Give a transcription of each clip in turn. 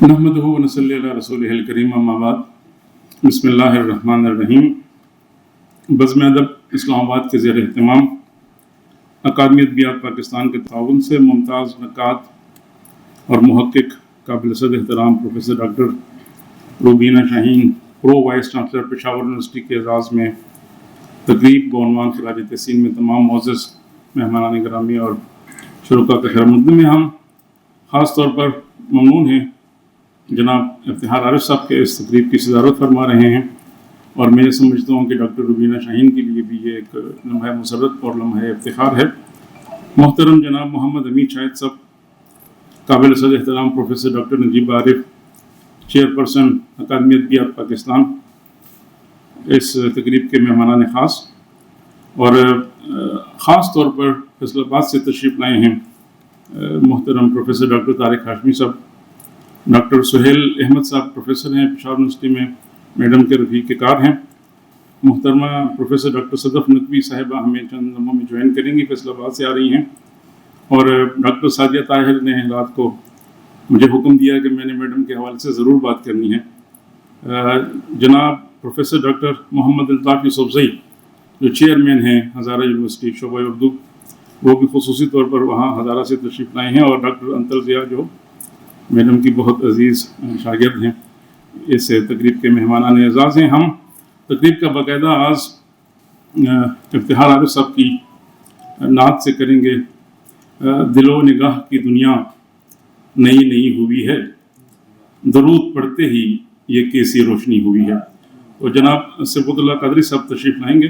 نحمدہ و نصلی علی رسولہ الکریم اما بعد بسم اللہ الرحمن الرحیم۔ بزم ادب اسلام آباد کے زیر اہتمام اکادمی ادبیات پاکستان کے تعاون سے ممتاز نقاد اور محقق قابل صد احترام professor doctor Rubina Shaheen pro vice chancellor Peshawar university کے اعزاز میں تقریب بعنوان خراج تحسین میں تمام معزز مہمانان گرامی اور شرکاء کے خیر مقدم میں ہم خاص طور پر ممنون ہیں جناب افتخار عارف صاحب کے اس تقریب کی صدارت فرما رہے ہیں، اور میں یہ سمجھتا ہوں کہ ڈاکٹر روبینہ شاہین کے لیے بھی یہ ایک لمحہ مسرت اور لمحہ افتخار ہے۔ محترم جناب محمد امین شاہد صاحب، قابل صد احترام پروفیسر ڈاکٹر نجیب عارف، چیئرپرسن اکادمی ادبیات پاکستان، اس تقریب کے مہمانان خاص، اور خاص طور پر فیصل آباد سے تشریف لائے ہیں محترم پروفیسر ڈاکٹر طارق ہاشمی صاحب، ڈاکٹر سہیل احمد صاحب پروفیسر ہیں پشاور یونیورسٹی میں، میڈم کے رفیق کار ہیں، محترمہ پروفیسر ڈاکٹر صدف نقوی صاحبہ ہمیں چند لمحوں میں جوائن کریں گی، فیصل آباد سے آ رہی ہیں، اور ڈاکٹر سعدیہ طاہر نے رات کو مجھے حکم دیا کہ میں نے میڈم کے حوالے سے ضرور بات کرنی ہے۔ جناب پروفیسر ڈاکٹر محمد الطاف یوسفزئی جو چیئرمین ہیں ہزارہ یونیورسٹی شعبہ اردو، وہ بھی خصوصی طور پر وہاں ہزارہ سے تشریف لائے ہیں، اور ڈاکٹر انتر ضیاء جو میڈم کی بہت عزیز شاگرد ہیں، اس تقریب کے مہمانان اعزاز ہیں۔ ہم تقریب کا باقاعدہ آغاز افتخار عارف صاحب کی نعت سے کریں گے۔ دل و نگاہ کی دنیا نئی نئی ہوئی ہے، درود پڑھتے ہی یہ کیسی روشنی ہوئی ہے۔ تو جناب صفوت اللہ قادری صاحب تشریف لائیں گے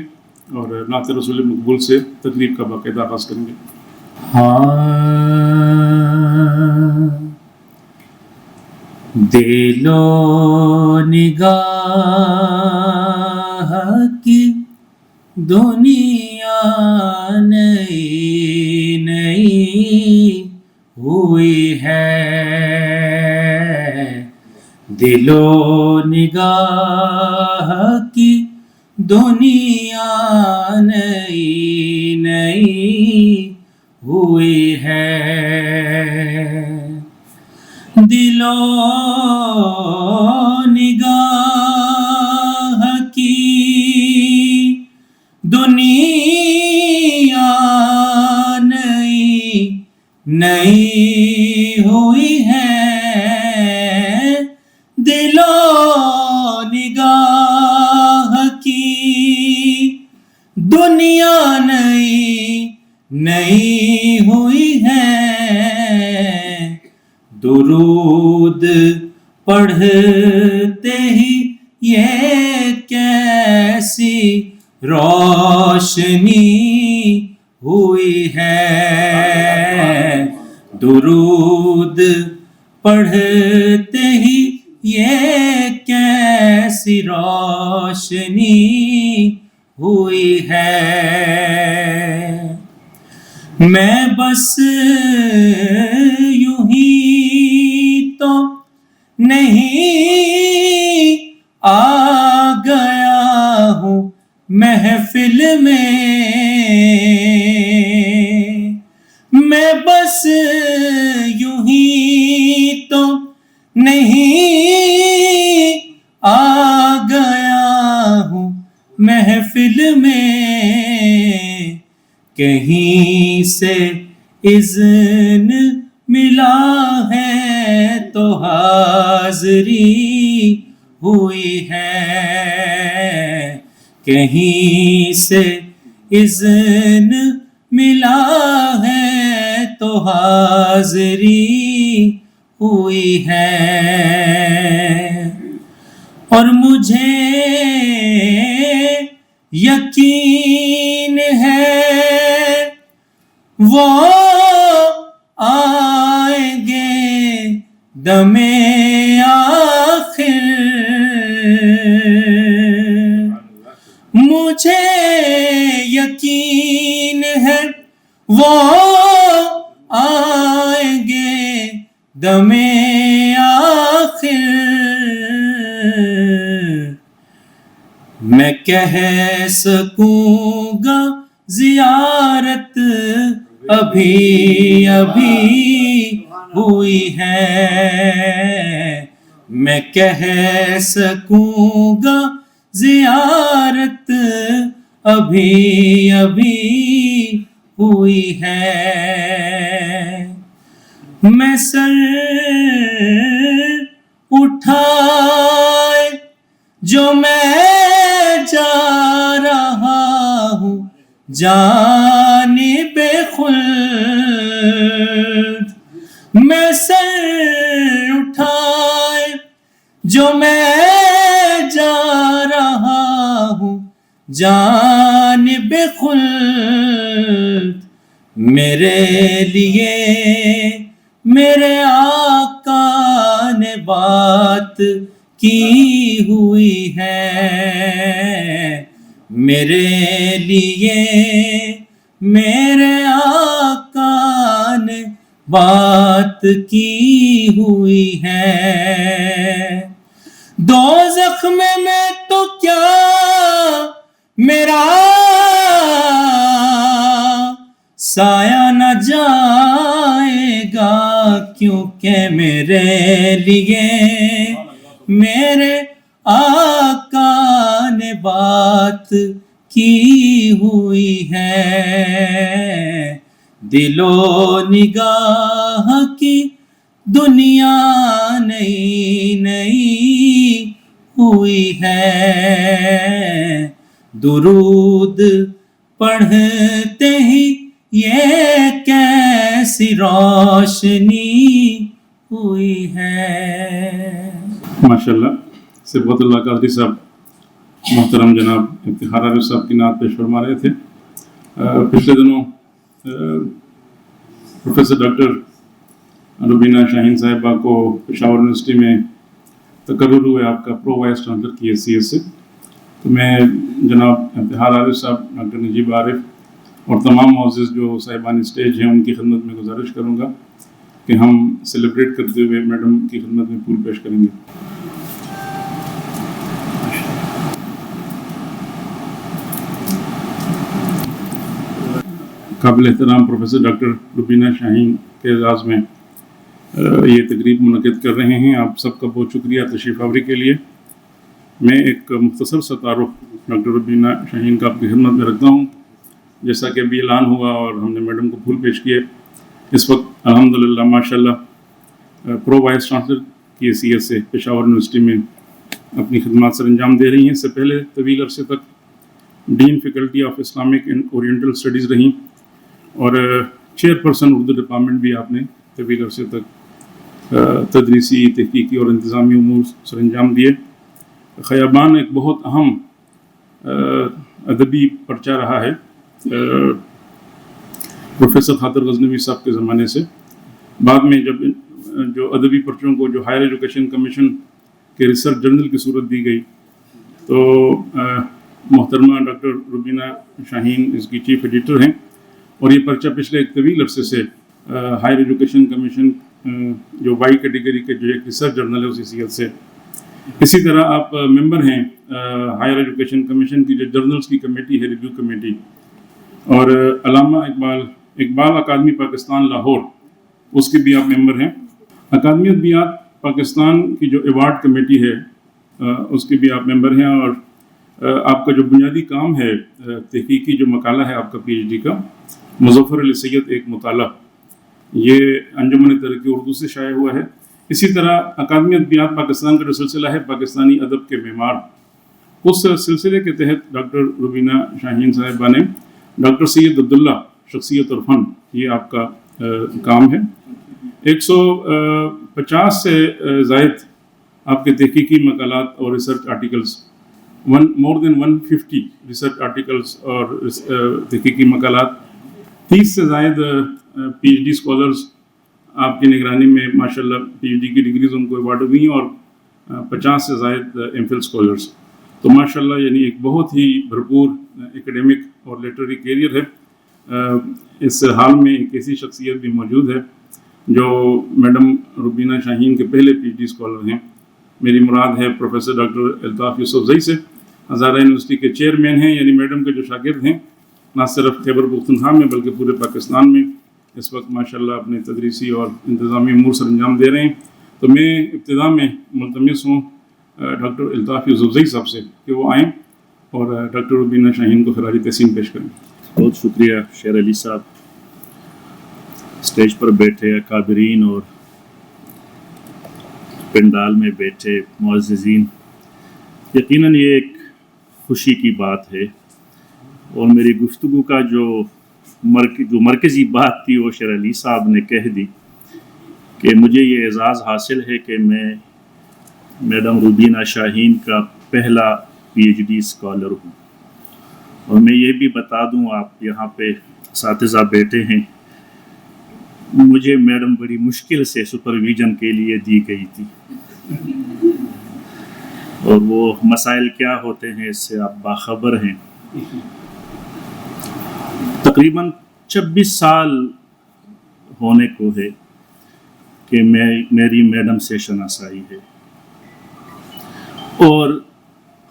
اور نعت رسول مقبول سے تقریب کا باقاعدہ آغاز کریں گے۔ دل و نگاہ کی دنیا نئی نئی ہوئی ہے، دل و نگاہ کی دنیا نئی نئی ہوئی ہے، دل و نگاہ کی دنیا نئی نئی ہوئی ہے، دل و نگاہ کی دنیا نئی نئی ہوئی ہے، درود پڑھتے ہی یہ کیسی روشنی ہوئی ہے، درود پڑھتے ہی یہ کیسی روشنی ہوئی ہے، میں بس یوں ہی تو نہیں آ گیا ہوں محفل میں بس یوں ہی تو نہیں آ گیا ہوں محفل میں، کہیں سے اذن ملا ہے تو حاضری ہوئی ہے، کہیں سے اذن ملا ہے تو حاضری ہوئی ہے، اور مجھے یقین ہے وہ آئیں گے دم آخر، مجھے یقین ہے وہ آئیں گے دم آخر، میں کہہ سکوں گا زیارت ابھی ابھی ہوئی ہے، میں کہہ سکوں گا زیارت ابھی ابھی ہوئی ہے. میں سر اٹھائے جو میں جا رہا ہوں جانب خلد. میں سر اٹھائے جو میں جا رہا ہوں جانب خلد. میرے لیے میرے آقا نے بات کی ہوئی ہے. میرے لیے میرے آقا نے بات کی ہوئی ہے. دوزخ میں تو کیا میرا سایہ نہ جائے گا کیونکہ میرے لیے میرے آقا نے بات کی ہوئی ہے. دل و نگاہ کی دنیا نئی نئی ہوئی ہے. درود پڑھتے ہی یہ کیسی روشنی ہوئی ہے. ماشاءاللہ. صبغت اللہ قادری صاحب محترم جناب افتخار عارف صاحب کی نعت پیش فرما رہے تھے. پچھلے دنوں پروفیسر ڈاکٹر روبینہ شاہین صاحبہ کو پشاور یونیورسٹی میں تقرر ہوئے آپ کا پرو وائس چانسلر کی حیثیت سے. تو میں جناب افتخار عارف صاحب، ڈاکٹر نجیب عارف اور تمام معزز جو صاحبان اسٹیج ہیں ان کی خدمت میں گزارش کروں گا کہ ہم سیلیبریٹ کرتے ہوئے میڈم کی خدمت میں پھول پیش کریں گے. قابل احترام پروفیسر ڈاکٹر روبینہ شاہین کے اعزاز میں یہ تقریب منعقد کر رہے ہیں. آپ سب کا بہت شکریہ تشریف آوری کے لیے. میں ایک مختصر سا تعارف ڈاکٹر روبینہ شاہین کا آپ کی خدمت میں رکھتا ہوں. جیسا کہ ابھی اعلان ہوا اور ہم نے میڈم کو پھول پیش کیے، اس وقت الحمدللہ ماشاءاللہ پرو وائس چانسلر کی حیثیت سے پشاور یونیورسٹی میں اپنی خدمات سر انجام دے رہی ہیں. اس سے پہلے طویل عرصے تک dean faculty of Islamic and Oriental studies رہیں اور چیئرپرسن اردو ڈپارٹمنٹ بھی آپ نے طویل عرصے تک تدریسی، تحقیقی اور انتظامی امور سر انجام دیے. خیابان ایک بہت اہم ادبی پرچہ رہا ہے پروفیسر خاطر غزنوی صاحب کے زمانے سے. بعد میں جب جو ادبی پرچوں کو جو ہائر ایجوکیشن کمیشن کے ریسرچ جرنل کی صورت دی گئی تو محترمہ ڈاکٹر روبینہ شاہین اس کی چیف ایڈیٹر ہیں اور یہ پرچہ پچھلے ایک طویل عرصے سے ہائر ایجوکیشن کمیشن جو وائی کیٹیگری کے جو ایک ریسرچ جرنل ہے اس حیثیت سے. اسی طرح آپ ممبر ہیں ہائر ایجوکیشن کمیشن کی جو جرنلز کی کمیٹی ہے، ریویو کمیٹی، اور علامہ اقبال اکادمی پاکستان لاہور اس کے بھی آپ ممبر ہیں. اکادمی ادبیات پاکستان کی جو ایوارڈ کمیٹی ہے اس کے بھی آپ ممبر ہیں. اور آپ کا جو بنیادی کام ہے تحقیقی جو مقالہ ہے آپ کا پی ایچ ڈی کا مظفر علی سید ایک مطالعہ، یہ انجمن ترقی اردو سے شائع ہوا ہے. اسی طرح اکادمی ادبیات پاکستان کا جو سلسلہ ہے پاکستانی ادب کے معمار، اس سلسلے کے تحت ڈاکٹر روبینہ شاہین صاحبہ نے ڈاکٹر سید عبداللہ شخصیت اور فن، یہ آپ کا کام ہے. 150 سے زائد آپ کے تحقیقی مقالات اور ریسرچ آرٹیکلز، مور دین 150 ریسرچ آرٹیکلز اور تحقیقی مقالات، 30 سے زائد پی ایچ ڈی اسکالرز آپ کی نگرانی میں ماشاءاللہ پی ایچ ڈی کی ڈگریز ان کو ایوارڈ ہوئی ہیں اور 50 سے زائد ایم فل اسکالرز. تو ماشاءاللہ یعنی ایک بہت ہی بھرپور ایکیڈیمک اور لٹریری کیریئر ہے. اس حال میں ایک ایسی شخصیت بھی موجود ہے جو میڈم روبینہ شاہین کے پہلے پی ایچ ڈی اسکالر ہیں. میری مراد ہے پروفیسر ڈاکٹر الطاف یوسف زئی سے، ہزارہ یونیورسٹی کے چیئرمین ہیں. یعنی میڈم کے جو شاگرد ہیں نہ صرف خیبر پختونخوا میں بلکہ پورے پاکستان میں اس وقت ماشاءاللہ اپنے تدریسی اور انتظامی امور سر انجام دے رہے ہیں. تو میں ابتدا میں ملتمس ہوں ڈاکٹر الطاف یوسفزئی صاحب سے کہ وہ آئیں اور ڈاکٹر ربینہ شاہین کو خراج تحسین پیش کریں. بہت شکریہ شیر علی صاحب. اسٹیج پر بیٹھے اکابرین اور پنڈال میں بیٹھے معززین، یقیناً یہ ایک خوشی کی بات ہے، اور میری گفتگو کا جو مرکزی بات تھی وہ شیر علی صاحب نے کہہ دی کہ مجھے یہ اعزاز حاصل ہے کہ میں میڈم ربینہ شاہین کا پہلا پی ایچ ڈی اسکالر ہوں. اور میں یہ بھی بتا دوں، آپ یہاں پہ اساتذہ بیٹھے ہیں، مجھے میڈم بڑی مشکل سے سپرویژن کے لیے دی گئی تھی، اور وہ مسائل کیا ہوتے ہیں اس سے آپ باخبر ہیں. تقریباً 26 سال ہونے کو ہے کہ میری میڈم سے شناسائی ہے، اور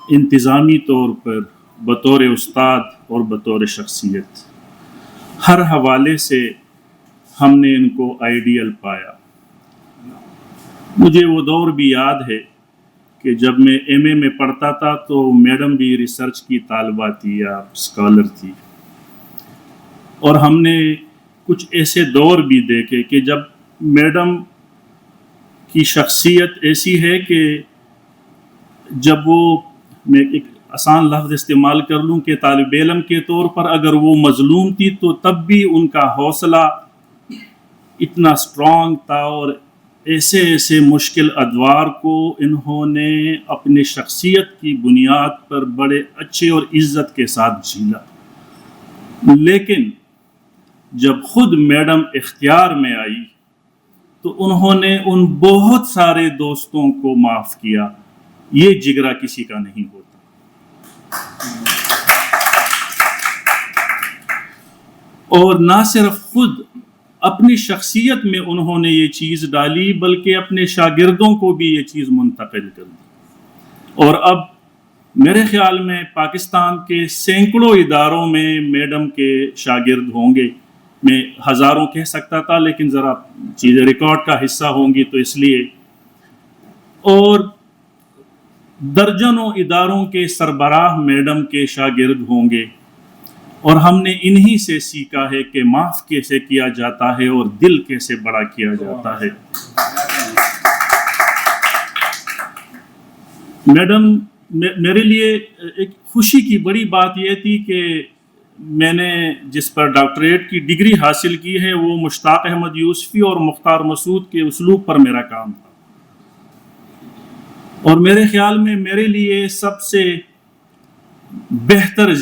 انتظامی طور پر بطور استاد اور بطور شخصیت ہر حوالے سے ہم نے ان کو آئیڈیل پایا. مجھے وہ دور بھی یاد ہے کہ جب میں ایم اے میں پڑھتا تھا تو میڈم بھی ریسرچ کی طالبہ تھی یا اسکالر تھی، اور ہم نے کچھ ایسے دور بھی دیکھے کہ جب میڈم کی شخصیت ایسی ہے کہ جب وہ، میں ایک آسان لفظ استعمال کر لوں کہ طالب علم کے طور پر اگر وہ مظلوم تھی تو تب بھی ان کا حوصلہ اتنا اسٹرانگ تھا، اور ایسے ایسے مشکل ادوار کو انہوں نے اپنی شخصیت کی بنیاد پر بڑے اچھے اور عزت کے ساتھ جھیلا. لیکن جب خود میڈم اختیار میں آئی تو انہوں نے ان بہت سارے دوستوں کو معاف کیا. یہ جگرا کسی کا نہیں ہوتا. اور نہ صرف خود اپنی شخصیت میں انہوں نے یہ چیز ڈالی بلکہ اپنے شاگردوں کو بھی یہ چیز منتقل کر دی. اور اب میرے خیال میں پاکستان کے سینکڑوں اداروں میں میڈم کے شاگرد ہوں گے. میں ہزاروں کہہ سکتا تھا لیکن ذرا چیزیں ریکارڈ کا حصہ ہوں گی تو اس لیے، اور درجنوں اداروں کے سربراہ میڈم کے شاگرد ہوں گے. اور ہم نے انہی سے سیکھا ہے کہ معاف کیسے کیا جاتا ہے اور دل کیسے بڑا کیا جاتا ہے. میڈم، میرے لیے ایک خوشی کی بڑی بات یہ تھی کہ میں نے جس پر ڈاکٹریٹ کی ڈگری حاصل کی ہے وہ مشتاق احمد یوسفی اور مختار مسعود کے اسلوب پر میرا کام تھا. اور میرے خیال میں میرے لیے سب سے بہتر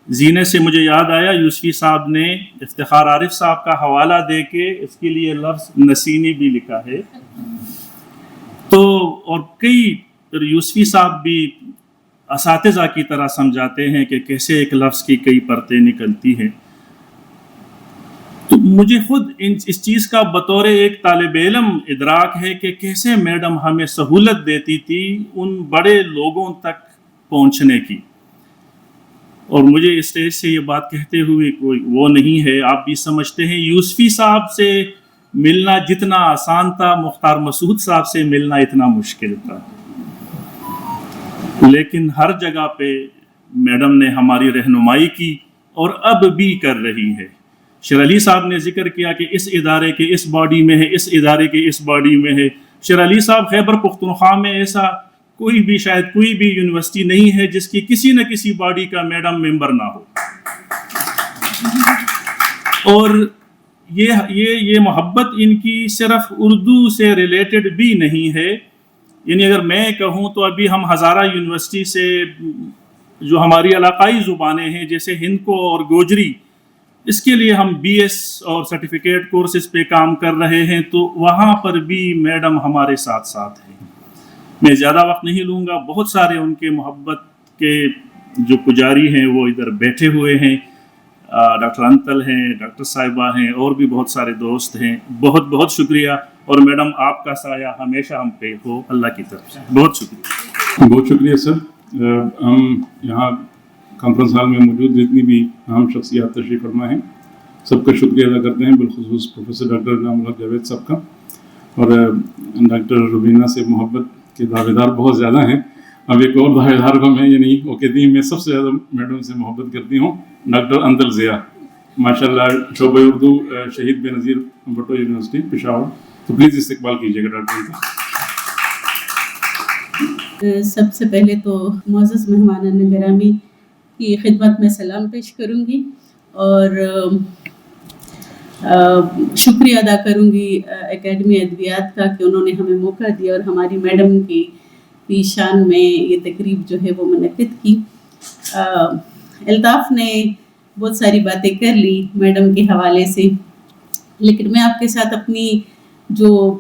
زینے سے مجھے یاد آیا یوسفی صاحب نے افتخار عارف صاحب کا حوالہ دے کے اس کے لیے لفظ نسینی بھی لکھا ہے. تو اور کئی یوسفی صاحب بھی اساتذہ کی طرح سمجھاتے ہیں کہ کیسے ایک لفظ کی کئی پرتیں نکلتی ہیں. تو مجھے خود اس چیز کا بطور ایک طالب علم ادراک ہے کہ کیسے میڈم ہمیں سہولت دیتی تھی ان بڑے لوگوں تک پہنچنے کی. اور مجھے اسٹیج سے یہ بات کہتے ہوئے کوئی وہ نہیں ہے، آپ بھی سمجھتے ہیں یوسفی صاحب سے ملنا جتنا آسان تھا مختار مسعود صاحب سے ملنا اتنا مشکل تھا. لیکن ہر جگہ پہ میڈم نے ہماری رہنمائی کی اور اب بھی کر رہی ہے. شیر علی صاحب نے ذکر کیا کہ اس ادارے کے اس باڈی میں ہے، اس ادارے کے اس باڈی میں ہے. شیر علی صاحب خیبر پختونخوا میں ایسا شاید کوئی بھی یونیورسٹی نہیں ہے جس کی کسی نہ کسی باڈی کا میڈم ممبر نہ ہو. اور یہ محبت ان کی صرف اردو سے ریلیٹڈ بھی نہیں ہے. یعنی اگر میں کہوں تو ابھی ہم ہزارہ یونیورسٹی سے جو ہماری علاقائی زبانیں ہیں جیسے ہندکو اور گوجری، اس کے لیے ہم بی ایس اور سرٹیفکیٹ کورسز پہ کام کر رہے ہیں، تو وہاں پر بھی میڈم ہمارے ساتھ ساتھ ہیں. میں زیادہ وقت نہیں لوں گا. بہت سارے ان کے محبت کے جو پجاری ہیں وہ ادھر بیٹھے ہوئے ہیں. ڈاکٹر انتل ہیں، ڈاکٹر صاحبہ ہیں، اور بھی بہت سارے دوست ہیں. بہت بہت شکریہ. اور میڈم آپ کا سایہ ہمیشہ ہم پہ ہو اللہ کی طرف سے. بہت شکریہ. بہت شکریہ سر. ہم یہاں کانفرنس ہال میں موجود جتنی بھی اہم شخصیات تشریف فرما ہیں سب کا شکریہ ادا کرتے ہیں، بالخصوص پروفیسر ڈاکٹر انعام الحق جاوید صاحب کا. اور ڈاکٹر روبینہ سے محبت کے دعوے دار بہت زیادہ ہیں. اب ایک اور دعوے دار کو میں یہ نہیں وہ کہتی ہیں میں سب سے زیادہ میڈم سے محبت کرتی ہوں, ڈاکٹر اندل ضیاء ماشاء اللہ شعبہ اردو شہید بے نظیر بھٹو یونیورسٹی پشاور. تو پلیز استقبال کیجیے گا ڈاکٹر کا. سب سے پہلے تو معزز مہمانان گرامی کی خدمت میں سلام پیش کروں گی اور شکریہ ادا کروں گی اکیڈمی ادبیات کا کہ انہوں نے ہمیں موقع دیا اور ہماری میڈم کی شان میں یہ تقریب جو ہے وہ منعقد کی. الطاف نے بہت ساری باتیں کر لی میڈم کے حوالے سے, لیکن میں آپ کے ساتھ اپنی جو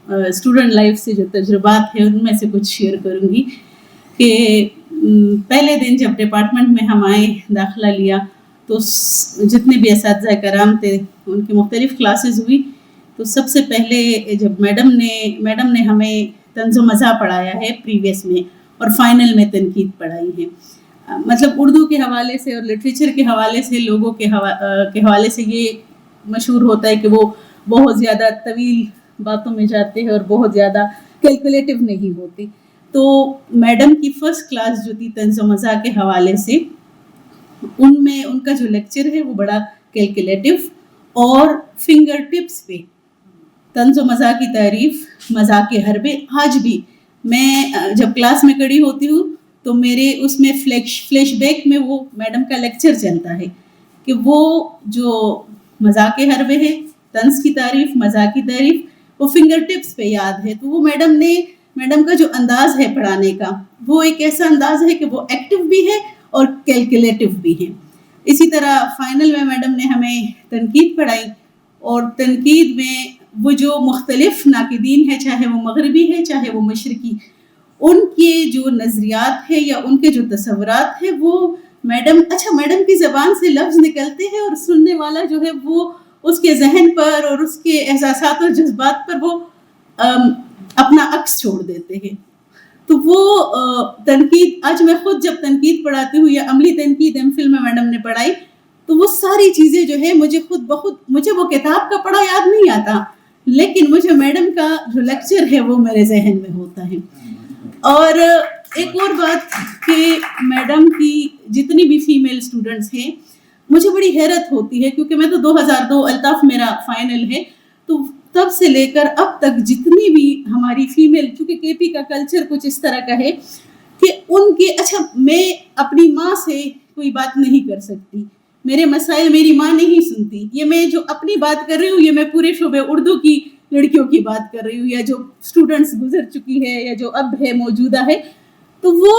اسٹوڈنٹ لائف سے جو تجربات ہیں ان میں سے کچھ شیئر کروں گی کہ پہلے دن جب ڈپارٹمنٹ میں ہم آئے داخلہ لیا تو جتنے بھی اساتذہ کرام تھے ان کی مختلف کلاسز ہوئی. تو سب سے پہلے جب میڈم نے ہمیں طنز و مزاح پڑھایا ہے پریویس میں اور فائنل میں تنقید پڑھائی ہے. مطلب اردو کے حوالے سے اور لٹریچر کے حوالے سے لوگوں کے حوالے سے یہ مشہور ہوتا ہے کہ وہ بہت زیادہ طویل باتوں میں جاتے ہیں اور بہت زیادہ کیلکولیٹو نہیں ہوتی. تو میڈم کی فرسٹ کلاس جو تھی طنز و مزاح کے حوالے سے ان میں ان کا جو لیکچر ہے وہ بڑا کیلکولیٹو اور فنگر ٹپس پہ طنز و مزاح کی تعریف, مزاح کے حربے. آج بھی میں جب کلاس میں کھڑی ہوتی ہوں تو میرے اس میں فلیش بیک میں وہ میڈم کا لیکچر چلتا ہے کہ وہ جو مزاح کے حربے ہے, طنز کی تعریف, مزاح کی تعریف, وہ فنگر ٹپس پہ یاد ہے. تو وہ میڈم کا جو انداز ہے پڑھانے کا وہ ایک ایسا انداز ہے کہ وہ ایکٹیو بھی ہے اور کیلکولیٹو بھی ہے. اسی طرح فائنل میں میڈم نے ہمیں تنقید پڑھائی اور تنقید میں وہ جو مختلف ناقدین ہیں, چاہے وہ مغربی ہے چاہے وہ مشرقی, ان کے جو نظریات ہیں یا ان کے جو تصورات ہیں وہ میڈم کی زبان سے لفظ نکلتے ہیں اور سننے والا جو ہے وہ اس کے ذہن پر اور اس کے احساسات اور جذبات پر وہ اپنا عکس چھوڑ دیتے ہیں. تو وہ تنقید آج میں خود جب تنقید پڑھاتی ہوں یا عملی تنقید ایم فل میں میڈم نے پڑھائی تو وہ ساری چیزیں جو ہے مجھے وہ کتاب کا پڑھا یاد نہیں آتا, لیکن مجھے میڈم کا جو لیکچر ہے وہ میرے ذہن میں ہوتا ہے. اور ایک اور بات کہ میڈم کی جتنی بھی فیمیل اسٹوڈنٹس ہیں مجھے بڑی حیرت ہوتی ہے کیونکہ میں تو 2002 الطاف میرا فائنل ہے, تو تب سے لے کر اب تک جتنی بھی ہماری فیمیل, چونکہ کے پی کا کلچر کچھ اس طرح کا ہے کہ ان کے میں اپنی ماں سے کوئی بات نہیں کر سکتی, میرے مسائل میری ماں نہیں سنتی. یہ میں جو اپنی بات کر رہی ہوں یہ میں پورے شعبے اردو کی لڑکیوں کی بات کر رہی ہوں یا جو اسٹوڈنٹس گزر چکی ہے یا جو اب ہے موجودہ ہے. تو وہ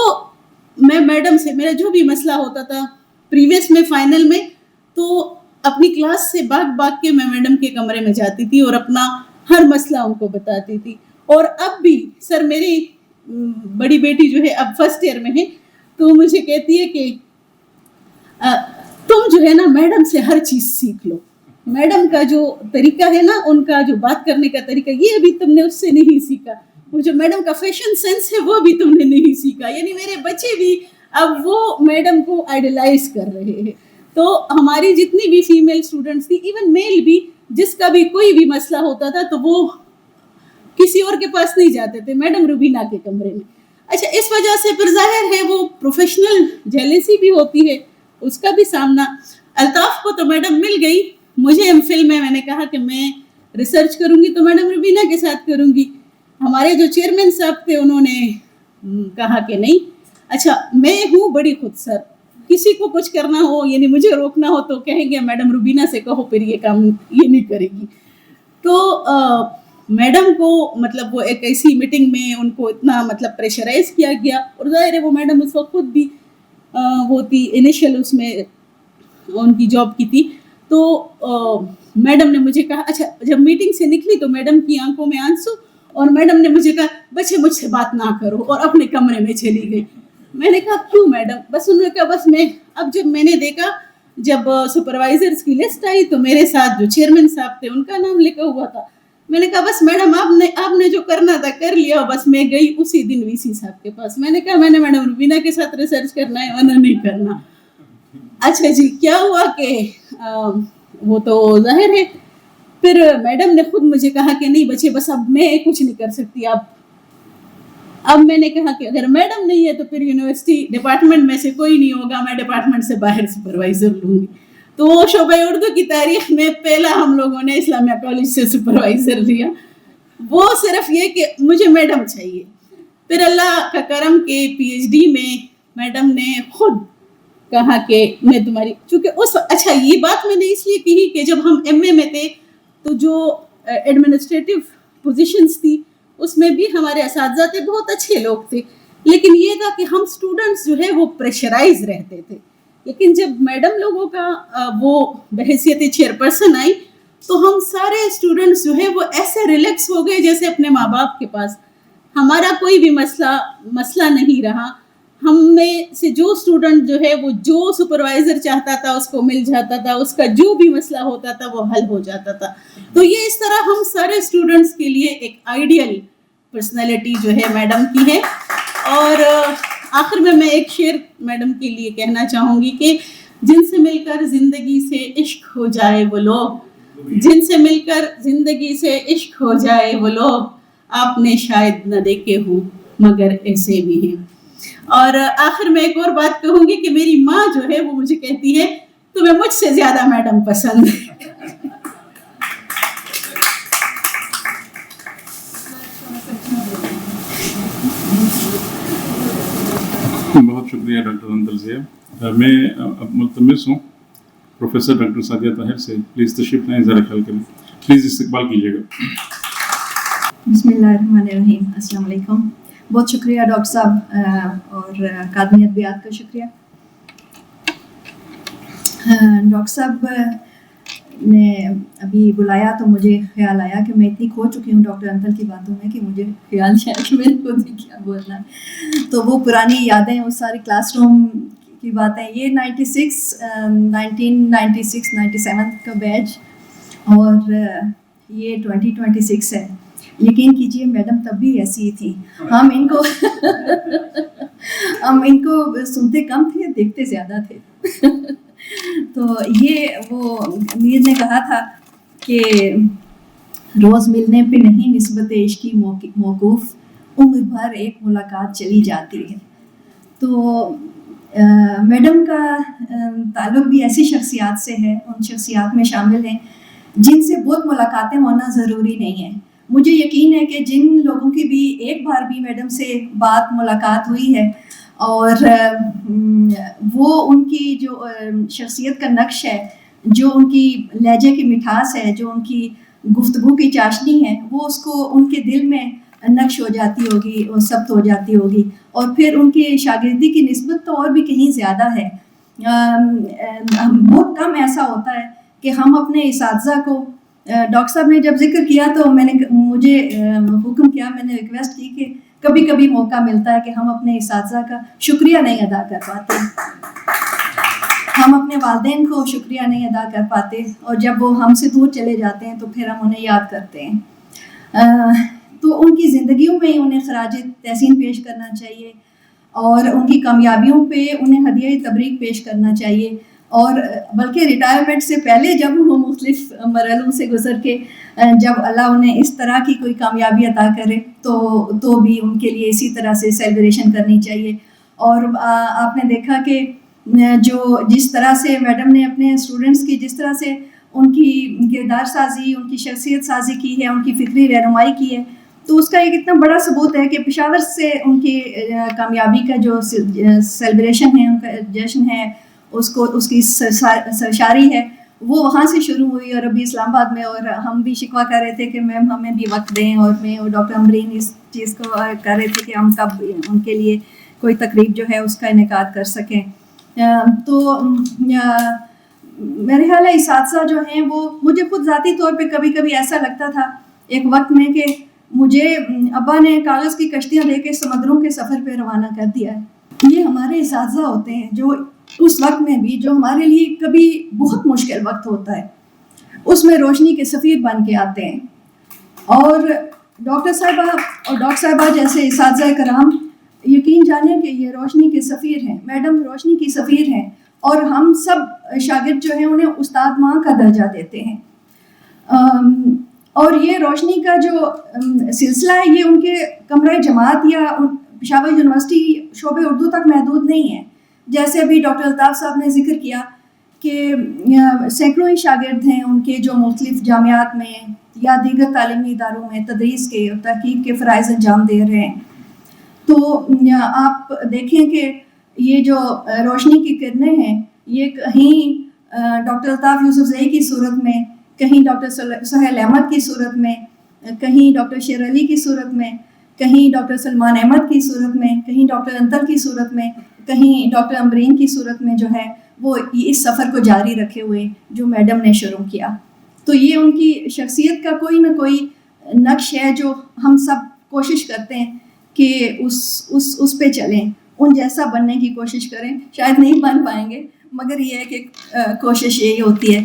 میں میڈم سے میرا جو بھی مسئلہ ہوتا تھا پریویس میں فائنل میں تو اپنی کلاس سے بھاگ کے میں میڈم کے کمرے میں جاتی تھی اور اپنا ہر مسئلہ ان کو بتاتی تھی. اور اب بھی سر میری بڑی بیٹی جو ہے اب فرسٹ ایئر میں ہے تو مجھے کہتی ہے کہ تم جو ہے نا میڈم سے ہر چیز سیکھ لو. میڈم کا جو طریقہ ہے نا, ان کا جو بات کرنے کا طریقہ, یہ ابھی تم نے اس سے نہیں سیکھا. وہ جو میڈم کا فیشن سینس ہے وہ بھی تم نے نہیں سیکھا. یعنی میرے بچے بھی اب وہ میڈم کو آئیڈلائز کر رہے ہیں. تو ہماری جتنی بھی فیمیل اسٹوڈنٹس تھی, ایون میل بھی, جس کا بھی کوئی بھی مسئلہ ہوتا تھا تو وہ کسی اور کے پاس نہیں جاتے تھے, میڈم روبینہ کے کمرے میں. اچھا, اس وجہ سے پھر ظاہر ہے وہ پروفیشنل جیلیسی بھی ہوتی ہے, اس کا بھی سامنا. الطاف کو تو میڈم مل گئی, مجھے ایم فل میں نے کہا کہ میں ریسرچ کروں گی تو میڈم روبینہ کے ساتھ کروں گی. ہمارے جو چیئرمین صاحب تھے انہوں نے کہا کہ نہیں. اچھا, میں ہوں بڑی خود سر, کسی کو کچھ کرنا ہو یعنی مجھے روکنا ہو تو کہیں گے میڈم روبینہ سے کہو, پھر یہ کام یہ نہیں کرے گی. تو میڈم کو مطلب وہ ایک ایسی میٹنگ میں ان کو اتنا مطلب پریشرائز کیا گیا, اور ظاہر ہے وہ میڈم اس وقت خود بھی وہ تھی انیشیل اس میں ان کی جاب کی تھی. تو میڈم نے مجھے کہا, اچھا جب میٹنگ سے نکلی تو میڈم کی آنکھوں میں آنسو, اور میڈم نے مجھے کہا بچے مجھ سے بات نہ کرو, اور اپنے کمرے میں چلی گئی. میں نے کہا کیوں میڈم؟ بس انہوں نے کہا بس اب جب میں نے دیکھا جب سپروائزرز کی لسٹ آئی تو میرے ساتھ جو چیئرمین صاحب تھے ان کا نام لکھا ہوا تھا. میں نے کہا بس میڈم آپ نے جو کرنا تھا کر لیا. بس میں گئی اسی دن وی سی صاحب کے پاس, میں نے کہا میں نے میڈم روبینہ کے ساتھ ریسرچ کرنا ہے ورنہ نہیں کرنا. اچھا جی, کیا ہوا کہ وہ تو ظاہر ہے پھر میڈم نے خود مجھے کہا کہ نہیں بچے بس اب میں کچھ نہیں کر سکتی. اب میں نے کہا کہ اگر میڈم نہیں ہے تو پھر یونیورسٹی ڈپارٹمنٹ میں سے کوئی نہیں ہوگا, میں ڈپارٹمنٹ سے باہر سپروائزر لوں گی. تو وہ شعبہ اردو کی تاریخ میں پہلا ہم لوگوں نے اسلامیہ کالج سے سپروائزر لیا, وہ صرف یہ کہ مجھے میڈم چاہیے. پھر اللہ کا کرم کے پی ایچ ڈی میں میڈم نے خود کہا کہ میں تمہاری, چونکہ اچھا یہ بات میں نے اس لیے کہی کہ جب ہم ایم اے میں تھے تو جو ایڈمنسٹریٹو پوزیشنز تھی اس میں بھی ہمارے اساتذہ تھے, بہت اچھے لوگ تھے, لیکن یہ تھا کہ ہم اسٹوڈنٹس جو ہے وہ پریشرائز رہتے تھے. لیکن جب میڈم لوگوں کا وہ بحیثیت چیئرپرسن آئی تو ہم سارے اسٹوڈنٹس جو ہے وہ ایسے ریلیکس ہو گئے جیسے اپنے ماں باپ کے پاس. ہمارا کوئی بھی مسئلہ نہیں رہا. ہم میں سے جو اسٹوڈنٹ جو ہے وہ جو سپروائزر چاہتا تھا اس کو مل جاتا تھا, اس کا جو بھی مسئلہ ہوتا تھا وہ حل ہو جاتا تھا. تو یہ اس طرح ہم سارے اسٹوڈنٹس کے لیے ایک آئیڈیل پرسنالٹی جو ہے میڈم کی ہے. اور آخر میں ایک شعر میڈم کے لیے کہنا چاہوں گی کہ جن سے مل کر زندگی سے عشق ہو جائے وہ لوگ, جن سے مل کر زندگی سے عشق ہو جائے وہ لوگ, آپ نے شاید نہ دیکھے ہوں مگر ایسے بھی ہیں. اور آخر میں ایک اور بات کہوں گی کہ میری ماں جو ہے وہ مجھے کہتی ہے تمہیں مجھ سے زیادہ میڈم پسند ہے. بہت شکریہ ڈاکٹر انتل زیب. میں اب ملتمس ہوں پروفیسر ڈاکٹر سعدیہ طاہر سے, پلیز تشریف لائیں, ذرا خیال کریں, پلیز استقبال کیجیے گا. بسم اللہ الرحمن الرحیم. السلام علیکم. بہت شکریہ ڈاکٹر صاحب اور اکادمی ادبیات کا شکریہ. ڈاکٹر صاحب نے ابھی بلایا تو مجھے خیال آیا کہ میں اتنی کھو چکی ہوں ڈاکٹر انتل کی باتوں میں کہ مجھے خیال نہیں آیا کہ میں نے خود ہی کیا بولنا ہے. تو وہ پرانی یادیں, وہ ساری کلاس روم کی باتیں, یہ 1997 کا بیچ اور یہ 2026 ہے. یقین کیجئے میڈم تب بھی ایسی ہی تھی. ہم ان کو سنتے کم تھے, دیکھتے زیادہ تھے. تو یہ وہ میر نے کہا تھا کہ روز ملنے پہ نہیں نسبت عشقی موقوف, عمر بھر ایک ملاقات چلی جاتی ہے. تو میڈم کا تعلق بھی ایسی شخصیات سے ہے, ان شخصیات میں شامل ہیں جن سے بہت ملاقاتیں ہونا ضروری نہیں ہیں. مجھے یقین ہے کہ جن لوگوں کی بھی ایک بار بھی میڈم سے ملاقات ہوئی ہے اور وہ ان کی جو شخصیت کا نقش ہے, جو ان کی لہجے کی مٹھاس ہے, جو ان کی گفتگو کی چاشنی ہے, وہ اس کو ان کے دل میں نقش ہو جاتی ہوگی, ثبت ہو جاتی ہوگی. اور پھر ان کی شاگردی کی نسبت تو اور بھی کہیں زیادہ ہے. بہت کم ایسا ہوتا ہے کہ ہم اپنے اساتذہ کو, ڈاکٹر صاحب نے جب ذکر کیا تو مجھے حکم کیا, میں نے ریکویسٹ کی کہ کبھی کبھی موقع ملتا ہے کہ ہم اپنے اساتذہ کا شکریہ نہیں ادا کر پاتے, ہم اپنے والدین کو شکریہ نہیں ادا کر پاتے, اور جب وہ ہم سے دور چلے جاتے ہیں تو پھر ہم انہیں یاد کرتے ہیں. تو ان کی زندگیوں میں انہیں خراج تحسین پیش کرنا چاہیے اور ان کی کامیابیوں پہ انہیں ہدیہ تبریک پیش کرنا چاہیے. اور بلکہ ریٹائرمنٹ سے پہلے جب وہ مختلف مرحلوں سے گزر کے جب اللہ انہیں اس طرح کی کوئی کامیابی عطا کرے تو بھی ان کے لیے اسی طرح سے سیلیبریشن کرنی چاہیے. اور آپ نے دیکھا کہ جس طرح سے میڈم نے اپنے اسٹوڈنٹس کی جس طرح سے ان کی کردار سازی, ان کی شخصیت سازی کی ہے, ان کی فکری رہنمائی کی ہے, تو اس کا ایک اتنا بڑا ثبوت ہے کہ پشاور سے ان کی کامیابی کا جو سیلیبریشن ہے, ان کا جشن ہے, اس کی سرشاری ہے, وہ وہاں سے شروع ہوئی. اور ابھی اسلام آباد میں, اور ہم بھی شکوہ کر رہے تھے کہ میم ہمیں بھی وقت دیں, اور میں اور ڈاکٹر امبرین اس چیز کو کر رہے تھے کہ ہم کب ان کے لیے کوئی تقریب جو ہے اس کا انعقاد کر سکیں. تو میرے خیال ہے اساتذہ جو ہیں وہ, مجھے خود ذاتی طور پہ کبھی کبھی ایسا لگتا تھا ایک وقت میں کہ مجھے ابا نے کاغذ کی کشتیاں دے کے سمندروں کے سفر پہ روانہ کر دیا ہے. یہ ہمارے اساتذہ ہوتے ہیں جو اس وقت میں بھی, جو ہمارے لیے کبھی بہت مشکل وقت ہوتا ہے, اس میں روشنی کے سفیر بن کے آتے ہیں. اور ڈاکٹر صاحبہ جیسے اساتذہ کرام یقین جانیں کہ یہ روشنی کے سفیر ہیں. میڈم روشنی کی سفیر ہیں, اور ہم سب شاگرد جو ہیں انہیں استاد ماں کا درجہ دیتے ہیں. اور یہ روشنی کا جو سلسلہ ہے یہ ان کے کمرہ جماعت یا پشاور یونیورسٹی شعبہ اردو تک محدود نہیں ہے. جیسے ابھی ڈاکٹر الطاف صاحب نے ذکر کیا کہ سینکڑوں ہی شاگرد ہیں ان کے جو مختلف جامعات میں یا دیگر تعلیمی اداروں میں تدریس کے اور تحقیق کے فرائض انجام دے رہے ہیں. تو آپ دیکھیں کہ یہ جو روشنی کی کرنیں ہیں یہ کہیں ڈاکٹر الطاف یوسف زئی کی صورت میں، کہیں ڈاکٹر سہیل احمد کی صورت میں، کہیں ڈاکٹر شیر علی کی صورت میں، کہیں ڈاکٹر سلمان احمد کی صورت میں، کہیں ڈاکٹر انتل کی صورت میں، کہیں ڈاکٹر امبرین کی صورت میں جو ہے وہ اس سفر کو جاری رکھے ہوئے جو میڈم نے شروع کیا. تو یہ ان کی شخصیت کا کوئی نہ کوئی نقش ہے جو ہم سب کوشش کرتے ہیں کہ اس پہ چلیں، ان جیسا بننے کی کوشش کریں. شاید نہیں بن پائیں گے مگر یہ ہے کہ کوشش یہی ہوتی ہے.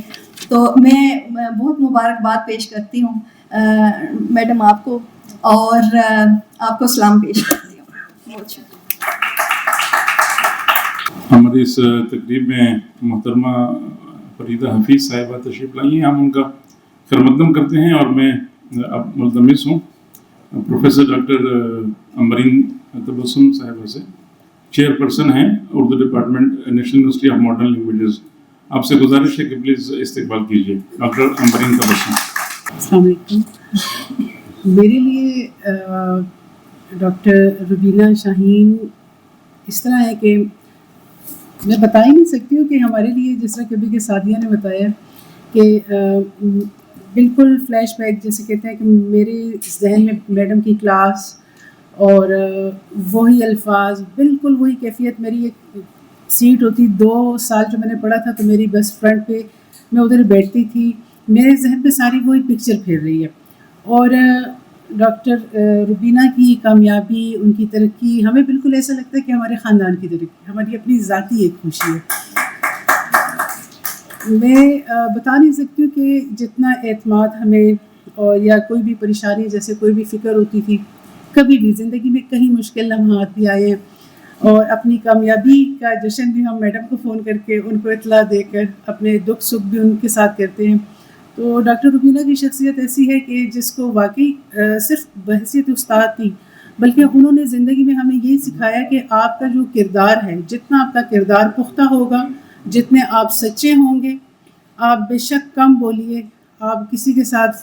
تو میں بہت مبارکباد پیش کرتی ہوں میڈم آپ کو، اور آپ کو سلام پیش کرتی ہوں. بہت شکریہ. ہماری اس تقریب میں محترمہ فریدہ حفیظ صاحبہ تشریف لائی ہیں. ہم ان کا خیر مقدم کرتے ہیں اور میں اب ملتمس ہوں پروفیسر ڈاکٹر امبرین تبسم صاحبہ سے، چیئر پرسن ہیں Urdu department national university of modern languages. آپ سے گزارش ہے کہ پلیز استقبال کیجیے ڈاکٹر امبرین تبسم. السلام علیکم. میرے لیے ڈاکٹر روبینہ شاہین اس طرح ہے کہ میں بتا ہی نہیں سکتی ہوں کہ ہمارے لیے جس طرح کبھی کہ سعدیہ نے بتایا کہ بالکل فلیش بیک جیسے کہتے ہیں کہ میرے ذہن میں میڈم کی کلاس اور وہی الفاظ، بالکل وہی کیفیت. میری ایک سیٹ ہوتی 2 سال جو میں نے پڑھا تھا تو میری بس فرنٹ پہ میں ادھر بیٹھتی تھی، میرے ذہن پہ ساری وہی پکچر پھیر رہی ہے. اور ڈاکٹر روبینہ کی کامیابی، ان کی ترقی، ہمیں بالکل ایسا لگتا ہے کہ ہمارے خاندان کی ترقی، ہماری اپنی ذاتی ایک خوشی ہے. میں بتا نہیں سکتی ہوں کہ جتنا اعتماد ہمیں اور یا کوئی بھی پریشانی جیسے کوئی بھی فکر ہوتی تھی، کبھی بھی زندگی میں کہیں مشکل لمحات بھی آئے ہیں اور اپنی کامیابی کا جشن بھی ہم میڈم کو فون کر کے ان کو اطلاع دے کر اپنے دکھ سکھ بھی ان کے ساتھ کرتے ہیں. تو ڈاکٹر روبینہ کی شخصیت ایسی ہے کہ جس کو واقعی صرف بحیثیت استاد تھی، بلکہ انہوں نے زندگی میں ہمیں یہی سکھایا کہ آپ کا جو کردار ہے، جتنا آپ کا کردار پختہ ہوگا، جتنے آپ سچے ہوں گے، آپ بے شک کم بولیے. آپ کسی کے ساتھ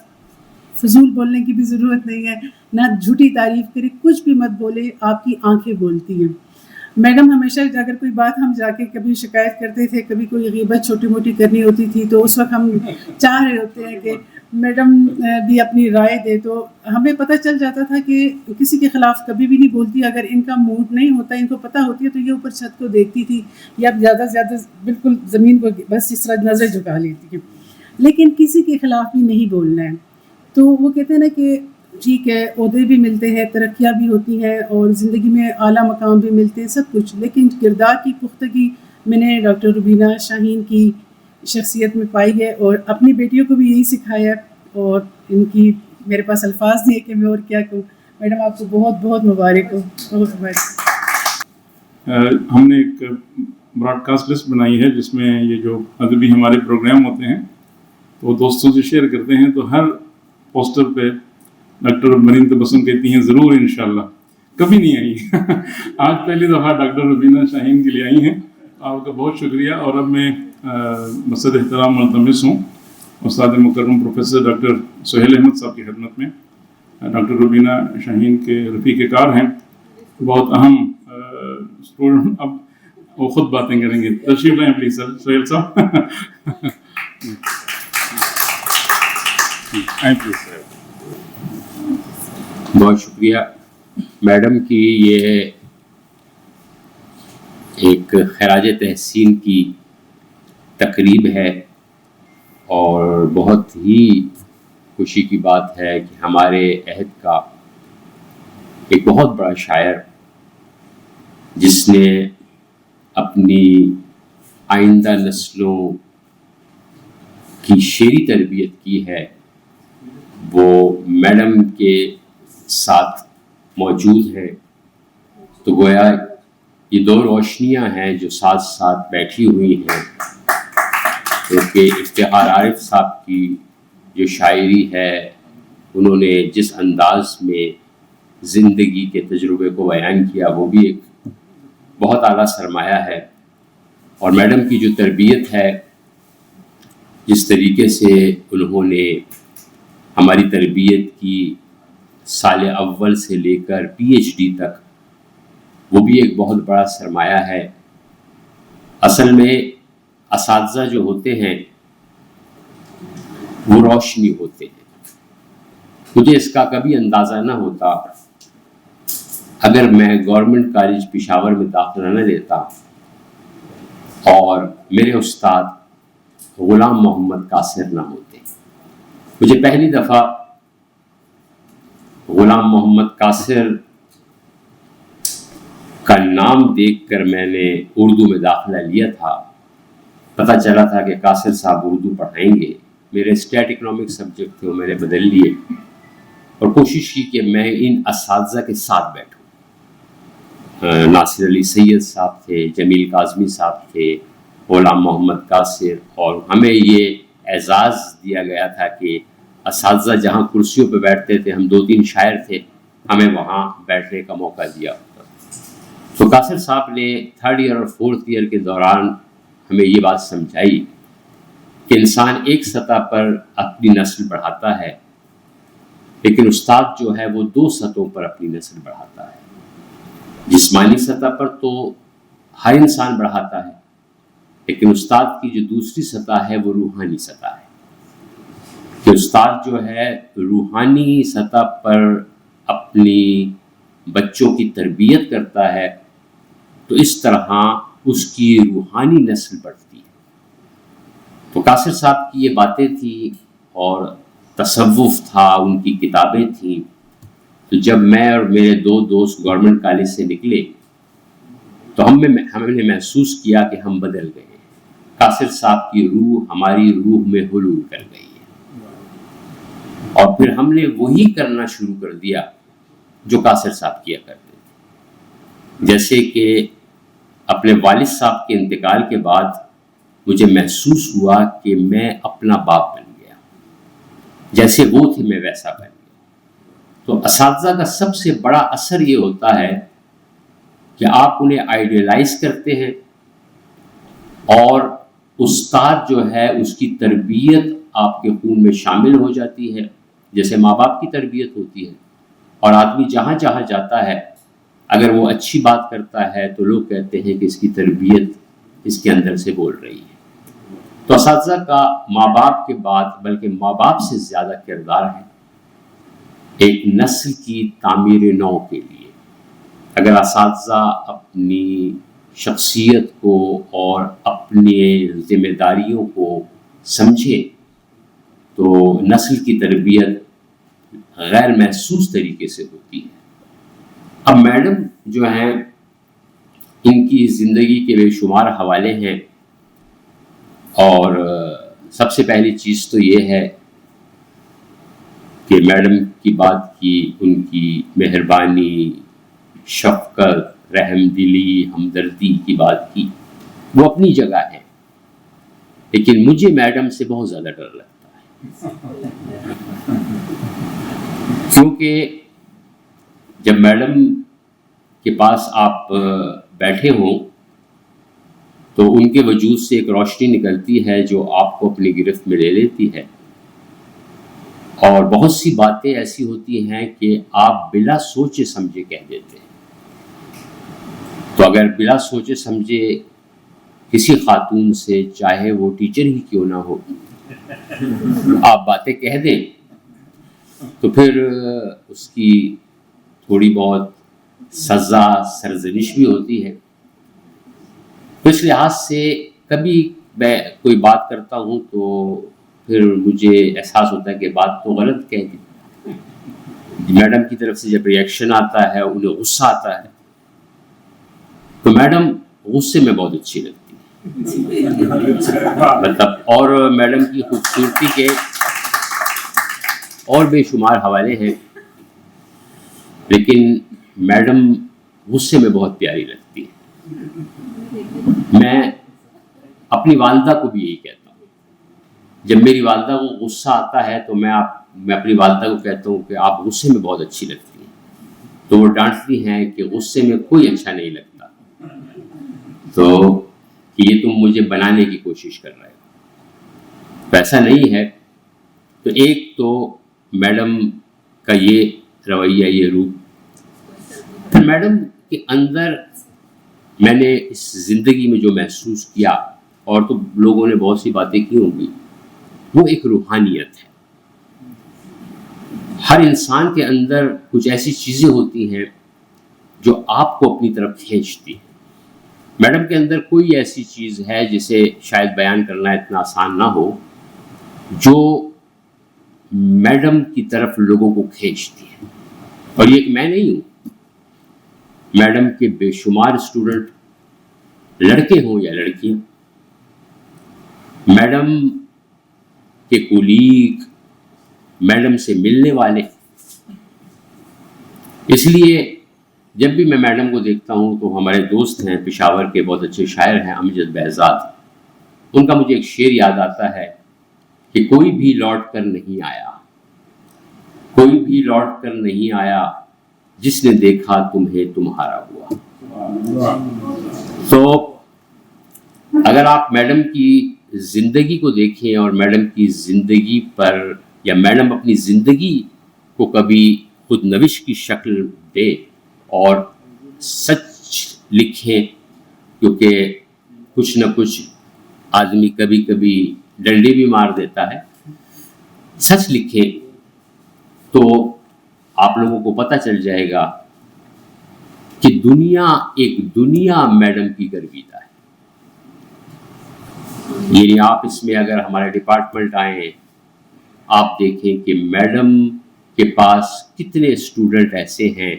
فضول بولنے کی بھی ضرورت نہیں ہے، نہ جھوٹی تعریف کرے، کچھ بھی مت بولے، آپ کی آنکھیں بولتی ہیں. میڈم ہمیشہ اگر کوئی بات ہم جا کے کبھی شکایت کرتے تھے، کبھی کوئی غیبت چھوٹی موٹی کرنی ہوتی تھی تو اس وقت ہم چاہ رہے ہوتے ہیں کہ میڈم بھی اپنی رائے دے، تو ہمیں پتہ چل جاتا تھا کہ کسی کے خلاف کبھی بھی نہیں بولتی. اگر ان کا موڈ نہیں ہوتا، ان کو پتہ ہوتی ہے تو یہ اوپر چھت کو دیکھتی تھی یا زیادہ سے زیادہ بالکل زمین کو بس اس طرح نظر جھکا لیتی ہیں، لیکن کسی کے خلاف بھی نہیں بولنا ہے. تو وہ کہتے ہیں نا کہ ٹھیک ہے عہدے بھی ملتے ہیں، ترقیاں بھی ہوتی ہیں اور زندگی میں اعلیٰ مقام بھی ملتے ہیں، سب کچھ، لیکن کردار کی پختگی میں نے ڈاکٹر روبینہ شاہین کی شخصیت میں پائی ہے اور اپنی بیٹیوں کو بھی یہی سکھایا ہے. اور ان کی میرے پاس الفاظ نہیں ہے کہ میں اور کیا کہوں. میڈم آپ کو بہت بہت مبارک ہو. بہت مبارک. ہم نے ایک براڈ کاسٹ لسٹ بنائی ہے جس میں یہ جو ادبی ہمارے پروگرام ہوتے ہیں تو وہ دوستوں سے شیئر کرتے ہیں، تو ہر پوسٹر پہ ڈاکٹر امبرین تبسم کہتی ہیں ضرور انشاءاللہ. کبھی نہیں آئی. آج پہلی دفعہ ڈاکٹر روبینہ شاہین کے لیے آئی ہیں. آپ کا بہت شکریہ. اور اب میں مصد احترام ملتمس ہوں استاد مکرم پروفیسر ڈاکٹر سہیل احمد صاحب کی خدمت میں. ڈاکٹر روبینہ شاہین کے رفیق کار ہیں، بہت اہم اسٹوڈنٹ. اب وہ خود باتیں کریں گے. تشریف لائیں پلیز سر. سہیل صاحب پلیز. بہت شکریہ. میڈم کی یہ ایک خراج تحسین کی تقریب ہے اور بہت ہی خوشی کی بات ہے کہ ہمارے عہد کا ایک بہت بڑا شاعر جس نے اپنی آئندہ نسلوں کی شعری تربیت کی ہے وہ میڈم کے ساتھ موجود ہے. تو گویا یہ 2 روشنیاں ہیں جو ساتھ ساتھ بیٹھی ہوئی ہیں، کیونکہ افتخار عارف صاحب کی جو شاعری ہے، انہوں نے جس انداز میں زندگی کے تجربے کو بیان کیا، وہ بھی ایک بہت اعلیٰ سرمایہ ہے. اور میڈم کی جو تربیت ہے، جس طریقے سے انہوں نے ہماری تربیت کی سال اول سے لے کر PhD تک، وہ بھی ایک بہت بڑا سرمایہ ہے. اصل میں اساتذہ جو ہوتے ہیں وہ روشنی ہوتے ہیں. مجھے اس کا کبھی اندازہ نہ ہوتا اگر میں گورنمنٹ کالج پشاور میں داخلہ نہ لیتا اور میرے استاد غلام محمد قاصر نہ ہوتے. مجھے پہلی دفعہ غلام محمد قاصر کا نام دیکھ کر میں نے اردو میں داخلہ لیا تھا. پتہ چلا تھا کہ قاصر صاحب اردو پڑھائیں گے. میرے اسٹیٹ اکنامک سبجیکٹ تھے، وہ میں نے بدل لیے اور کوشش کی کہ میں ان اساتذہ کے ساتھ بیٹھوں. ناصر علی سید صاحب تھے، جمیل کاظمی صاحب تھے، غلام محمد قاصر، اور ہمیں یہ اعزاز دیا گیا تھا کہ اساتذہ جہاں کرسیوں پہ بیٹھتے تھے، ہم 2-3 شاعر تھے، ہمیں وہاں بیٹھنے کا موقع دیا ہوتا. تو قاصر صاحب نے 3rd ایئر اور 4th ایئر کے دوران ہمیں یہ بات سمجھائی کہ انسان ایک سطح پر اپنی نسل بڑھاتا ہے، لیکن استاد جو ہے وہ 2 سطحوں پر اپنی نسل بڑھاتا ہے. جسمانی سطح پر تو ہر انسان بڑھاتا ہے، لیکن استاد کی جو دوسری سطح ہے وہ روحانی سطح ہے. کہ استاد جو ہے روحانی سطح پر اپنی بچوں کی تربیت کرتا ہے، تو اس طرح اس کی روحانی نسل بڑھتی ہے. تو قاصر صاحب کی یہ باتیں تھیں اور تصوف تھا، ان کی کتابیں تھیں. تو جب میں اور میرے 2 دوست گورنمنٹ کالج سے نکلے تو ہم نے محسوس کیا کہ ہم بدل گئے. قاصر صاحب کی روح ہماری روح میں حلول کر گئی ہے، اور پھر ہم نے وہی کرنا شروع کر دیا جو قاصر صاحب کیا کرتے تھے. جیسے کہ اپنے والد صاحب کے انتقال کے بعد مجھے محسوس ہوا کہ میں اپنا باپ بن گیا، جیسے وہ تھے میں ویسا بن گیا. تو اساتذہ کا سب سے بڑا اثر یہ ہوتا ہے کہ آپ انہیں آئیڈیلائز کرتے ہیں، اور استاد جو ہے اس کی تربیت آپ کے خون میں شامل ہو جاتی ہے، جیسے ماں باپ کی تربیت ہوتی ہے. اور آدمی جہاں جہاں جاتا ہے، اگر وہ اچھی بات کرتا ہے تو لوگ کہتے ہیں کہ اس کی تربیت اس کے اندر سے بول رہی ہے. تو اساتذہ کا ماں باپ کے بعد بلکہ ماں باپ سے زیادہ کردار ہے ایک نسل کی تعمیر نو کے لیے. اگر اساتذہ اپنی شخصیت کو اور اپنی ذمہ داریوں کو سمجھے تو نسل کی تربیت غیر محسوس طریقے سے ہوتی ہے. اب میڈم جو ہیں، ان کی زندگی کے بے شمار حوالے ہیں، اور سب سے پہلی چیز تو یہ ہے کہ میڈم کی بات کی، ان کی مہربانی، شفقت، رحم دلی، ہمدردی کی بات کی، وہ اپنی جگہ ہے. لیکن مجھے میڈم سے بہت زیادہ ڈر لگتا ہے، کیونکہ جب میڈم کے پاس آپ بیٹھے ہوں تو ان کے وجود سے ایک روشنی نکلتی ہے جو آپ کو اپنی گرفت میں لے لیتی ہے. اور بہت سی باتیں ایسی ہوتی ہیں کہ آپ بلا سوچے سمجھے کہہ دیتے ہیں. تو اگر بلا سوچے سمجھے کسی خاتون سے، چاہے وہ ٹیچر ہی کیوں نہ ہو، آپ باتیں کہہ دیں تو پھر اس کی تھوڑی بہت سزا، سرزنش بھی ہوتی ہے. تو اس لحاظ سے کبھی میں کوئی بات کرتا ہوں تو پھر مجھے احساس ہوتا ہے کہ بات تو غلط کہہ دی. میڈم کی طرف سے جب ریئیکشن آتا ہے، انہیں غصہ آتا ہے، تو میڈم غصے میں بہت اچھی لگتی ہے. مطلب اور میڈم کی خوبصورتی کے اور بے شمار حوالے ہیں، لیکن میڈم غصے میں بہت پیاری لگتی ہے. میں اپنی والدہ کو بھی یہی کہتا ہوں جب میری والدہ کو غصہ آتا ہے تو میں اپنی والدہ کو کہتا ہوں کہ آپ غصے میں بہت اچھی لگتی ہیں، تو وہ ڈانٹتی ہیں کہ غصے میں کوئی اچھا نہیں لگتا، تو یہ تم مجھے بنانے کی کوشش کر رہے ہو، ویسا نہیں ہے۔ تو ایک تو میڈم کا یہ رویہ، یہ روح، پھر میڈم کے اندر میں نے اس زندگی میں جو محسوس کیا، اور تو لوگوں نے بہت سی باتیں کی ہوں گی، وہ ایک روحانیت ہے۔ ہر انسان کے اندر کچھ ایسی چیزیں ہوتی ہیں جو آپ کو اپنی طرف کھینچتی ہیں۔ میڈم کے اندر کوئی ایسی چیز ہے جسے شاید بیان کرنا اتنا آسان نہ ہو، جو میڈم کی طرف لوگوں کو کھینچتی ہے۔ اور یہ میں نہیں ہوں، میڈم کے بے شمار اسٹوڈنٹ، لڑکے ہوں یا لڑکیاں، میڈم کے کولیگ، میڈم سے ملنے والے۔ اس لیے جب بھی میں میڈم کو دیکھتا ہوں تو ہمارے دوست ہیں پشاور کے بہت اچھے شاعر ہیں امجد بہزاد، ان کا مجھے ایک شعر یاد آتا ہے کہ کوئی بھی لوٹ کر نہیں آیا، کوئی بھی لوٹ کر نہیں آیا، جس نے دیکھا تمہیں تمہارا ہوا۔ تو اگر آپ میڈم کی زندگی کو دیکھیں اور میڈم کی زندگی پر، یا میڈم اپنی زندگی کو کبھی خود نوش کی شکل دے اور سچ لکھیں، کیونکہ کچھ نہ کچھ آدمی کبھی کبھی ڈنڈے بھی مار دیتا ہے، سچ لکھیں تو آپ لوگوں کو پتہ چل جائے گا کہ ایک دنیا میڈم کی گرویدہ ہے۔ یعنی آپ اس میں اگر ہمارے ڈپارٹمنٹ آئیں، آپ دیکھیں کہ میڈم کے پاس کتنے اسٹوڈنٹ ایسے ہیں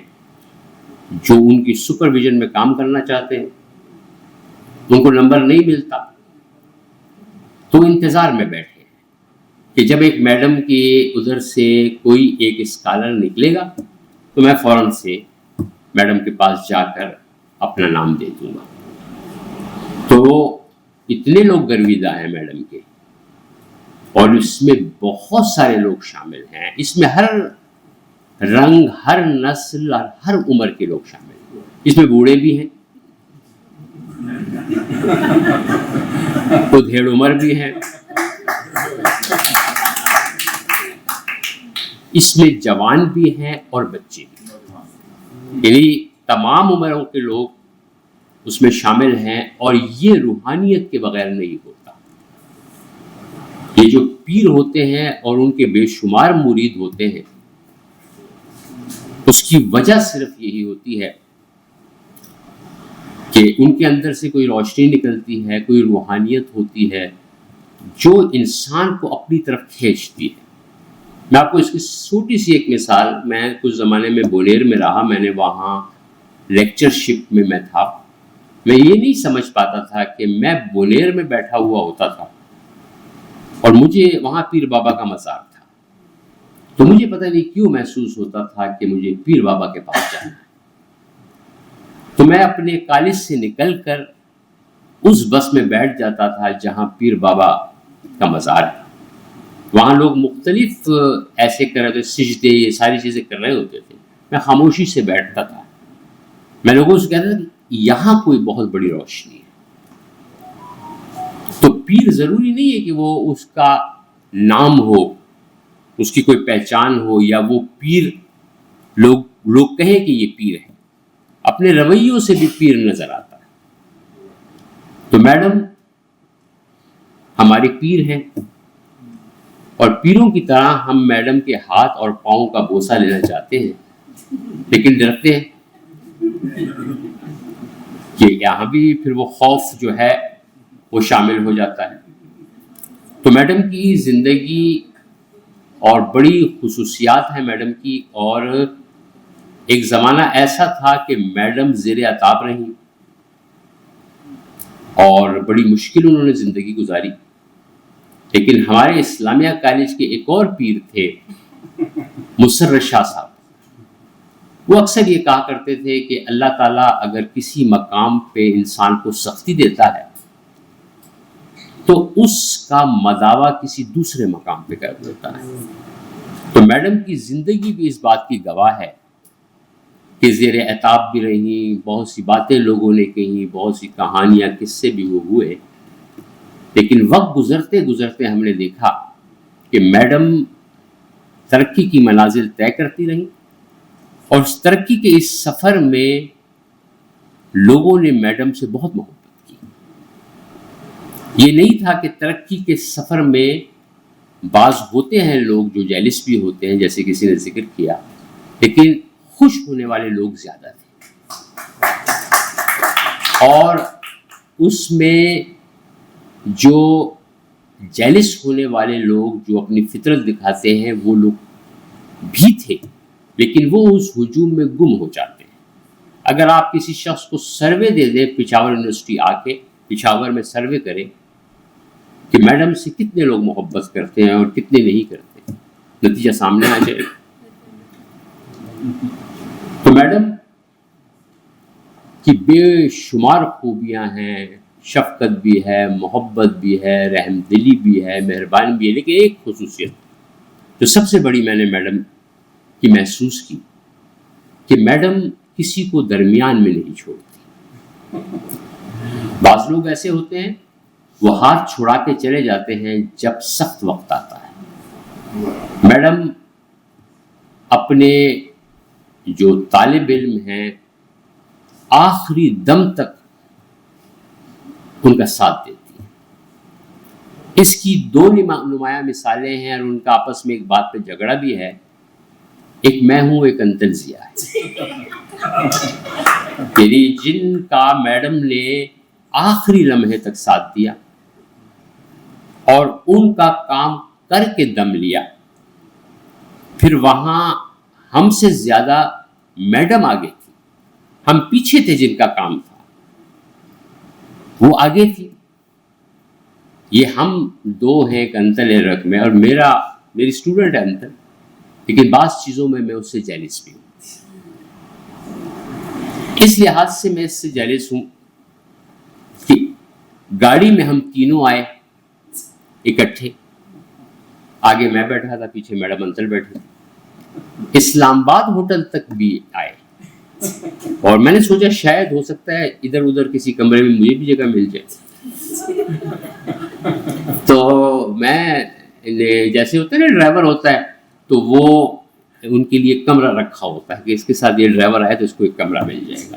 جو ان کی سپرویژن میں کام کرنا چاہتے ہیں، ان کو نمبر نہیں ملتا، تو انتظار میں بیٹھے ہیں کہ جب ایک میڈم کے ادھر سے کوئی ایک اسکالر نکلے گا تو میں فوراً سے میڈم کے پاس جا کر اپنا نام دے دوں گا۔ تو اتنے لوگ گرویدہ ہیں میڈم کے، اور اس میں بہت سارے لوگ شامل ہیں، اس میں ہر رنگ، ہر نسل اور ہر عمر کے لوگ شامل ہیں، اس میں بوڑھے بھی ہیں، ادھیڑ عمر بھی ہیں، اس میں جوان بھی ہیں اور بچے بھی ہیں، یعنی تمام عمروں کے لوگ اس میں شامل ہیں، اور یہ روحانیت کے بغیر نہیں ہوتا۔ یہ جو پیر ہوتے ہیں اور ان کے بے شمار مرید ہوتے ہیں، اس کی وجہ صرف یہی ہوتی ہے کہ ان کے اندر سے کوئی روشنی نکلتی ہے، کوئی روحانیت ہوتی ہے جو انسان کو اپنی طرف کھینچتی ہے۔ میں آپ کو اس کی چھوٹی سی ایک مثال، میں کچھ زمانے میں بونیر میں رہا، میں نے وہاں لیکچرشپ میں تھا، میں یہ نہیں سمجھ پاتا تھا کہ میں بونیر میں بیٹھا ہوا ہوتا تھا اور مجھے وہاں پیر بابا کا مزار تھا، تو مجھے پتہ نہیں کیوں محسوس ہوتا تھا کہ مجھے پیر بابا کے پاس جانا ہے، تو میں اپنے کالج سے نکل کر اس بس میں بیٹھ جاتا تھا جہاں پیر بابا کا مزار ہے۔ وہاں لوگ مختلف ایسے کر رہے تھے، سجدے، یہ ساری چیزیں کر رہے ہوتے تھے، میں خاموشی سے بیٹھتا تھا، میں لوگوں سے کہتا تھا کہ یہاں کوئی بہت بڑی روشنی ہے۔ تو پیر ضروری نہیں ہے کہ وہ اس کا نام ہو، اس کی کوئی پہچان ہو، یا وہ پیر لوگ کہیں کہ یہ پیر ہے، اپنے رویوں سے بھی پیر نظر آتا ہے۔ تو میڈم ہمارے پیر ہیں، اور پیروں کی طرح ہم میڈم کے ہاتھ اور پاؤں کا بوسہ لینا چاہتے ہیں، لیکن ڈرتے ہیں کہ یہاں بھی پھر وہ خوف جو ہے وہ شامل ہو جاتا ہے۔ تو میڈم کی زندگی اور بڑی خصوصیات ہیں میڈم کی، اور ایک زمانہ ایسا تھا کہ میڈم زیر عتاب رہیں اور بڑی مشکل انہوں نے زندگی گزاری، لیکن ہمارے اسلامیہ کالج کے ایک اور پیر تھے مسرت شاہ صاحب، وہ اکثر یہ کہا کرتے تھے کہ اللہ تعالیٰ اگر کسی مقام پہ انسان کو سختی دیتا ہے تو اس کا مداوع کسی دوسرے مقام پہ کر دیتا ہے. تو میڈم کی زندگی بھی اس بات کی گواہ ہے کہ زیر عتاب بھی رہیں، بہت سی باتیں لوگوں نے کہیں، بہت سی کہانیاں قصے بھی وہ ہوئے، لیکن وقت گزرتے گزرتے ہم نے دیکھا کہ میڈم ترقی کی منازل طے کرتی رہیں، اور اس ترقی کے اس سفر میں لوگوں نے میڈم سے بہت محبت کی. یہ نہیں تھا کہ ترقی کے سفر میں بعض ہوتے ہیں لوگ جو جیلس بھی ہوتے ہیں، جیسے کسی نے ذکر کیا، لیکن خوش ہونے والے لوگ زیادہ تھے. اور اس میں جو جیلس ہونے والے لوگ جو اپنی فطرت دکھاتے ہیں وہ لوگ بھی تھے، لیکن وہ اس ہجوم میں گم ہو جاتے ہیں. اگر آپ کسی شخص کو سروے دے دیں، پشاور یونیورسٹی آ کے پشاور میں سروے کریں کہ میڈم سے کتنے لوگ محبت کرتے ہیں اور کتنے نہیں کرتے، نتیجہ سامنے آ جائے. تو میڈم کی بے شمار خوبیاں ہیں، شفقت بھی ہے، محبت بھی ہے، رحم دلی بھی ہے، مہربانی بھی ہے، لیکن ایک خصوصیت جو سب سے بڑی میں نے میڈم کی محسوس کی کہ میڈم کسی کو درمیان میں نہیں چھوڑتی. بعض لوگ ایسے ہوتے ہیں وہ ہاتھ چھڑا کے چلے جاتے ہیں جب سخت وقت آتا ہے. میڈم اپنے جو طالب علم ہیں آخری دم تک ان کا ساتھ دیتی ہیں. اس کی دو نمایاں مثالیں ہیں، اور ان کا آپس میں ایک بات پہ جھگڑا بھی ہے. ایک میں ہوں، ایک انتل ضیاء ہے، یعنی جن کا میڈم نے آخری لمحے تک ساتھ دیا اور ان کا کام کر کے دم لیا. پھر وہاں ہم سے زیادہ میڈم آگے تھی، ہم پیچھے تھے، جن کا کام تھا وہ آگے تھی. یہ ہم دو ہیں، ایک انتل ہے رقم میں، اور میری اسٹوڈنٹ ہے انتل، لیکن بعض چیزوں میں اس سے جیلس بھی ہوں. اس لحاظ سے میں اس سے جیلس ہوں کہ گاڑی میں ہم تینوں آئے اکٹھے، آگے میں بیٹھا تھا، پیچھے میڈم انتل بیٹھے تھے. اسلام آباد ہوٹل تک بھی آئے، اور میں نے سوچا شاید ہو سکتا ہے ادھر ادھر کسی کمرے میں مجھے بھی جگہ مل جائے. تو میں جیسے ہوتا ہے نا ڈرائیور ہوتا ہے، تو وہ ان کے لیے کمرہ رکھا ہوتا ہے کہ اس کے ساتھ یہ ڈرائیور آئے تو اس کو ایک کمرہ مل جائے گا.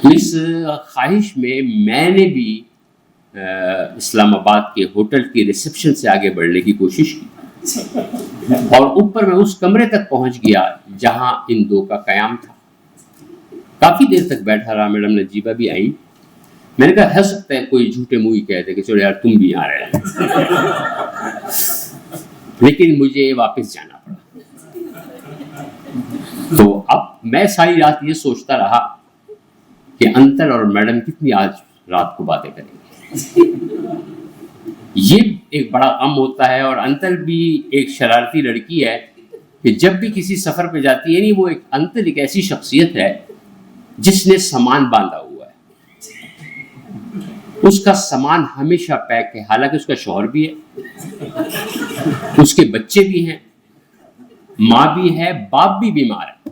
تو اس خواہش میں نے بھی اسلام آباد کے ہوٹل کی ریسپشن سے آگے بڑھنے کی کوشش کی، اور اوپر میں اس کمرے تک پہنچ گیا جہاں ان دو کا قیام تھا. کافی دیر تک بیٹھا رہا. میڈم نجیبہ بھی آئی. میں نے کہا ہو سکتا ہے کوئی جھوٹے منہ ہی کہتے کہ چلو یار تم بھی آ رہے ہیں، لیکن مجھے واپس جانا پڑا. تو اب میں ساری رات یہ سوچتا رہا کہ انتل اور میڈم کتنی آج رات کو باتیں کریں گے. یہ ایک بڑا غم ہوتا ہے. اور انتل بھی ایک شرارتی لڑکی ہے کہ جب بھی کسی سفر پہ جاتی ہے، نہیں وہ انتل ایک ایسی شخصیت ہے جس نے سامان باندھا ہوا ہے. اس کا سامان ہمیشہ پیک ہے، حالانکہ اس کا شوہر بھی ہے، اس کے بچے بھی ہیں، ماں بھی ہے، باپ بھی بیمار ہے،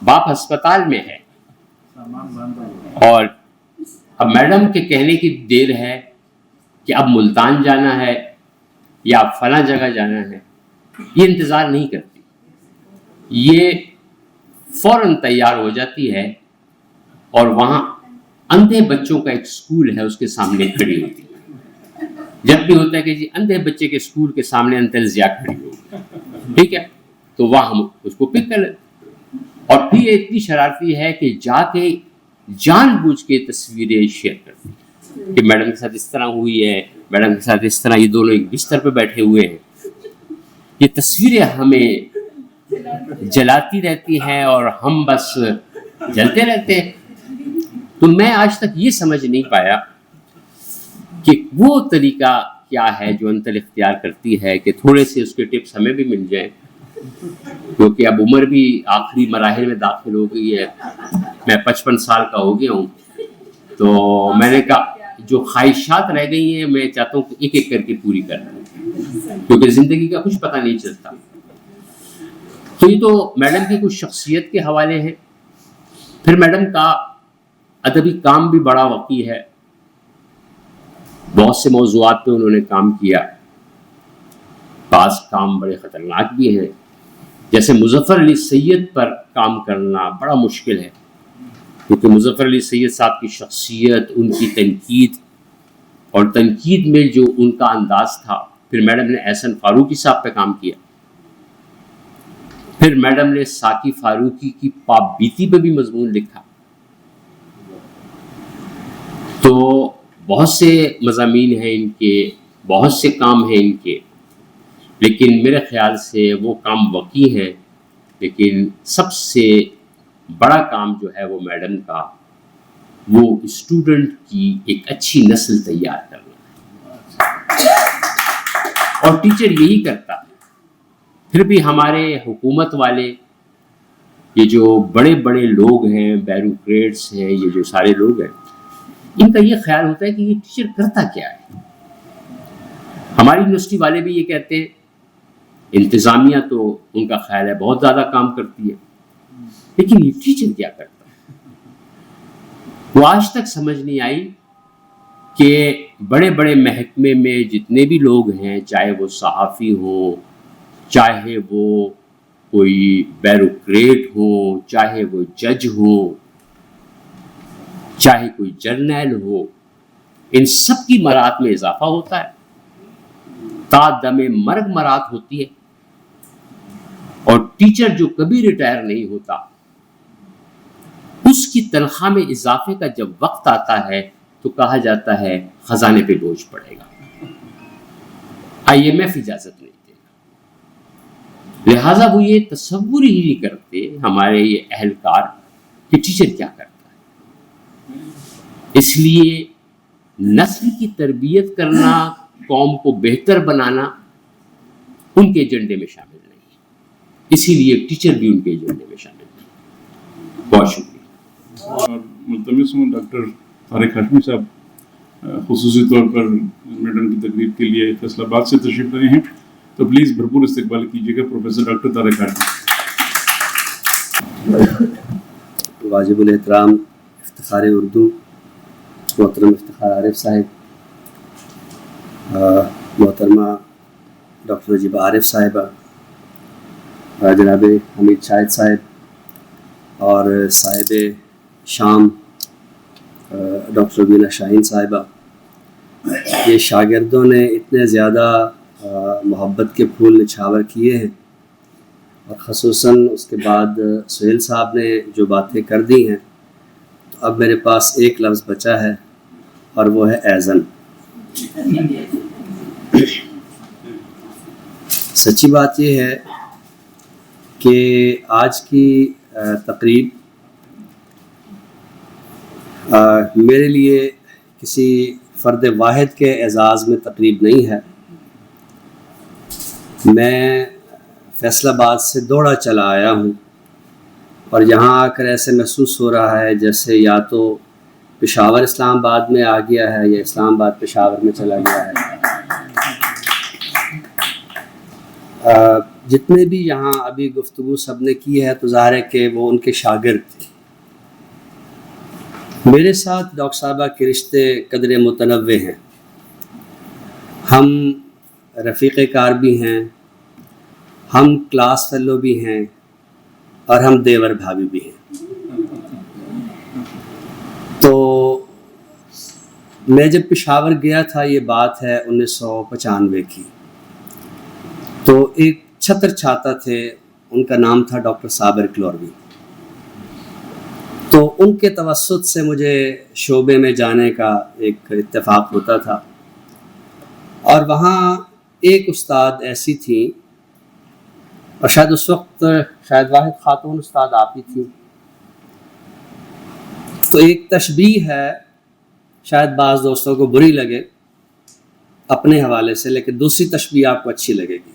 باپ ہسپتال میں ہے. اور اب میڈم کے کہنے کی دیر ہے کہ اب ملتان جانا ہے یا فلاں جگہ جانا ہے، یہ انتظار نہیں کرتی. یہ فوراً تیار ہو جاتی ہے اور وہاں اندھے بچوں کا ایک اسکول ہے اس کے سامنے کھڑی ہوتی ہے. جب بھی ہوتا ہے کہ جی اندھے بچے کے اسکول کے سامنے انتل ضیاء کھڑی ہوگی، ٹھیک ہے، تو وہاں ہم اس کو پک کر لیتے. اور پھر اتنی شرارتی ہے کہ جا کے جان بوجھ کے تصویریں شیئر کرتی ہے کہ میڈم کے ساتھ اس طرح ہوئی ہے، میڈم کے ساتھ اس طرح، یہ دونوں ایک بستر پہ بیٹھے ہوئے ہیں. یہ تصویریں ہمیں جلاتی رہتی ہیں اور ہم بس جلتے رہتے ہیں. تو میں آج تک یہ سمجھ نہیں پایا کہ وہ طریقہ کیا ہے جو انتل اختیار کرتی ہے کہ تھوڑے سے اس کے ٹپس ہمیں بھی مل جائیں، کیونکہ اب عمر بھی آخری مراحل میں داخل ہو گئی ہے. میں 55 سال کا ہو گیا ہوں. تو میں نے کہا جو خواہشات رہ گئی ہیں میں چاہتا ہوں کہ ایک ایک کر کے پوری کر دوں، کیونکہ زندگی کا کچھ پتہ نہیں چلتا۔ تو یہ تو میڈم کی کچھ شخصیت کے حوالے ہیں۔ پھر میڈم کا ادبی کام بھی بڑا وسیع ہے، بہت سے موضوعات پہ انہوں نے کام کیا، بعض کام بڑے خطرناک بھی ہیں، جیسے مظفر علی سید پر کام کرنا بڑا مشکل ہے، کیونکہ مظفر علی سید صاحب کی شخصیت، ان کی تنقید، اور تنقید میں جو ان کا انداز تھا۔ پھر میڈم نے احسن فاروقی صاحب پہ کام کیا، پھر میڈم نے ساقی فاروقی کی پاپ بیتی پہ بھی مضمون لکھا۔ تو بہت سے مضامین ہیں ان کے، بہت سے کام ہیں ان کے، لیکن میرے خیال سے وہ کام وسیع ہے، لیکن سب سے بڑا کام جو ہے وہ میڈم کا، وہ اسٹوڈنٹ کی ایک اچھی نسل تیار کرنا ہے، اور ٹیچر یہی کرتا ہے۔ پھر بھی ہمارے حکومت والے، یہ جو بڑے بڑے لوگ ہیں، بیوروکریٹس ہیں، یہ جو سارے لوگ ہیں، ان کا یہ خیال ہوتا ہے کہ یہ ٹیچر کرتا کیا ہے۔ ہماری یونیورسٹی والے بھی یہ کہتے ہیں، انتظامیہ تو ان کا خیال ہے بہت زیادہ کام کرتی ہے، لیکن یہ ٹیچر کیا کرتا ہے؟ وہ آج تک سمجھ نہیں آئی کہ بڑے بڑے محکمے میں جتنے بھی لوگ ہیں، چاہے وہ صحافی ہوں، چاہے وہ کوئی بیوروکریٹ ہو، چاہے وہ جج ہو، چاہے کوئی جرنیل ہو، ان سب کی مراد میں اضافہ ہوتا ہے، تا دم مرگ مراد ہوتی ہے۔ اور ٹیچر جو کبھی ریٹائر نہیں ہوتا، اس کی تنخواہ میں اضافے کا جب وقت آتا ہے تو کہا جاتا ہے خزانے پہ بوجھ پڑے گا، IMF اجازت نہیں دے گا۔ لہٰذا وہ یہ تصور ہی نہیں کرتے ہمارے یہ اہلکار کہ ٹیچر کیا کرتا ہے۔ اس لیے نسل کی تربیت کرنا، قوم کو بہتر بنانا ان کے ایجنڈے میں شامل نہیں ہے، اسی لیے ٹیچر بھی ان کے ایجنڈے میں شامل نہیں۔ بہت شکریہ۔ اور ملتمس ہوں ڈاکٹر طارق ہاشمی صاحب خصوصی طور پر میڈم کی تقریب کے لیے فیصل آباد سے تشریف لائے ہیں، تو پلیز بھرپور استقبال کیجیے گا پروفیسر ڈاکٹر طارق ہاشمی۔ واجب الاحترام افتخار اردو محترم افتخار عارف صاحب، محترمہ ڈاکٹر نجیبہ عارف صاحبہ، جناب حمید شاہد صاحب، اور صاحب شام ڈاکٹر ربینہ شاہین صاحبہ، یہ شاگردوں نے اتنے زیادہ محبت کے پھول نچھاور کیے ہیں، اور خصوصاً اس کے بعد سہیل صاحب نے جو باتیں کر دی ہیں، تو اب میرے پاس ایک لفظ بچا ہے اور وہ ہے ایزن۔ سچی بات یہ ہے کہ آج کی تقریب میرے لیے کسی فرد واحد کے اعزاز میں تقریب نہیں ہے۔ میں فیصل آباد سے دوڑا چلا آیا ہوں، اور یہاں آ کر ایسے محسوس ہو رہا ہے جیسے یا تو پشاور اسلام آباد میں آ گیا ہے یا اسلام آباد پشاور میں چلا گیا ہے۔ جتنے بھی یہاں ابھی گفتگو سب نے کی ہے تو ظاہر ہے کہ وہ ان کے شاگرد تھے۔ میرے ساتھ ڈاکٹر صاحبہ کے رشتے قدر متنوع ہیں، ہم رفیق کار بھی ہیں، ہم کلاس فیلو بھی ہیں، اور ہم دیور بھابھی بھی ہیں۔ تو میں جب پشاور گیا تھا، یہ بات ہے 1995 کی، تو ایک چھتر چھاتا تھے، ان کا نام تھا ڈاکٹر صابر کلوروی۔ تو ان کے توسط سے مجھے شعبے میں جانے کا ایک اتفاق ہوتا تھا، اور وہاں ایک استاد ایسی تھیں، اور شاید اس وقت شاید واحد خاتون استاد آپ ہی تھی۔ تو ایک تشبیہ ہے، شاید بعض دوستوں کو بری لگے اپنے حوالے سے، لیکن دوسری تشبیہ آپ کو اچھی لگے گی۔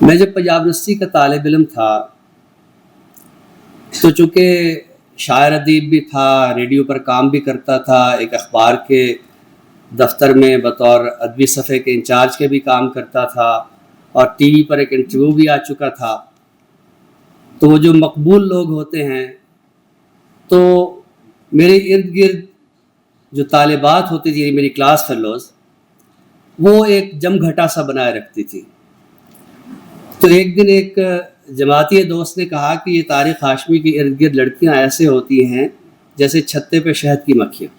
میں جب پنجاب یونیورسٹی کا طالب علم تھا، تو چونکہ شاعر ادیب بھی تھا، ریڈیو پر کام بھی کرتا تھا، ایک اخبار کے دفتر میں بطور ادبی صفحے کے انچارج کے بھی کام کرتا تھا، اور ٹی وی پر ایک انٹرویو بھی آ چکا تھا۔ تو وہ جو مقبول لوگ ہوتے ہیں، تو میرے ارد گرد جو طالبات ہوتی تھی میری کلاس فیلوز، وہ ایک جم گھٹا سا بنائے رکھتی تھی۔ تو ایک دن ایک جماعتی دوست نے کہا کہ یہ طارق ہاشمی کے ارد گرد لڑکیاں ایسے ہوتی ہیں جیسے چھتے پہ شہد کی مکھیاں۔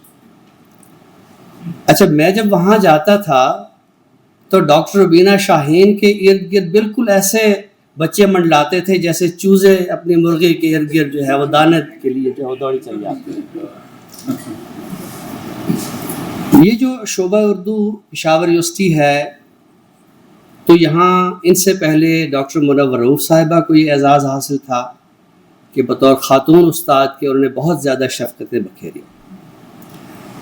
اچھا، میں جب وہاں جاتا تھا تو ڈاکٹر ربینہ شاہین کے ارد گرد بالکل ایسے بچے منڈلاتے تھے جیسے چوزے اپنی مرغی کے ارد گرد جو ہے وہ دانے کے لیے جو ہے وہ دوڑی چل جاتے ہیں۔ یہ جو شعبہ اردو پشاور یونیورسٹی ہے، تو یہاں ان سے پہلے ڈاکٹر منور رؤوف صاحبہ کو یہ اعزاز حاصل تھا کہ بطور خاتون استاد کے انہوں نے بہت زیادہ شفقتیں بکھیری،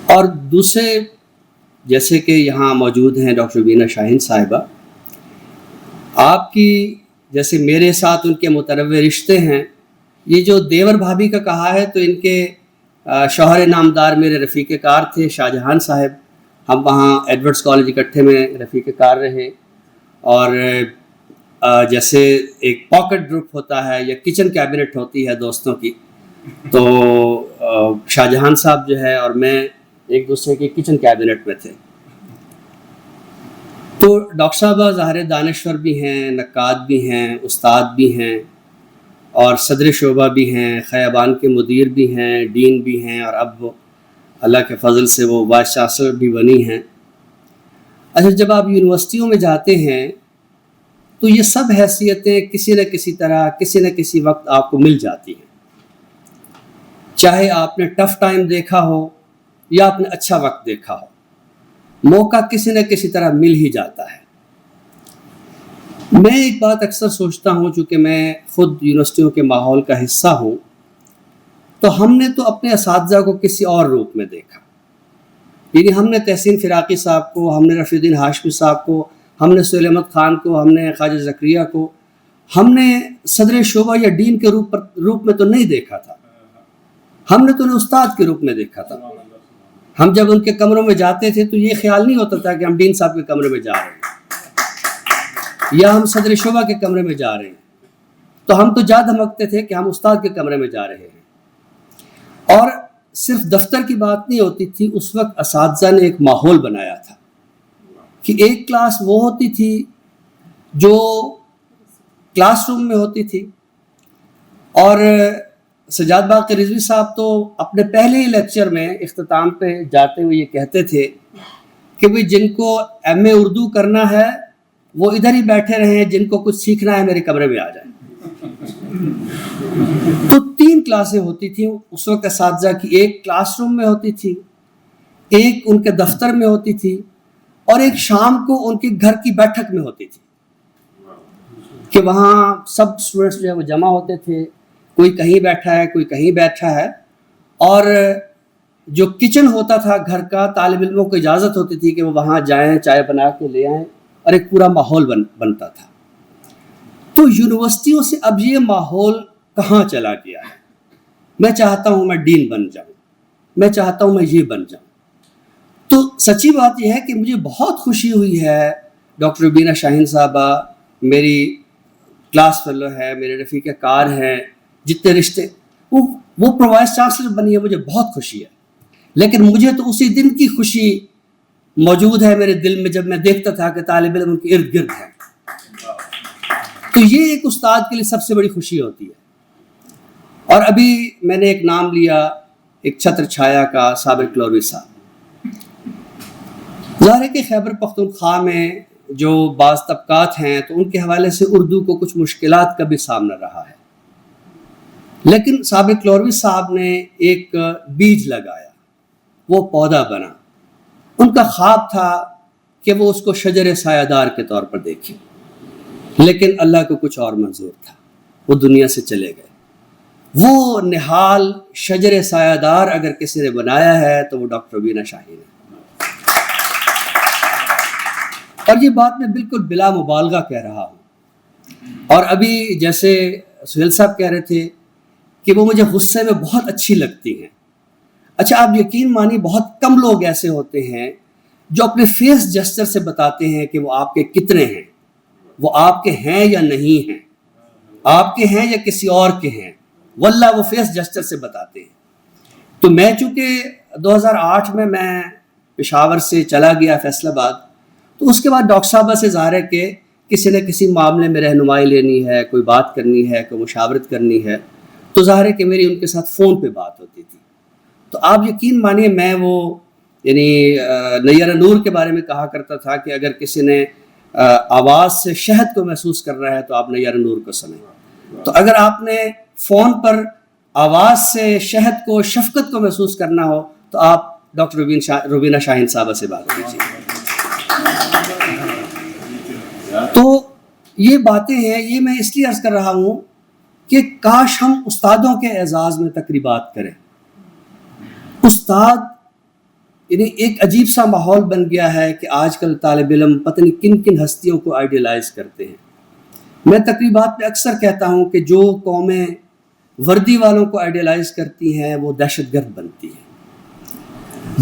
اور دوسرے جیسے کہ یہاں موجود ہیں ڈاکٹر ربینہ شاہین صاحبہ، آپ کی جیسے میرے ساتھ ان کے متنوع رشتے ہیں۔ یہ جو دیور بھابھی کا کہا ہے، تو ان کے شوہر نامدار میرے رفیق کار تھے شاہ جہان صاحب، ہم وہاں ایڈورڈس کالج اکٹھے میں رفیق کار رہے، اور جیسے ایک پاکٹ گروپ ہوتا ہے یا کچن کیبنٹ ہوتی ہے دوستوں کی، تو شاہ جہان صاحب جو ہے اور میں ایک دوسرے کے کچن کیبنٹ میں تھے۔ تو ڈاکٹر صاحبہ ظاہر دانشور بھی ہیں، نقاد بھی ہیں، استاد بھی ہیں، اور صدر شعبہ بھی ہیں، خیابان کے مدیر بھی ہیں، ڈین بھی ہیں، اور اب اللہ کے فضل سے وہ وائس چانسلر بھی بنی ہیں۔ اچھا، جب آپ یونیورسٹیوں میں جاتے ہیں تو یہ سب حیثیتیں کسی نہ کسی طرح کسی نہ کسی وقت آپ کو مل جاتی ہیں، چاہے آپ نے ٹف ٹائم دیکھا ہو یا آپ نے اچھا وقت دیکھا ہو، موقع کسی نہ کسی طرح مل ہی جاتا ہے۔ میں ایک بات اکثر سوچتا ہوں، چونکہ میں خود یونیورسٹیوں کے ماحول کا حصہ ہوں، تو ہم نے تو اپنے اساتذہ کو کسی اور روپ میں دیکھا، یعنی ہم نے تحسین فراقی صاحب کو، ہم نے رفیع الدین ہاشمی صاحب کو، ہم نے سہیل احمد خان کو، ہم نے خواجہ زکریا کو، ہم نے صدر شعبہ یا ڈین کے روپ میں تو نہیں دیکھا تھا، ہم نے تو انہیں استاد کے روپ میں دیکھا تھا۔ ہم جب ان کے کمروں میں جاتے تھے تو یہ خیال نہیں ہوتا تھا کہ ہم ڈین صاحب کے کمرے میں جا رہے ہیں یا ہم صدر شعبہ کے کمرے میں جا رہے ہیں، تو ہم تو جا دھمکتے تھے کہ ہم استاد کے کمرے میں جا رہے ہیں۔ اور صرف دفتر کی بات نہیں ہوتی تھی، اس وقت اساتذہ نے ایک ماحول بنایا تھا کہ ایک کلاس وہ ہوتی تھی جو کلاس روم میں ہوتی تھی، اور سجاد باقی رضوی صاحب تو اپنے پہلے ہی لیکچر میں اختتام پہ جاتے ہوئے یہ کہتے تھے کہ بھئی جن کو ایم اے اردو کرنا ہے وہ ادھر ہی بیٹھے رہیں، جن کو کچھ سیکھنا ہے میرے کمرے میں آ جائیں۔ تو 3 کلاسیں ہوتی تھیں اس وقت اساتذہ کی، ایک کلاس روم میں ہوتی تھی، ایک ان کے دفتر میں ہوتی تھی، اور ایک شام کو ان کے گھر کی بیٹھک میں ہوتی تھی کہ وہاں سب اسٹوڈنٹس جو ہے وہ جمع ہوتے تھے، کوئی کہیں بیٹھا ہے، کوئی کہیں بیٹھا ہے، اور جو کچن ہوتا تھا گھر کا، طالب علموں کو اجازت ہوتی تھی کہ وہ وہاں جائیں، چائے بنا کے لے آئیں، اور ایک پورا ماحول بنتا تھا۔ تو یونیورسٹیوں سے اب یہ ماحول کہاں چلا گیا ہے؟ میں چاہتا ہوں میں ڈین بن جاؤں، میں چاہتا ہوں میں یہ بن جاؤں۔ تو سچی بات یہ ہے کہ مجھے بہت خوشی ہوئی ہے، ڈاکٹر ربینہ شاہین صاحبہ میری کلاس فیلو ہے، میرے رفیق کار ہیں، جتنے رشتے وہ وائس چانسلر بنی ہے، مجھے بہت خوشی ہے، لیکن مجھے تو اسی دن کی خوشی موجود ہے میرے دل میں جب میں دیکھتا تھا کہ طالب علم ان کے ارد گرد ہیں۔ تو یہ ایک استاد کے لیے سب سے بڑی خوشی ہوتی ہے۔ اور ابھی میں نے ایک نام لیا ایک چھتر چھایا کا، صابر کلوروی صاحب۔ ظاہر ہے کہ خیبر پختونخوا میں جو بعض طبقات ہیں تو ان کے حوالے سے اردو کو کچھ مشکلات کا بھی سامنا رہا ہے، لیکن صابر کلوروی صاحب نے ایک بیج لگایا، وہ پودا بنا۔ ان کا خواب تھا کہ وہ اس کو شجر سایہ دار کے طور پر دیکھیں، لیکن اللہ کو کچھ اور منظور تھا، وہ دنیا سے چلے گئے۔ وہ نہال شجر سایہ دار اگر کسی نے بنایا ہے تو وہ ڈاکٹر ربینہ شاہین ہے۔ اور یہ بات میں بالکل بلا مبالغہ کہہ رہا ہوں۔ اور ابھی جیسے سہیل صاحب کہہ رہے تھے کہ وہ مجھے غصے میں بہت اچھی لگتی ہیں. اچھا آپ یقین مانیے بہت کم لوگ ایسے ہوتے ہیں جو اپنے فیس جسچر سے بتاتے ہیں کہ وہ آپ کے کتنے ہیں، وہ آپ کے ہیں یا نہیں ہیں، آپ کے ہیں یا کسی اور کے ہیں، واللہ وہ فیس جسچر سے بتاتے ہیں. تو میں چونکہ 2008 میں پشاور سے چلا گیا فیصل آباد، تو اس کے بعد ڈاکٹر صاحبہ سے ظاہر ہے کہ کسی نہ کسی معاملے میں رہنمائی لینی ہے، کوئی بات کرنی ہے، کوئی مشاورت کرنی ہے، تو ظاہر ہے کہ میری ان کے ساتھ فون پہ بات ہوتی تھی. تو آپ یقین مانیے میں وہ یعنی نیر نور کے بارے میں کہا کرتا تھا کہ اگر کسی نے آواز سے شہد کو محسوس کر رہا ہے تو آپ نیر نور کو سنیں. تو اگر آپ نے فون پر آواز سے شہد کو، شفقت کو محسوس کرنا ہو تو آپ ڈاکٹر روبینہ شاہین صاحبہ سے بات کیجیے. تو یہ باتیں ہیں، یہ میں اس لیے عرض کر رہا ہوں کہ کاش ہم استادوں کے اعزاز میں تقریبات کریں. استاد یعنی ایک عجیب سا ماحول بن گیا ہے کہ آج کل طالب علم پتہ نہیں کن کن ہستیوں کو آئیڈیلائز کرتے ہیں. میں تقریبات میں اکثر کہتا ہوں کہ جو قومیں وردی والوں کو آئیڈیلائز کرتی ہیں وہ دہشت گرد بنتی ہیں،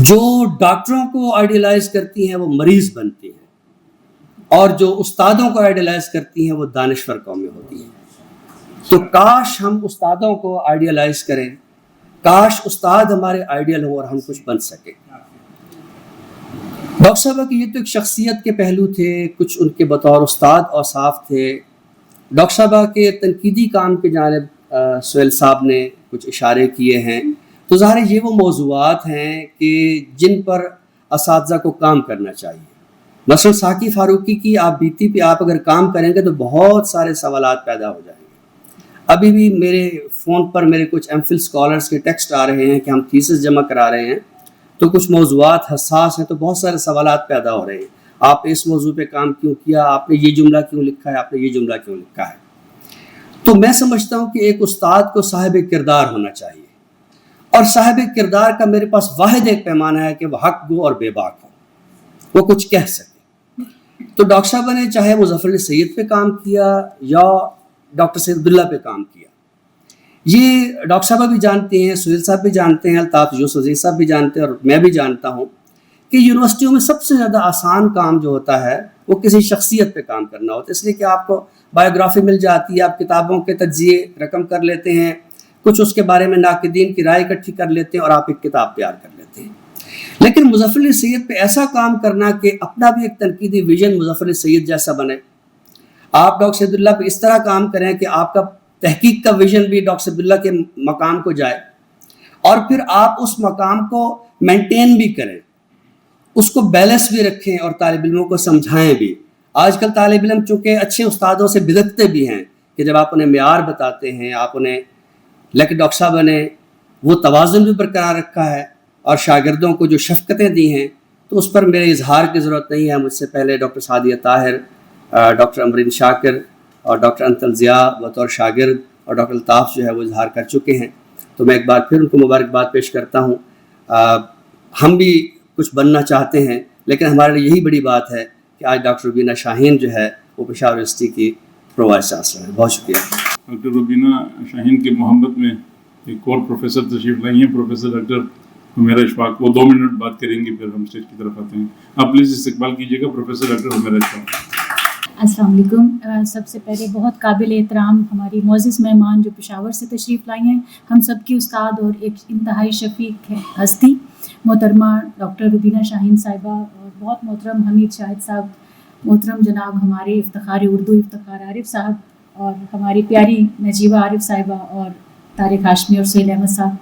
جو ڈاکٹروں کو آئیڈیلائز کرتی ہیں وہ مریض بنتی ہیں، اور جو استادوں کو آئیڈیلائز کرتی ہیں وہ دانشور قومیں ہوتی ہیں. تو کاش ہم استادوں کو آئیڈیلائز کریں، کاش استاد ہمارے آئیڈیل ہوں اور ہم کچھ بن سکیں. ڈاکٹر صاحبہ کی یہ تو ایک شخصیت کے پہلو تھے، کچھ ان کے بطور استاد اوصاف تھے. ڈاکٹر صاحبہ کے تنقیدی کام کی جانب سہیل صاحب نے کچھ اشارے کیے ہیں. تو ظاہر یہ وہ موضوعات ہیں کہ جن پر اساتذہ کو کام کرنا چاہیے. مثلا ساقی فاروقی کی آپ بیتی پہ آپ اگر کام کریں گے تو بہت سارے سوالات پیدا ہو جائیں گے. ابھی بھی میرے فون پر میرے کچھ ایم فل اسکالرس کے ٹیکسٹ آ رہے ہیں کہ ہم تھیسس جمع کرا رہے ہیں، تو کچھ موضوعات حساس ہیں، تو بہت سارے سوالات پیدا ہو رہے ہیں. آپ نے اس موضوع پہ کام کیوں کیا، آپ نے یہ جملہ کیوں لکھا ہے، آپ نے یہ جملہ کیوں لکھا ہے. تو میں سمجھتا ہوں کہ ایک استاد کو صاحب کردار ہونا چاہیے، اور صاحب کردار کا میرے پاس واحد ایک پیمانہ ہے کہ وہ حق گو اور بے باک ہو، وہ کچھ کہہ سکے. تو ڈاکٹر صاحبہ نے چاہے مظفر علی سید پہ کام کیا یا ڈاکٹر سید عبداللہ پہ کام کیا، یہ ڈاکٹر صاحبہ بھی جانتے ہیں، سہیل صاحب بھی جانتے ہیں، الطاف یوسف عزیز صاحب بھی جانتے ہیں، اور میں بھی جانتا ہوں کہ یونیورسٹیوں میں سب سے زیادہ آسان کام جو ہوتا ہے وہ کسی شخصیت پہ کام کرنا ہوتا ہے. اس لیے کہ آپ کو بایوگرافی مل جاتی ہے، آپ کتابوں کے تجزیے رقم کر لیتے ہیں، کچھ اس کے بارے میں ناقدین کی رائے اکٹھی کر لیتے ہیں اور آپ ایک کتاب تیار کر لیتے ہیں. لیکن مظفر علی سید پہ ایسا کام کرنا کہ اپنا بھی ایک تنقیدی ویژن مظفر علی سید جیسا بنے، آپ ڈاکٹر سید اللہ پہ اس طرح کام کریں کہ آپ کا تحقیق کا ویژن بھی ڈاکٹر سید اللہ کے مقام کو جائے، اور پھر آپ اس مقام کو مینٹین بھی کریں، اس کو بیلنس بھی رکھیں اور طالب علموں کو سمجھائیں بھی. آج کل طالب علم چونکہ اچھے استادوں سے بدکتے بھی ہیں کہ جب آپ انہیں معیار بتاتے ہیں آپ انہیں، لیکن ڈاکٹر صاحب نے وہ توازن بھی برقرار رکھا ہے اور شاگردوں کو جو شفقتیں دی ہیں تو اس پر میرے اظہار کی ضرورت نہیں ہے. مجھ سے پہلے ڈاکٹر سعدیہ طاہر، ڈاکٹر امرین شاکر اور ڈاکٹر انتل ضیاء بطور شاگرد، اور ڈاکٹر الطاف جو ہے وہ اظہار کر چکے ہیں. تو میں ایک بار پھر ان کو مبارکباد پیش کرتا ہوں. ہم بھی کچھ بننا چاہتے ہیں، لیکن ہمارے لیے یہی بڑی بات ہے کہ آج ڈاکٹر روبینہ شاہین جو ہے وہ پشاور یونیورسٹی کی پرو وائس چانسلر ہے. بہت شکریہ. ڈاکٹر روبینہ شاہین کی محبت میں ایک اور پروفیسر تشریف لائی ہیں، پروفیسر ڈاکٹر حمیرہ اشفاق. وہ 2 منٹ بات کریں گی، پھر ہم اسٹیج کی طرف آتے ہیں. آپ پلیز استقبال کیجیے گا پروفیسر ڈاکٹر حمیرہ اشفاق. السلام علیکم. سب سے پہلے بہت قابل احترام ہماری معزز مہمان جو پشاور سے تشریف لائی ہیں، ہم سب کی استاد اور ایک انتہائی شفیق ہے ہستی محترمہ ڈاکٹر روبینہ شاہین صاحبہ، اور بہت محترم حمید شاہد صاحب، محترم جناب ہمارے افتخار اردو افتخار عارف صاحب، اور ہماری پیاری نجیبہ عارف صاحبہ، اور طارق ہاشمی اور سہیل احمد صاحب.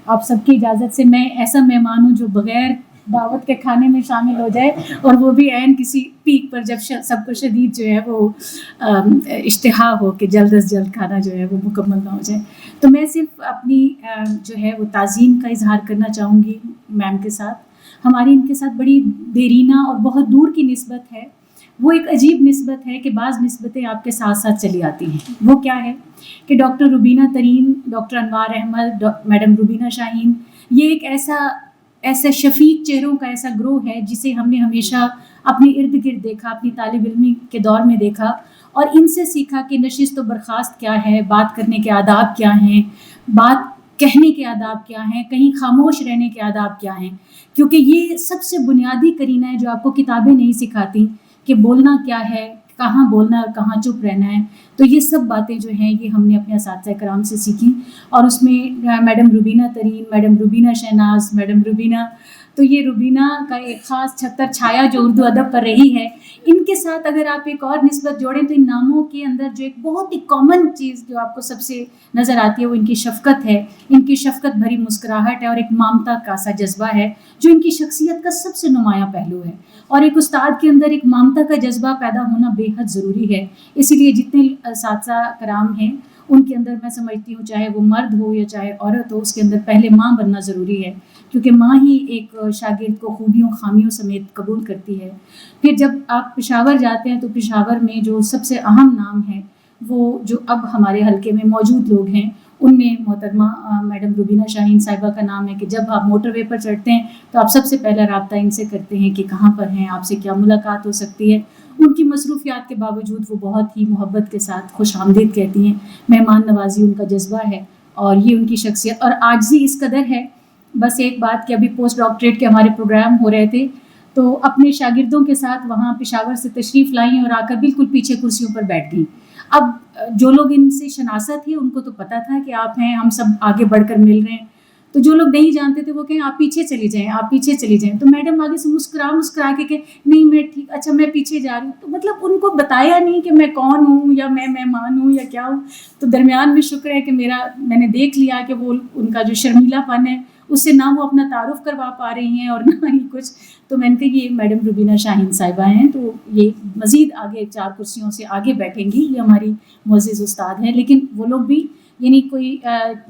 آپ سب کی اجازت سے میں ایسا مہمان ہوں جو بغیر دعوت کے کھانے میں شامل ہو جائے، اور وہ بھی عین کسی پیک پر جب سب کو شدید جو ہے وہ اشتہا ہو کہ جلد از جلد کھانا جو ہے وہ مکمل نہ ہو جائے. تو میں صرف اپنی جو ہے وہ تعظیم کا اظہار کرنا چاہوں گی میم کے ساتھ. ہماری ان کے ساتھ بڑی دیرینہ اور بہت دور کی نسبت ہے. وہ ایک عجیب نسبت ہے کہ بعض نسبتیں آپ کے ساتھ ساتھ چلی آتی ہیں. وہ کیا ہے کہ ڈاکٹر روبینہ ترین، ڈاکٹر انوار احمد، میڈم روبینہ شاہین، یہ ایک ایسا شفیق چہروں کا ایسا گروہ ہے جسے ہم نے ہمیشہ اپنے ارد گرد دیکھا، اپنی طالب علمی کے دور میں دیکھا، اور ان سے سیکھا کہ نشست و برخاست کیا ہے، بات کرنے کے آداب کیا ہیں، بات کہنے کے آداب کیا ہیں، کہیں خاموش رہنے کے آداب کیا ہیں، کیونکہ یہ سب سے بنیادی قرینہ ہے جو آپ کو کتابیں نہیں سکھاتی کہ بولنا کیا ہے، کہاں بولنا اور کہاں چپ رہنا ہے. تو یہ سب باتیں جو ہیں یہ ہم نے اپنے اساتذہ کرام سے سیکھیں. اور اس میں میڈم روبینہ ترین، میڈم روبینہ شہناز، میڈم روبینہ، تو یہ روبینہ کا ایک خاص چھتر چھایا جو اردو ادب پر رہی ہے. ان کے ساتھ اگر آپ ایک اور نسبت جوڑیں تو ان ناموں کے اندر جو ایک بہت ہی کامن چیز جو آپ کو سب سے نظر آتی ہے وہ ان کی شفقت ہے. ان کی شفقت بھری مسکراہٹ ہے اور ایک مامتا کا سا جذبہ ہے جو ان کی شخصیت کا سب سے نمایاں پہلو ہے. اور ایک استاد کے اندر ایک مامتا کا جذبہ پیدا ہونا بے حد ضروری ہے. اسی لیے جتنے اساتذہ کرام ہیں ان کے اندر میں سمجھتی ہوں چاہے وہ مرد ہو یا چاہے عورت ہو، اس کے اندر پہلے ماں بننا ضروری ہے، کیونکہ ماں ہی ایک شاگرد کو خوبیوں خامیوں سمیت قبول کرتی ہے. پھر جب آپ پشاور جاتے ہیں تو پشاور میں جو سب سے اہم نام ہے وہ جو اب ہمارے حلقے میں موجود لوگ ہیں ان میں محترمہ میڈم روبینہ شاہین صاحبہ کا نام ہے کہ جب آپ موٹر وے پر چڑھتے ہیں تو آپ سب سے پہلا رابطہ ان سے کرتے ہیں کہ کہاں پر ہیں، آپ سے کیا ملاقات ہو سکتی ہے. ان کی مصروفیات کے باوجود وہ بہت ہی محبت کے ساتھ خوش آمدید کہتی ہیں. مہمان نوازی ان کا جذبہ ہے اور یہ ان کی شخصیت اور عاجزی اس قدر ہے. بس ایک بات کہ ابھی پوسٹ ڈاکٹریٹ کے ہمارے پروگرام ہو رہے تھے تو اپنے شاگردوں کے ساتھ وہاں پشاور سے تشریف لائیں اور آ کر بالکل پیچھے کرسیوں پر بیٹھ گئیں. اب جو لوگ ان سے شناسا تھے ان کو تو پتہ تھا کہ آپ ہیں، ہم سب آگے بڑھ کر مل رہے ہیں. تو جو لوگ نہیں جانتے تھے وہ کہیں آپ پیچھے چلی جائیں، آپ پیچھے چلی جائیں. تو میڈم آگے سے مسکرا کے کہ نہیں میں ٹھیک، اچھا میں پیچھے جا رہی ہوں. تو مطلب ان کو بتایا نہیں کہ میں کون ہوں یا میں مہمان ہوں یا کیا ہوں. تو درمیان میں شکر ہے کہ میں نے دیکھ لیا کہ وہ ان کا جو شرمیلا پن ہے اس سے نہ وہ اپنا تعارف کروا پا رہی ہیں اور نہ ہی کچھ. تو میں نے کہا یہ میڈم روبینہ شاہین صاحبہ ہیں، تو یہ مزید آگے 4 کرسیوں سے آگے بیٹھیں گی. یہ ہماری معزز استاد ہیں، لیکن وہ لوگ بھی یعنی کوئی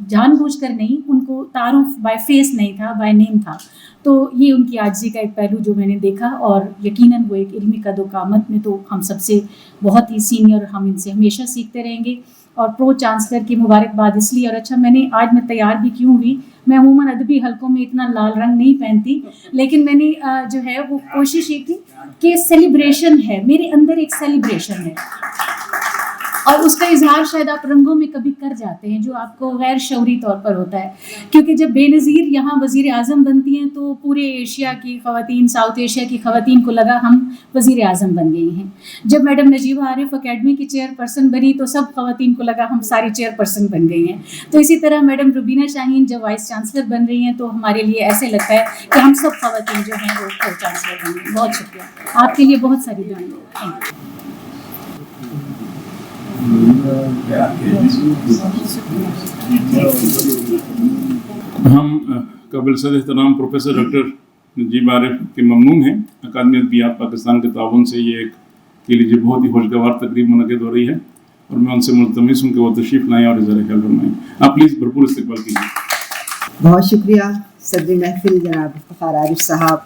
جان بوجھ کر نہیں، ان کو تعارف بائی فیس نہیں تھا، بائی نیم تھا. تو یہ ان کی عاجزی کا ایک پہلو جو میں نے دیکھا. اور یقیناً وہ ایک علمی قد و قامت میں تو ہم سب سے بہت ہی سینئر، ہم ان سے ہمیشہ سیکھتے رہیں گے. اور پرو چانسلر کی مبارکباد اس لیے. اور اچھا آج میں تیار بھی کیوں ہوئی، میں عموماً ادبی حلقوں میں اتنا لال رنگ نہیں پہنتی، لیکن میں نے جو ہے وہ کوشش یہ کی کہ سیلیبریشن ہے، میرے اندر ایک سیلیبریشن ہے اور اس کا اظہار شاید آپ رنگوں میں کبھی کر جاتے ہیں جو آپ کو غیر شعوری طور پر ہوتا ہے. کیونکہ جب بے نظیر یہاں وزیر اعظم بنتی ہیں تو پورے ایشیا کی خواتین، ساؤتھ ایشیا کی خواتین کو لگا ہم وزیر اعظم بن گئی ہیں. جب میڈم نجیبہ عارف اکیڈمی کی چیئر پرسن بنی تو سب خواتین کو لگا ہم ساری چیئر پرسن بن گئی ہیں. تو اسی طرح میڈم روبینہ شاہین جب وائس چانسلر بن رہی ہیں تو ہمارے لیے ایسے لگتا ہے کہ ہم سب خواتین جو ہیں وہ پرو چانسلر بن گئی. بہت شکریہ آپ کے لیے، بہت ساری دعائیں. Thank you. ہم قابل صد احترام پروفیسر ڈاکٹر نجیب عارف کے ممنون ہیں. اکادمی ادبیات پاکستان کے تعاون سے یہ ایک کے لیے بہت ہی خوشگوار تقریب منعقد ہو رہی ہے اور میں ان سے ملتمس ہوں کہ وہ تشریف لائیں اور اظہار خیال فرمائیں. آپ پلیز بھرپور استقبال کیجیے. بہت شکریہ صدر محفل جناب افتخار عارف صاحب،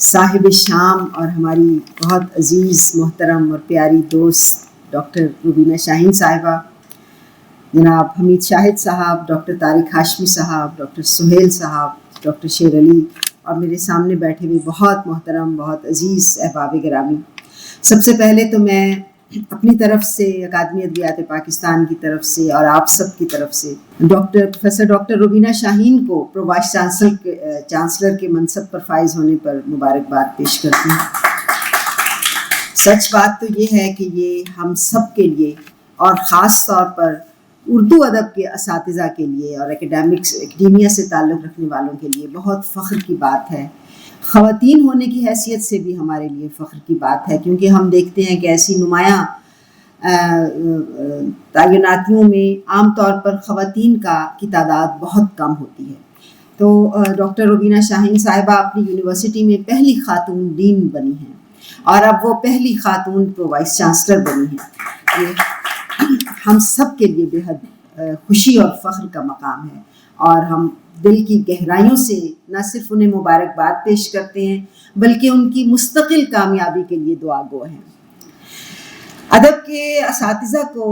صاحب شام، اور ہماری بہت عزیز محترم اور پیاری دوست ڈاکٹر روبینہ شاہین صاحبہ، جناب حمید شاہد صاحب، ڈاکٹر طارق ہاشمی صاحب، ڈاکٹر سہیل صاحب، ڈاکٹر شیر علی، اور میرے سامنے بیٹھے ہوئے بہت محترم، بہت عزیز احباب گرامی. سب سے پہلے تو میں اپنی طرف سے، اکادمی ادبیات پاکستان کی طرف سے اور آپ سب کی طرف سے پروفیسر ڈاکٹر روبینہ شاہین کو پرو وائس چانسلر کے منصب پر فائز ہونے پر مبارکباد پیش کرتی ہوں. سچ بات تو یہ ہے کہ یہ ہم سب کے لیے اور خاص طور پر اردو ادب کے اساتذہ کے لیے اور اکیڈیمیا سے تعلق رکھنے والوں کے لیے بہت فخر کی بات ہے. خواتین ہونے کی حیثیت سے بھی ہمارے لیے فخر کی بات ہے، کیونکہ ہم دیکھتے ہیں کہ ایسی نمایاں تعیناتیوں میں عام طور پر خواتین کی تعداد بہت کم ہوتی ہے. تو ڈاکٹر روبینہ شاہین صاحبہ اپنی یونیورسٹی میں پہلی خاتون ڈین بنی ہیں اور اب وہ پہلی خاتون پرو وائس چانسلر بنی ہیں. یہ ہم سب کے لیے بے حد خوشی اور فخر کا مقام ہے اور ہم دل کی گہرائیوں سے نہ صرف انہیں مبارکباد پیش کرتے ہیں بلکہ ان کی مستقل کامیابی کے لیے دعا گو ہیں. ادب کے اساتذہ کو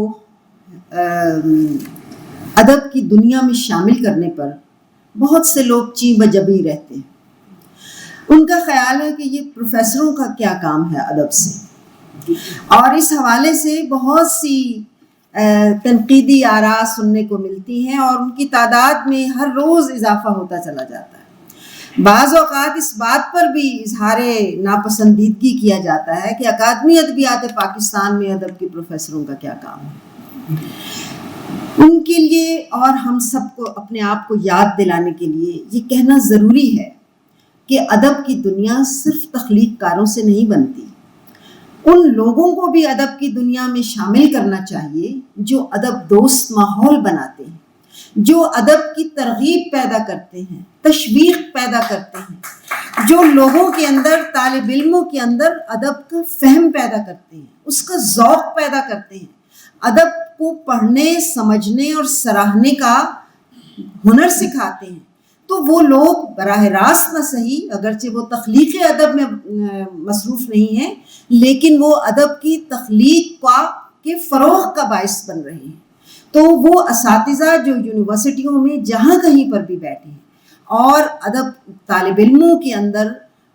ادب کی دنیا میں شامل کرنے پر بہت سے لوگ چیں بجبی رہتے ہیں. ان کا خیال ہے کہ یہ پروفیسروں کا کیا کام ہے ادب سے. اور اس حوالے سے بہت سی تنقیدی آراء سننے کو ملتی ہیں اور ان کی تعداد میں ہر روز اضافہ ہوتا چلا جاتا ہے۔ بعض اوقات اس بات پر بھی اظہار ناپسندیدگی کیا جاتا ہے کہ اکادمی ادبیات پاکستان میں ادب کے پروفیسروں کا کیا کام ہے۔ ان کے لیے اور ہم سب کو اپنے آپ کو یاد دلانے کے لیے یہ کہنا ضروری ہے کہ ادب کی دنیا صرف تخلیق کاروں سے نہیں بنتی۔ ان لوگوں کو بھی ادب کی دنیا میں شامل کرنا چاہیے جو ادب دوست ماحول بناتے ہیں، جو ادب کی ترغیب پیدا کرتے ہیں، تشویق پیدا کرتے ہیں، جو لوگوں کے اندر، طالب علموں کے اندر ادب کا فہم پیدا کرتے ہیں، اس کا ذوق پیدا کرتے ہیں، ادب کو پڑھنے، سمجھنے اور سراہنے کا ہنر سکھاتے ہیں۔ تو وہ لوگ براہ راست نہ صحیح، اگرچہ وہ تخلیقی ادب میں مصروف نہیں ہیں، لیکن وہ ادب کی تخلیق کے فروغ کا باعث بن رہے ہیں۔ تو وہ اساتذہ جو یونیورسٹیوں میں جہاں کہیں پر بھی بیٹھے ہیں اور ادب طالب علموں کے اندر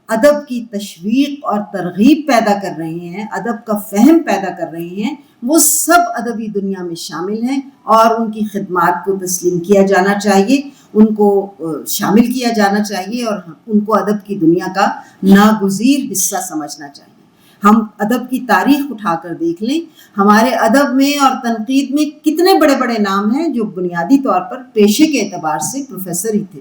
ادب کی تشویق اور ترغیب پیدا کر رہے ہیں، ادب کا فہم پیدا کر رہے ہیں، وہ سب ادبی دنیا میں شامل ہیں اور ان کی خدمات کو تسلیم کیا جانا چاہیے، ان کو شامل کیا جانا چاہیے اور ان کو ادب کی دنیا کا ناگزیر حصہ سمجھنا چاہیے۔ ہم ادب کی تاریخ اٹھا کر دیکھ لیں، ہمارے ادب میں اور تنقید میں کتنے بڑے بڑے نام ہیں جو بنیادی طور پر پیشے کے اعتبار سے پروفیسر ہی تھے،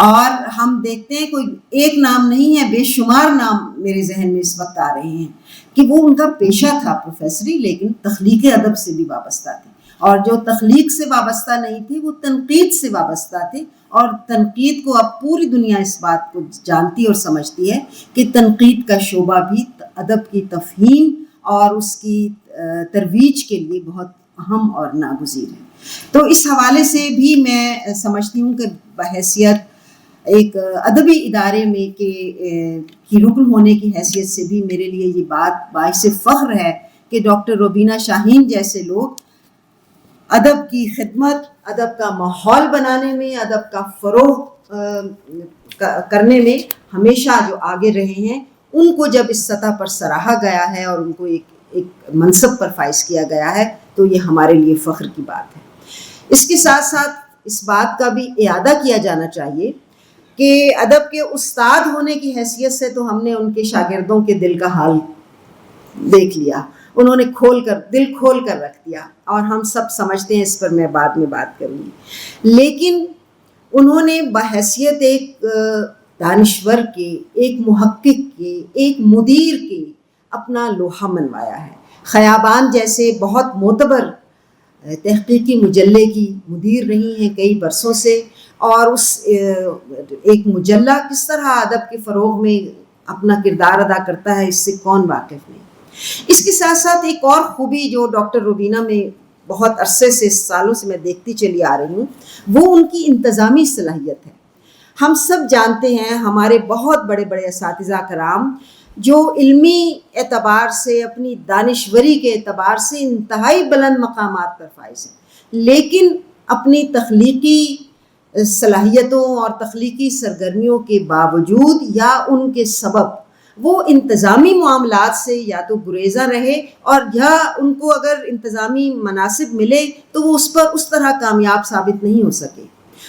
اور ہم دیکھتے ہیں کوئی ایک نام نہیں ہے، بے شمار نام میرے ذہن میں اس وقت آ رہے ہیں کہ وہ ان کا پیشہ تھا پروفیسری، لیکن تخلیق ادب سے بھی وابستہ تھے، اور جو تخلیق سے وابستہ نہیں تھے وہ تنقید سے وابستہ تھے، اور تنقید کو اب پوری دنیا اس بات کو جانتی اور سمجھتی ہے کہ تنقید کا شعبہ بھی ادب کی تفہیم اور اس کی ترویج کے لیے بہت اہم اور ناگزیر ہے۔ تو اس حوالے سے بھی میں سمجھتی ہوں کہ بحیثیت ایک ادبی ادارے میں کی رکن ہونے کی حیثیت سے بھی میرے لیے یہ بات باعث فخر ہے کہ ڈاکٹر روبینہ شاہین جیسے لوگ ادب کی خدمت، ادب کا ماحول بنانے میں، ادب کا فروغ کرنے میں ہمیشہ جو آگے رہے ہیں، ان کو جب اس سطح پر سراہا گیا ہے اور ان کو ایک منصب پر فائز کیا گیا ہے تو یہ ہمارے لیے فخر کی بات ہے۔ اس کے ساتھ ساتھ اس بات کا بھی اعادہ کیا جانا چاہیے کہ ادب کے استاد ہونے کی حیثیت سے تو ہم نے ان کے شاگردوں کے دل کا حال دیکھ لیا، انہوں نے دل کھول کر رکھ دیا، اور ہم سب سمجھتے ہیں، اس پر میں بعد میں بات کروں گی، لیکن انہوں نے بحیثیت ایک دانشور کے، ایک محقق کے، ایک مدیر کے اپنا لوہا منوایا ہے۔ خیابان جیسے بہت معتبر تحقیقی مجلے کی مدیر رہی ہیں کئی برسوں سے، اور اس ایک مجلہ کس طرح ادب کے فروغ میں اپنا کردار ادا کرتا ہے، اس سے کون واقف نہیں۔ اس کے ساتھ ساتھ ایک اور خوبی جو ڈاکٹر روبینہ میں بہت عرصے سے، سالوں سے میں دیکھتی چلی آ رہی ہوں، وہ ان کی انتظامی صلاحیت ہے۔ ہم سب جانتے ہیں ہمارے بہت بڑے بڑے اساتذہ کرام جو علمی اعتبار سے، اپنی دانشوری کے اعتبار سے انتہائی بلند مقامات پر فائز ہیں، لیکن اپنی تخلیقی صلاحیتوں اور تخلیقی سرگرمیوں کے باوجود یا ان کے سبب وہ انتظامی معاملات سے یا تو گریزاں رہے، اور یا ان کو اگر انتظامی مناصب ملے تو وہ اس پر اس طرح کامیاب ثابت نہیں ہو سکے،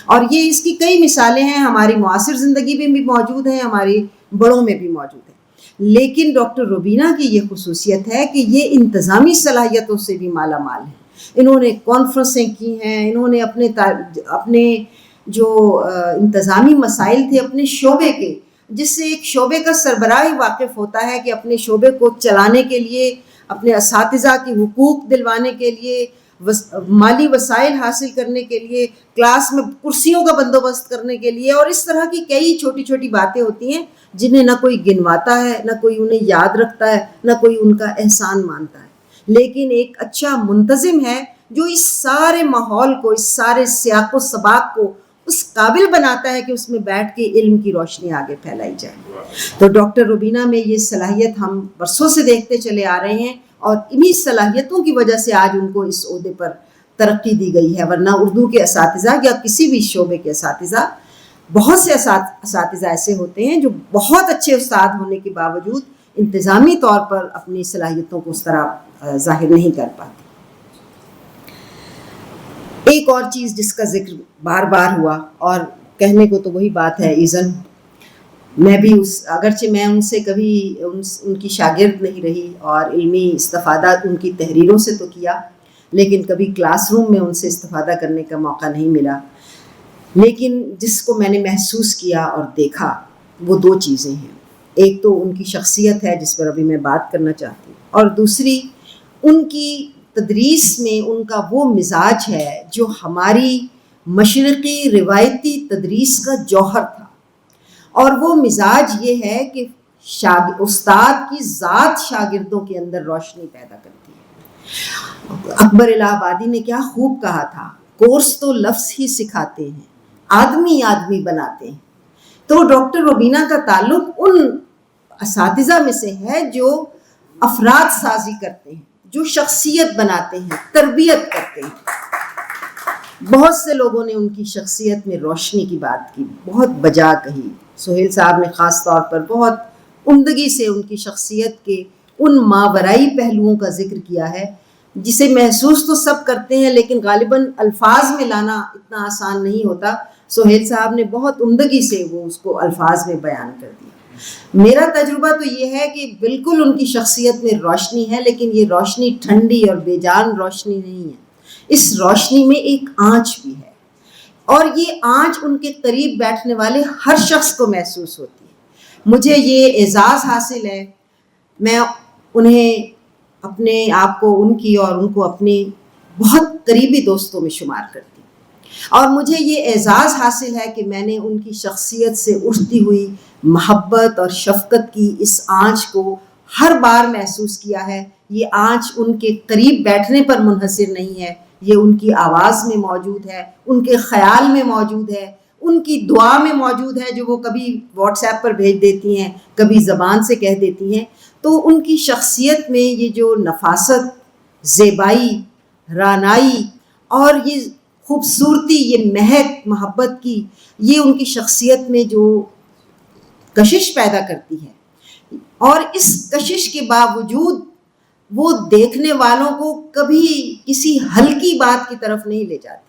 اور یہ اس کی کئی مثالیں ہیں، ہماری معاصر زندگی میں بھی موجود ہیں، ہماری بڑوں میں بھی موجود ہیں۔ لیکن ڈاکٹر روبینہ کی یہ خصوصیت ہے کہ یہ انتظامی صلاحیتوں سے بھی مالا مال ہے۔ انہوں نے کانفرنسیں کی ہیں، انہوں نے اپنے جو انتظامی مسائل تھے اپنے شعبے کے، جس سے ایک شعبے کا سربراہ واقف ہوتا ہے کہ اپنے شعبے کو چلانے کے لیے، اپنے اساتذہ کے حقوق دلوانے کے لیے، مالی وسائل حاصل کرنے کے لیے، کلاس میں کرسیوں کا بندوبست کرنے کے لیے، اور اس طرح کی کئی چھوٹی چھوٹی باتیں ہوتی ہیں جنہیں نہ کوئی گنواتا ہے، نہ کوئی انہیں یاد رکھتا ہے، نہ کوئی ان کا احسان مانتا ہے، لیکن ایک اچھا منتظم ہے جو اس سارے ماحول کو، اس سارے سیاق و سباق کو اس قابل بناتا ہے کہ اس میں بیٹھ کے علم کی روشنی آگے پھیلائی جائے۔ تو ڈاکٹر روبینہ میں یہ صلاحیت ہم برسوں سے دیکھتے چلے آ رہے ہیں، اور انہی صلاحیتوں کی وجہ سے آج ان کو اس عہدے پر ترقی دی گئی ہے، ورنہ اردو کے اساتذہ یا کسی بھی شعبے کے اساتذہ، بہت سے اساتذہ ایسے ہوتے ہیں جو بہت اچھے استاد ہونے کے باوجود انتظامی طور پر اپنی صلاحیتوں کو اس طرح ظاہر نہیں کر پاتے. ایک اور چیز جس کا ذکر بار بار ہوا، اور کہنے کو تو وہی بات ہے ایزن، میں بھی اگرچہ میں ان سے کبھی ان کی شاگرد نہیں رہی اور علمی استفادہ ان کی تحریروں سے تو کیا، لیکن کبھی کلاس روم میں ان سے استفادہ کرنے کا موقع نہیں ملا. لیکن جس کو میں نے محسوس کیا اور دیکھا وہ دو چیزیں ہیں. ایک تو ان کی شخصیت ہے جس پر ابھی میں بات کرنا چاہتی ہوں، اور دوسری ان کی تدریس میں ان کا وہ مزاج ہے جو ہماری مشرقی روایتی تدریس کا جوہر تھا. اور وہ مزاج یہ ہے کہ استاد کی ذات شاگردوں کے اندر روشنی پیدا کرتی ہے. اکبر الہ آبادی نے کیا خوب کہا تھا، کورس تو لفظ ہی سکھاتے ہیں، آدمی آدمی بناتے ہیں. تو ڈاکٹر روبینہ کا تعلق ان اساتذہ میں سے ہے جو افراد سازی کرتے ہیں، جو شخصیت بناتے ہیں، تربیت کرتے ہیں. بہت سے لوگوں نے ان کی شخصیت میں روشنی کی بات کی، بہت بجا کہی. سہیل صاحب نے خاص طور پر بہت عمدگی سے ان کی شخصیت کے ان ماورائی پہلوؤں کا ذکر کیا ہے جسے محسوس تو سب کرتے ہیں لیکن غالباً الفاظ میں لانا اتنا آسان نہیں ہوتا. سہیل صاحب نے بہت عمدگی سے وہ اس کو الفاظ میں بیان کر دیا. میرا تجربہ تو یہ ہے کہ بالکل ان کی شخصیت میں روشنی ہے، لیکن یہ روشنی ٹھنڈی اور بے جان روشنی نہیں ہے. اس روشنی میں ایک آنچ بھی ہے، اور یہ آنچ ان کے قریب بیٹھنے والے ہر شخص کو محسوس ہوتی ہے. مجھے یہ اعزاز حاصل ہے، میں انہیں اپنے آپ کو ان کی اور ان کو اپنی بہت قریبی دوستوں میں شمار کرتی ہوں، اور مجھے یہ اعزاز حاصل ہے کہ میں نے ان کی شخصیت سے اٹھتی ہوئی محبت اور شفقت کی اس آنچ کو ہر بار محسوس کیا ہے. یہ آنچ ان کے قریب بیٹھنے پر منحصر نہیں ہے، یہ ان کی آواز میں موجود ہے، ان کے خیال میں موجود ہے، ان کی دعا میں موجود ہے جو وہ کبھی واٹس ایپ پر بھیج دیتی ہیں، کبھی زبان سے کہہ دیتی ہیں. تو ان کی شخصیت میں یہ جو نفاست، زیبائی، رانائی اور یہ خوبصورتی، یہ مہک محبت کی، یہ ان کی شخصیت میں جو کشش پیدا کرتی ہے، اور اس کشش کے باوجود وہ دیکھنے والوں کو کبھی کسی ہلکی بات کی طرف نہیں لے جاتی.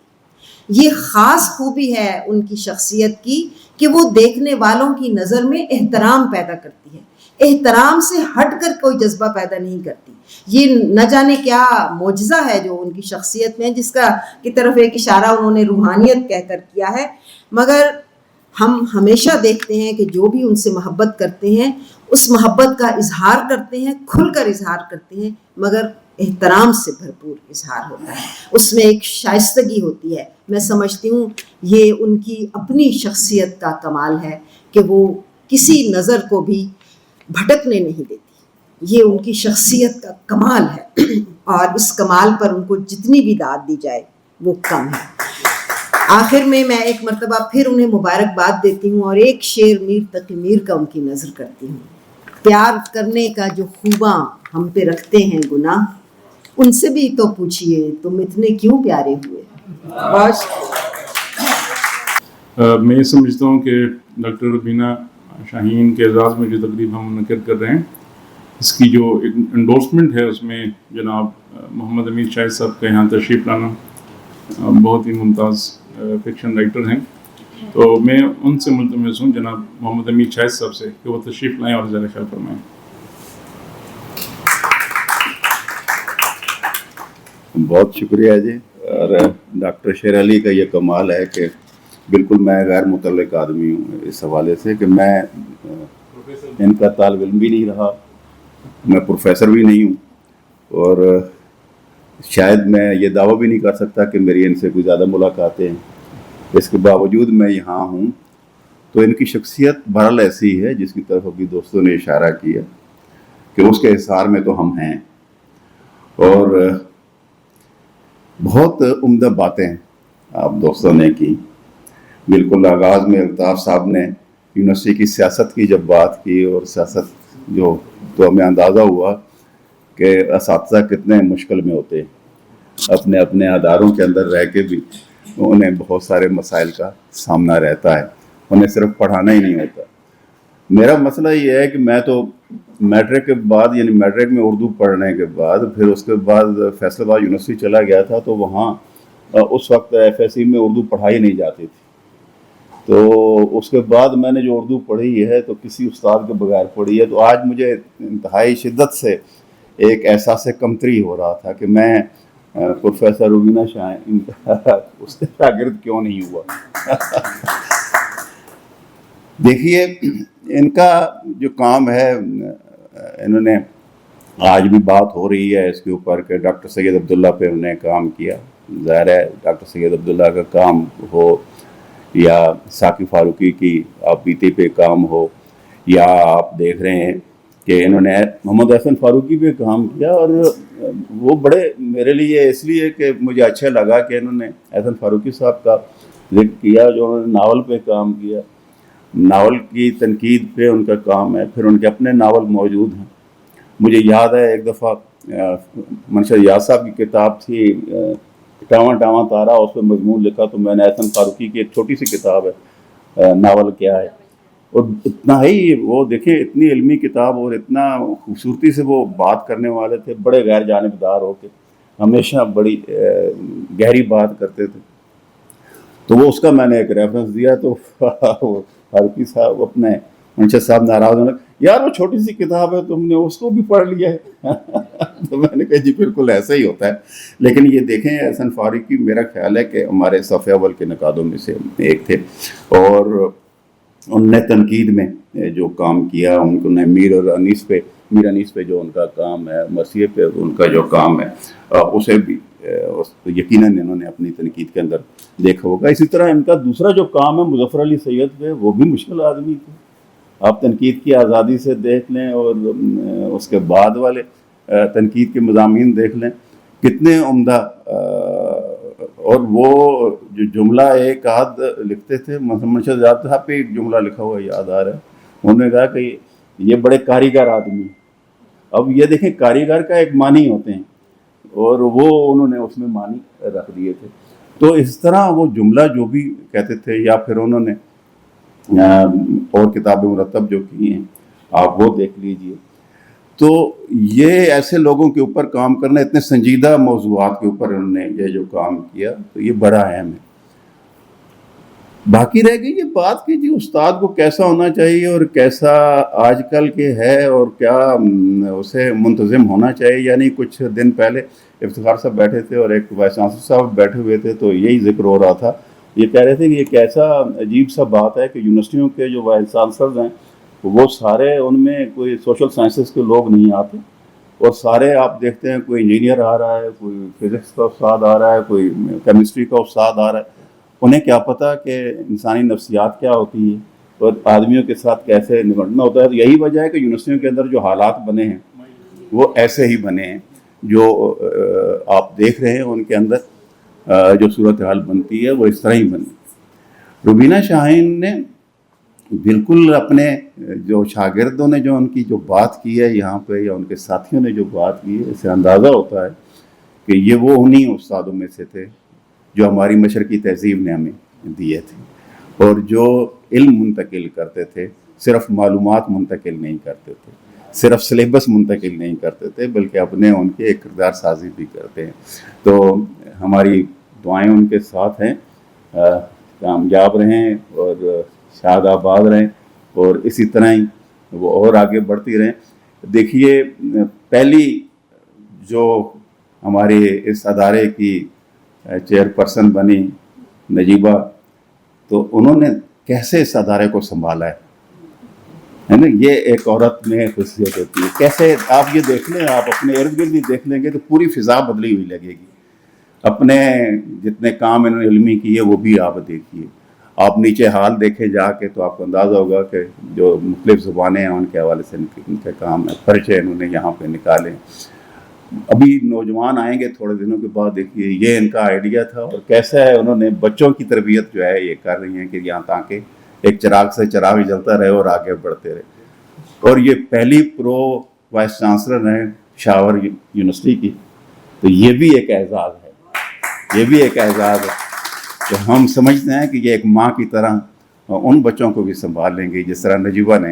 یہ خاص خوبی ہے ان کی شخصیت کی کہ وہ دیکھنے والوں کی نظر میں احترام پیدا کرتی ہے، احترام سے ہٹ کر کوئی جذبہ پیدا نہیں کرتی. یہ نہ جانے کیا معجزہ ہے جو ان کی شخصیت میں، جس کا کی طرف ایک اشارہ انہوں نے روحانیت کہہ کر کیا ہے. مگر ہم ہمیشہ دیکھتے ہیں کہ جو بھی ان سے محبت کرتے ہیں اس محبت کا اظہار کرتے ہیں، کھل کر اظہار کرتے ہیں، مگر احترام سے بھرپور اظہار ہوتا ہے، اس میں ایک شائستگی ہوتی ہے. میں سمجھتی ہوں یہ ان کی اپنی شخصیت کا کمال ہے کہ وہ کسی نظر کو بھی بھٹکنے نہیں دیتی. یہ ان کی شخصیت کا کمال ہے، اور اس کمال پر ان کو جتنی بھی داد دی جائے وہ کم ہے. آخر میں ایک مرتبہ پھر انہیں مبارکباد دیتی ہوں اور ایک شعر میر تقی میر کا ان کی نظر کرتی ہوں. پیار کرنے کا جو خوباں ہم پہ رکھتے ہیں گناہ، ان سے بھی تو پوچھئے تم اتنے کیوں پیارے ہوئے. بس میں سمجھتا ہوں کہ ڈاکٹر روبینہ شاہین کے اعزاز میں جو تقریب ہم منعقد کر رہے ہیں، اس کی جو انڈورسمنٹ ہے اس میں جناب محمد امیر شاہد صاحب کا یہاں تشریف لانا، بہت ہی ممتاز فکشن رائٹر ہیں. تو میں ان سے ملتمس ہوں جناب محمد امیر شاہد صاحب سے کہ وہ تشریف لائیں اور ذرا خیال فرمائیں. بہت شکریہ جی. اور ڈاکٹر شیر علی کا یہ کمال ہے کہ بالکل میں غیر متعلق آدمی ہوں اس حوالے سے کہ میں ان کا طالب علم بھی نہیں رہا، میں پروفیسر بھی نہیں ہوں، اور شاید میں یہ دعویٰ بھی نہیں کر سکتا کہ میری ان سے کوئی زیادہ ملاقاتیں ہیں. اس کے باوجود میں یہاں ہوں. تو ان کی شخصیت بہرحال ایسی ہے جس کی طرف ابھی دوستوں نے اشارہ کیا کہ اس کے احسار میں تو ہم ہیں، اور بہت عمدہ باتیں آپ دوستوں نے کی. بالکل آغاز میں الطاف صاحب نے یونیورسٹی کی سیاست کی جب بات کی، اور سیاست جو تو ہمیں اندازہ ہوا کہ اساتذہ کتنے مشکل میں ہوتے ہیں، اپنے اپنے اداروں کے اندر رہ کے بھی انہیں بہت سارے مسائل کا سامنا رہتا ہے، انہیں صرف پڑھانا ہی نہیں ہوتا. میرا مسئلہ یہ ہے کہ میں تو میٹرک کے بعد یعنی میٹرک میں اردو پڑھنے کے بعد پھر اس کے بعد فیصل آباد یونیورسٹی چلا گیا تھا، تو وہاں اس وقت ایف ایس سی میں اردو پڑھائی نہیں جاتی تھی. تو اس کے بعد میں نے جو اردو پڑھی ہے تو کسی استاد کے بغیر پڑھی ہے. تو آج مجھے انتہائی شدت سے ایک احساس کمتری ہو رہا تھا کہ میں پروفیسر روبینہ شاہین اس کے شاگرد کیوں نہیں ہوا. دیکھیے ان کا جو کام ہے، انہوں نے آج بھی بات ہو رہی ہے اس کے اوپر کہ ڈاکٹر سید عبداللہ پہ انہوں نے کام کیا. ظاہر ہے ڈاکٹر سید عبداللہ کا کام ہو یا ساقی فاروقی کی آپ بیتی پہ کام ہو، یا آپ دیکھ رہے ہیں کہ انہوں نے محمد احسن فاروقی پہ کام کیا. اور وہ بڑے میرے لیے اس لیے کہ مجھے اچھا لگا کہ انہوں نے احسن فاروقی صاحب کا ذکر کیا جو انہوں نے ناول پہ کام کیا. ناول کی تنقید پہ ان کا کام ہے، پھر ان کے اپنے ناول موجود ہیں. مجھے یاد ہے ایک دفعہ منشر یاد صاحب کی کتاب تھی ٹاواں ٹاواں تارا، اس پہ مضمون لکھا تو میں نے احسن فاروقی کی ایک چھوٹی سی کتاب ہے ناول کیا ہے، اور اتنا ہی وہ دیکھیں اتنی علمی کتاب اور اتنا خوبصورتی سے وہ بات کرنے والے تھے، بڑے غیر جانبدار ہو کے ہمیشہ بڑی گہری بات کرتے تھے. تو وہ اس کا میں نے ایک ریفرنس دیا تو فاروقی صاحب اپنے منشر صاحب ناراض ہونے یار وہ چھوٹی سی کتاب ہے تم نے اس کو بھی پڑھ لیا ہے. تو میں نے کہا جی بالکل ایسا ہی ہوتا ہے. لیکن یہ دیکھیں احسن فاروقی میرا خیال ہے کہ ہمارے صف اول کے نقادوں میں سے ایک تھے، اور ان نے تنقید میں جو کام کیا ان کو نے میر انیس پہ جو ان کا کام ہے، مرثیے پہ ان کا جو کام ہے اسے بھی یقیناً انہوں نے اپنی تنقید کے اندر دیکھا ہوگا. اسی طرح ان کا دوسرا جو کام ہے مظفر علی سید پہ، وہ بھی مشکل آدمی تھے. آپ تنقید کی آزادی سے دیکھ لیں اور اس کے بعد والے تنقید کے مضامین دیکھ لیں کتنے عمدہ. اور وہ جو جملہ ایک آدھ لکھتے تھے، منشر یاد صاحب پہ ایک جملہ لکھا ہوا یاد آ رہا ہے، انہوں نے کہا کہ یہ بڑے کاریگر آدمی. اب یہ دیکھیں کاریگر کا ایک معنی ہوتے ہیں اور وہ انہوں نے اس میں معنی رکھ دیے تھے. تو اس طرح وہ جملہ جو بھی کہتے تھے، یا پھر انہوں نے اور کتاب مرتب جو کی ہیں آپ وہ دیکھ لیجئے. تو یہ ایسے لوگوں کے اوپر کام کرنا، اتنے سنجیدہ موضوعات کے اوپر انہوں نے یہ جو کام کیا تو یہ بڑا اہم ہے. باقی رہ گئی یہ بات کہ جی استاد کو کیسا ہونا چاہیے اور کیسا آج کل کے ہے اور کیا اسے منتظم ہونا چاہیے. یعنی کچھ دن پہلے افتخار صاحب بیٹھے تھے اور ایک وائس چانسلر صاحب بیٹھے ہوئے تھے تو یہی ذکر ہو رہا تھا. یہ کہہ رہے تھے کہ یہ کیسا عجیب سا بات ہے کہ یونیورسٹیوں کے جو وائس چانسلرز ہیں وہ سارے ان میں کوئی سوشل سائنسز کے لوگ نہیں آتے، اور سارے آپ دیکھتے ہیں کوئی انجینئر آ رہا ہے، کوئی فزکس کا استاد آ رہا ہے، کوئی کیمسٹری کا استاد آ رہا ہے. انہیں کیا پتہ کہ انسانی نفسیات کیا ہوتی ہے اور آدمیوں کے ساتھ کیسے نمٹنا ہوتا ہے. تو یہی وجہ ہے کہ یونیورسٹیوں کے اندر جو حالات بنے ہیں وہ ایسے ہی بنے ہیں جو آپ دیکھ رہے ہیں. ان کے اندر جو صورتحال بنتی ہے وہ اس طرح ہی بنی. روبینہ شاہین نے بالکل اپنے جو شاگردوں نے جو ان کی جو بات کی ہے یہاں پہ، یا ان کے ساتھیوں نے جو بات کی ہے، اس سے اندازہ ہوتا ہے کہ یہ وہ انہی استادوں میں سے تھے جو ہماری مشرقی تہذیب نے ہمیں دیے تھے، اور جو علم منتقل کرتے تھے صرف معلومات منتقل نہیں کرتے تھے، صرف سلیبس منتقل نہیں کرتے تھے، بلکہ اپنے ان کے ایک کردار سازی بھی کرتے ہیں. تو ہماری دعائیں ان کے ساتھ ہیں، کامیاب رہیں اور شاد آباد رہیں، اور اسی طرح ہی وہ اور آگے بڑھتی رہیں. دیکھیے پہلی جو ہمارے اس ادارے کی چیئرپرسن بنی نجیبہ، تو انہوں نے کیسے اس ادارے کو سنبھالا ہے نا. یہ ایک عورت میں خصوصیت ہوتی ہے. کیسے آپ یہ دیکھ لیں، آپ اپنے ارد گرد بھی دیکھ لیں گے تو پوری فضا بدلی ہوئی لگے گی. اپنے جتنے کام انہوں نے علمی کیے وہ بھی آپ دیکھیے. آپ نیچے حال دیکھے جا کے تو آپ کو اندازہ ہوگا کہ جو مختلف زبانیں ہیں ان کے حوالے سے ان کے کام ہے، پرچے انہوں نے یہاں پہ نکالے. ابھی نوجوان آئیں گے تھوڑے دنوں کے بعد، دیکھیے یہ ان کا آئیڈیا تھا، اور کیسا ہے انہوں نے بچوں کی تربیت جو ہے یہ کر رہی ہیں کہ یہاں تاکہ ایک چراغ سے چراغ جلتا رہے اور آگے بڑھتے رہے. اور یہ پہلی پرو وائس چانسلر ہیں پشاور یونیورسٹی کی. تو یہ بھی ایک اعزاز ہے، یہ بھی ایک اعزاز ہے کہ ہم سمجھتے ہیں کہ یہ ایک ماں کی طرح ان بچوں کو بھی سنبھال لیں گے جس طرح نجیبہ نے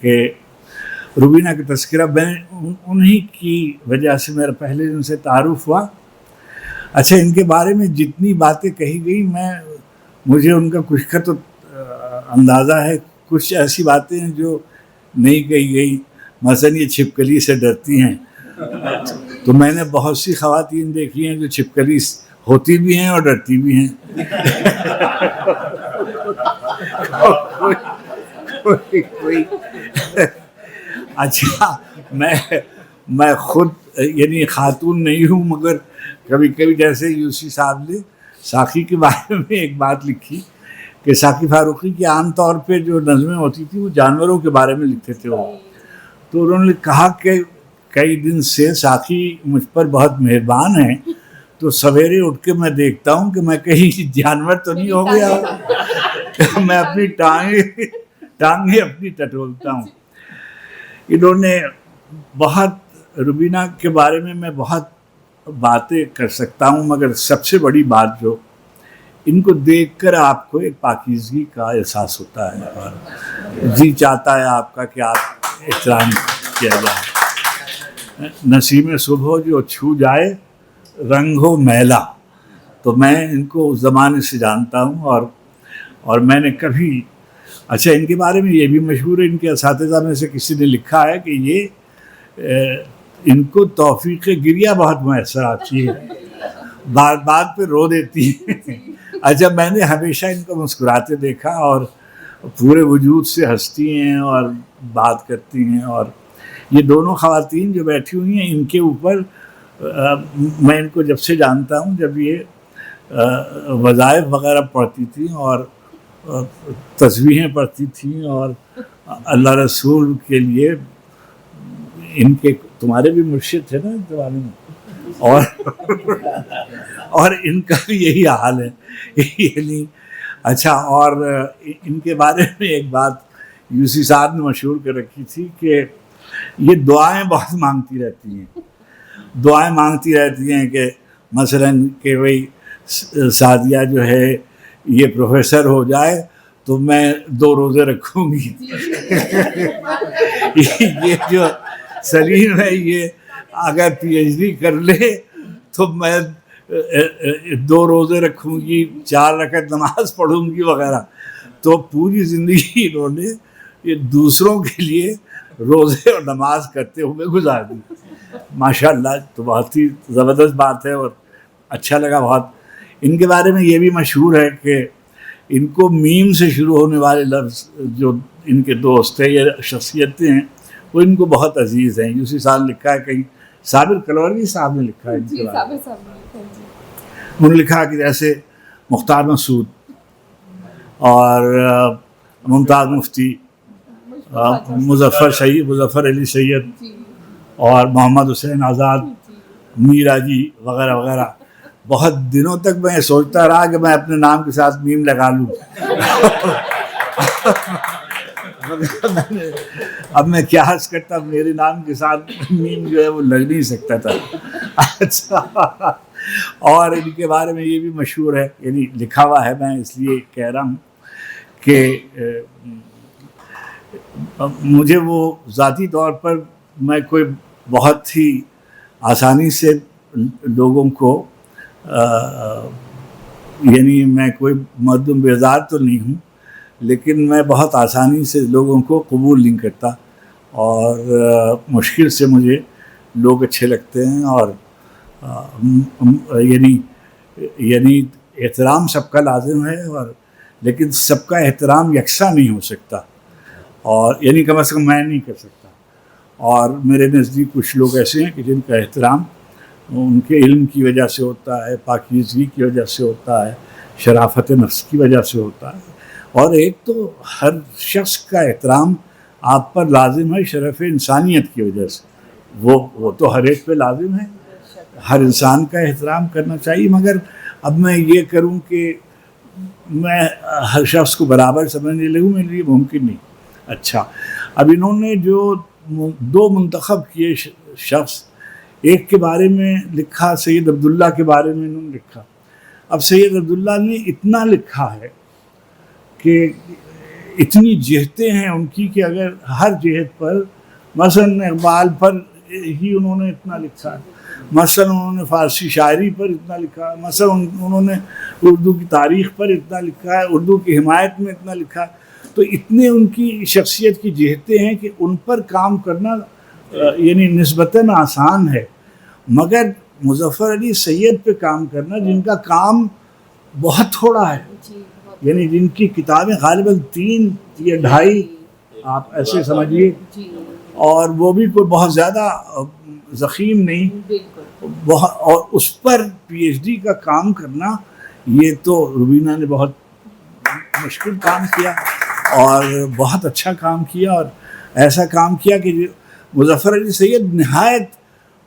کہ روبینہ کا تذکرہ میں انہی کی وجہ سے میرا پہلے دن سے تعارف ہوا. اچھا ان کے بارے میں جتنی باتیں کہی گئی مجھے ان کا کچھ کا تو اندازہ ہے, کچھ ایسی باتیں ہیں جو نہیں کہی گئی. مثلا یہ چھپکلی سے ڈرتی ہیں, تو میں نے بہت سی خواتین دیکھی ہیں جو چھپکلی ہوتی بھی ہیں اور ڈرتی بھی ہیں. کوئی اچھا میں خود یعنی خاتون نہیں ہوں, مگر کبھی کبھی جیسے یوسی صاحب نے ساقی کے بارے میں ایک بات لکھی کہ ساقی فاروقی کی عام طور پہ جو نظمیں ہوتی تھی وہ جانوروں کے بارے میں لکھتے تھے وہ. تو انہوں نے کہا کہ کئی دن سے ساقی مجھ پر بہت مہربان ہیں, تو سویرے اٹھ کے میں دیکھتا ہوں کہ میں کہیں جانور تو نہیں ہو گیا, میں اپنی ٹانگیں اپنی ٹٹولتا ہوں. انہوں نے بہت روبینہ کے بارے میں بہت باتیں کر سکتا ہوں, مگر سب سے بڑی بات جو ان کو دیکھ کر آپ کو ایک پاکیزگی کا احساس ہوتا ہے اور جی چاہتا ہے آپ کا کہ آپ احترام کیا جائے. نسیم صبح جو چھو جائے رنگ ہو میلا, تو میں ان کو اس زمانے سے جانتا ہوں اور میں نے کبھی اچھا ان کے بارے میں یہ بھی مشہور ہے, ان کے اساتذہ میں سے کسی نے لکھا ہے کہ یہ ان کو توفیق گریہ بہت میسر آتی ہے, بات پہ رو دیتی ہے. اچھا میں نے ہمیشہ ان کو مسکراتے دیکھا اور پورے وجود سے ہنستی ہیں اور بات کرتی ہیں. اور یہ دونوں خواتین جو بیٹھی ہوئی ہیں ان کے اوپر میں ان کو جب سے جانتا ہوں, جب یہ وظائف وغیرہ پڑھتی تھیں اور تسبیحیں پڑھتی تھیں اور اللہ رسول کے لیے ان کے تمہارے بھی مرشد تھے نا زمانے میں, اور ان کا بھی یہی حال ہے یعنی. اچھا اور ان کے بارے میں ایک بات یوسی صاحب نے مشہور کر رکھی تھی کہ یہ دعائیں بہت مانگتی رہتی ہیں کہ مثلاً کہ بھئی سعدیہ جو ہے یہ پروفیسر ہو جائے تو میں 2 روزے رکھوں گی. یہ جو سلیم ہے یہ اگر پی ایچ ڈی کر لے تو میں 2 روزے رکھوں گی, 4 رکعت نماز پڑھوں گی وغیرہ. تو پوری زندگی انہوں نے یہ دوسروں کے لیے روزے اور نماز کرتے ہوئے گزار دی. ماشاء اللہ, تو بہت ہی زبردست بات ہے اور اچھا لگا بہت. ان کے بارے میں یہ بھی مشہور ہے کہ ان کو میم سے شروع ہونے والے لفظ جو ان کے دوست ہیں یا شخصیتیں ہیں وہ ان کو بہت عزیز ہیں. یوسی صاحب نے لکھا ہے, کہیں صابر کلوری صاحب نے لکھا ہے ان کے بارے میں, انہوں نے لکھا کہ جیسے مختار مسعود اور ممتاز مفتی, مظفر علی سید اور محمد حسین آزاد, میرا جی وغیرہ وغیرہ, بہت دنوں تک میں سوچتا رہا کہ میں اپنے نام کے ساتھ میم لگا لوں. اب میں کیا عرض کرتا, میرے نام کے ساتھ میم جو ہے وہ لگ نہیں سکتا تھا. اچھا, اور ان کے بارے میں یہ بھی مشہور ہے, یعنی لکھا ہوا ہے, میں اس لیے کہہ رہا ہوں کہ مجھے وہ ذاتی طور پر میں کوئی بہت ہی آسانی سے لوگوں کو یعنی میں کوئی مردم بیزار تو نہیں ہوں, لیکن میں بہت آسانی سے لوگوں کو قبول نہیں کرتا اور مشکل سے مجھے لوگ اچھے لگتے ہیں. اور یعنی احترام سب کا لازم ہے, اور لیکن سب کا احترام یکساں نہیں ہو سکتا, اور یعنی کم از کم میں نہیں کر سکتا. اور میرے نزدیک کچھ لوگ ایسے ہیں کہ جن کا احترام ان کے علم کی وجہ سے ہوتا ہے, پاکیزگی کی وجہ سے ہوتا ہے, شرافت نفس کی وجہ سے ہوتا ہے. اور ایک تو ہر شخص کا احترام آپ پر لازم ہے شرف انسانیت کی وجہ سے, وہ تو ہر ایک پہ لازم ہے, ہر انسان کا احترام کرنا چاہیے. مگر اب میں یہ کروں کہ میں ہر شخص کو برابر سمجھنے لگوں, میرے لیے ممکن نہیں. اچھا, اب انہوں نے جو 2 منتخب کیے شخص, ایک کے بارے میں لکھا سید عبداللہ کے بارے میں انہوں نے لکھا. اب سید عبداللہ نے اتنا لکھا ہے کہ اتنی جہتیں ہیں ان کی کہ اگر ہر جہت پر مثلاً اقبال پر ہی انہوں نے اتنا لکھا ہے، مثلاً انہوں نے فارسی شاعری پر اتنا لکھا ہے، مثلاً انہوں نے اردو کی تاریخ پر اتنا لکھا ہے، اردو کی حمایت میں اتنا لکھا ہے. تو اتنے ان کی شخصیت کی جہتیں ہیں کہ ان پر کام کرنا یعنی نسبتاً آسان ہے. مگر مظفر علی سید پہ کام کرنا، جن کا کام بہت تھوڑا ہے، یعنی جن کی کتابیں غالباً 3 یا 2.5 آپ ایسے سمجھیے، اور وہ بھی کوئی بہت زیادہ ضخیم نہیں، اور اس پر PhD کا کام کرنا، یہ تو روبینہ نے بہت مشکل کام کیا اور بہت اچھا کام کیا، اور ایسا کام کیا کہ مظفر علی سید نہایت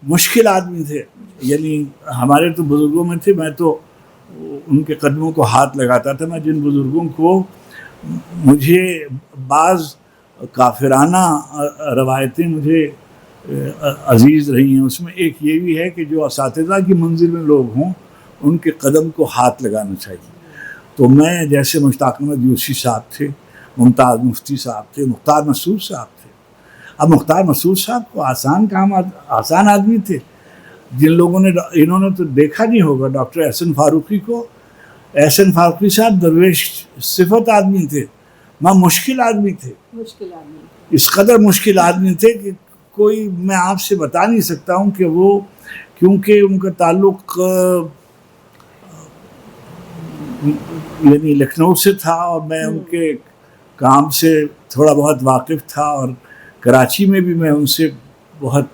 مشکل آدمی تھے. یعنی ہمارے تو بزرگوں میں تھے، میں تو ان کے قدموں کو ہاتھ لگاتا تھا. میں جن بزرگوں کو، مجھے بعض کافرانہ روایتیں مجھے عزیز رہی ہیں، اس میں ایک یہ بھی ہے کہ جو اساتذہ کی منزل میں لوگ ہوں ان کے قدم کو ہاتھ لگانا چاہیے. تو میں جیسے مشتاق احمد یوسی صاحب تھے، ممتاز مفتی صاحب تھے، مختار مسعود صاحب تھے. اب مختار مسعود صاحب کو آسان آدمی تھے. جن لوگوں نے، انہوں نے تو دیکھا نہیں ہوگا ڈاکٹر احسن فاروقی کو. احسن فاروقی صاحب درویش صفت آدمی تھے، مشکل آدمی تھے، اس قدر مشکل آدمی تھے کہ کوئی، میں آپ سے بتا نہیں سکتا ہوں کہ وہ، کیونکہ ان کا تعلق یعنی لکھنؤ سے تھا اور میں ان کے کام سے تھوڑا بہت واقف تھا، اور کراچی میں بھی میں ان سے بہت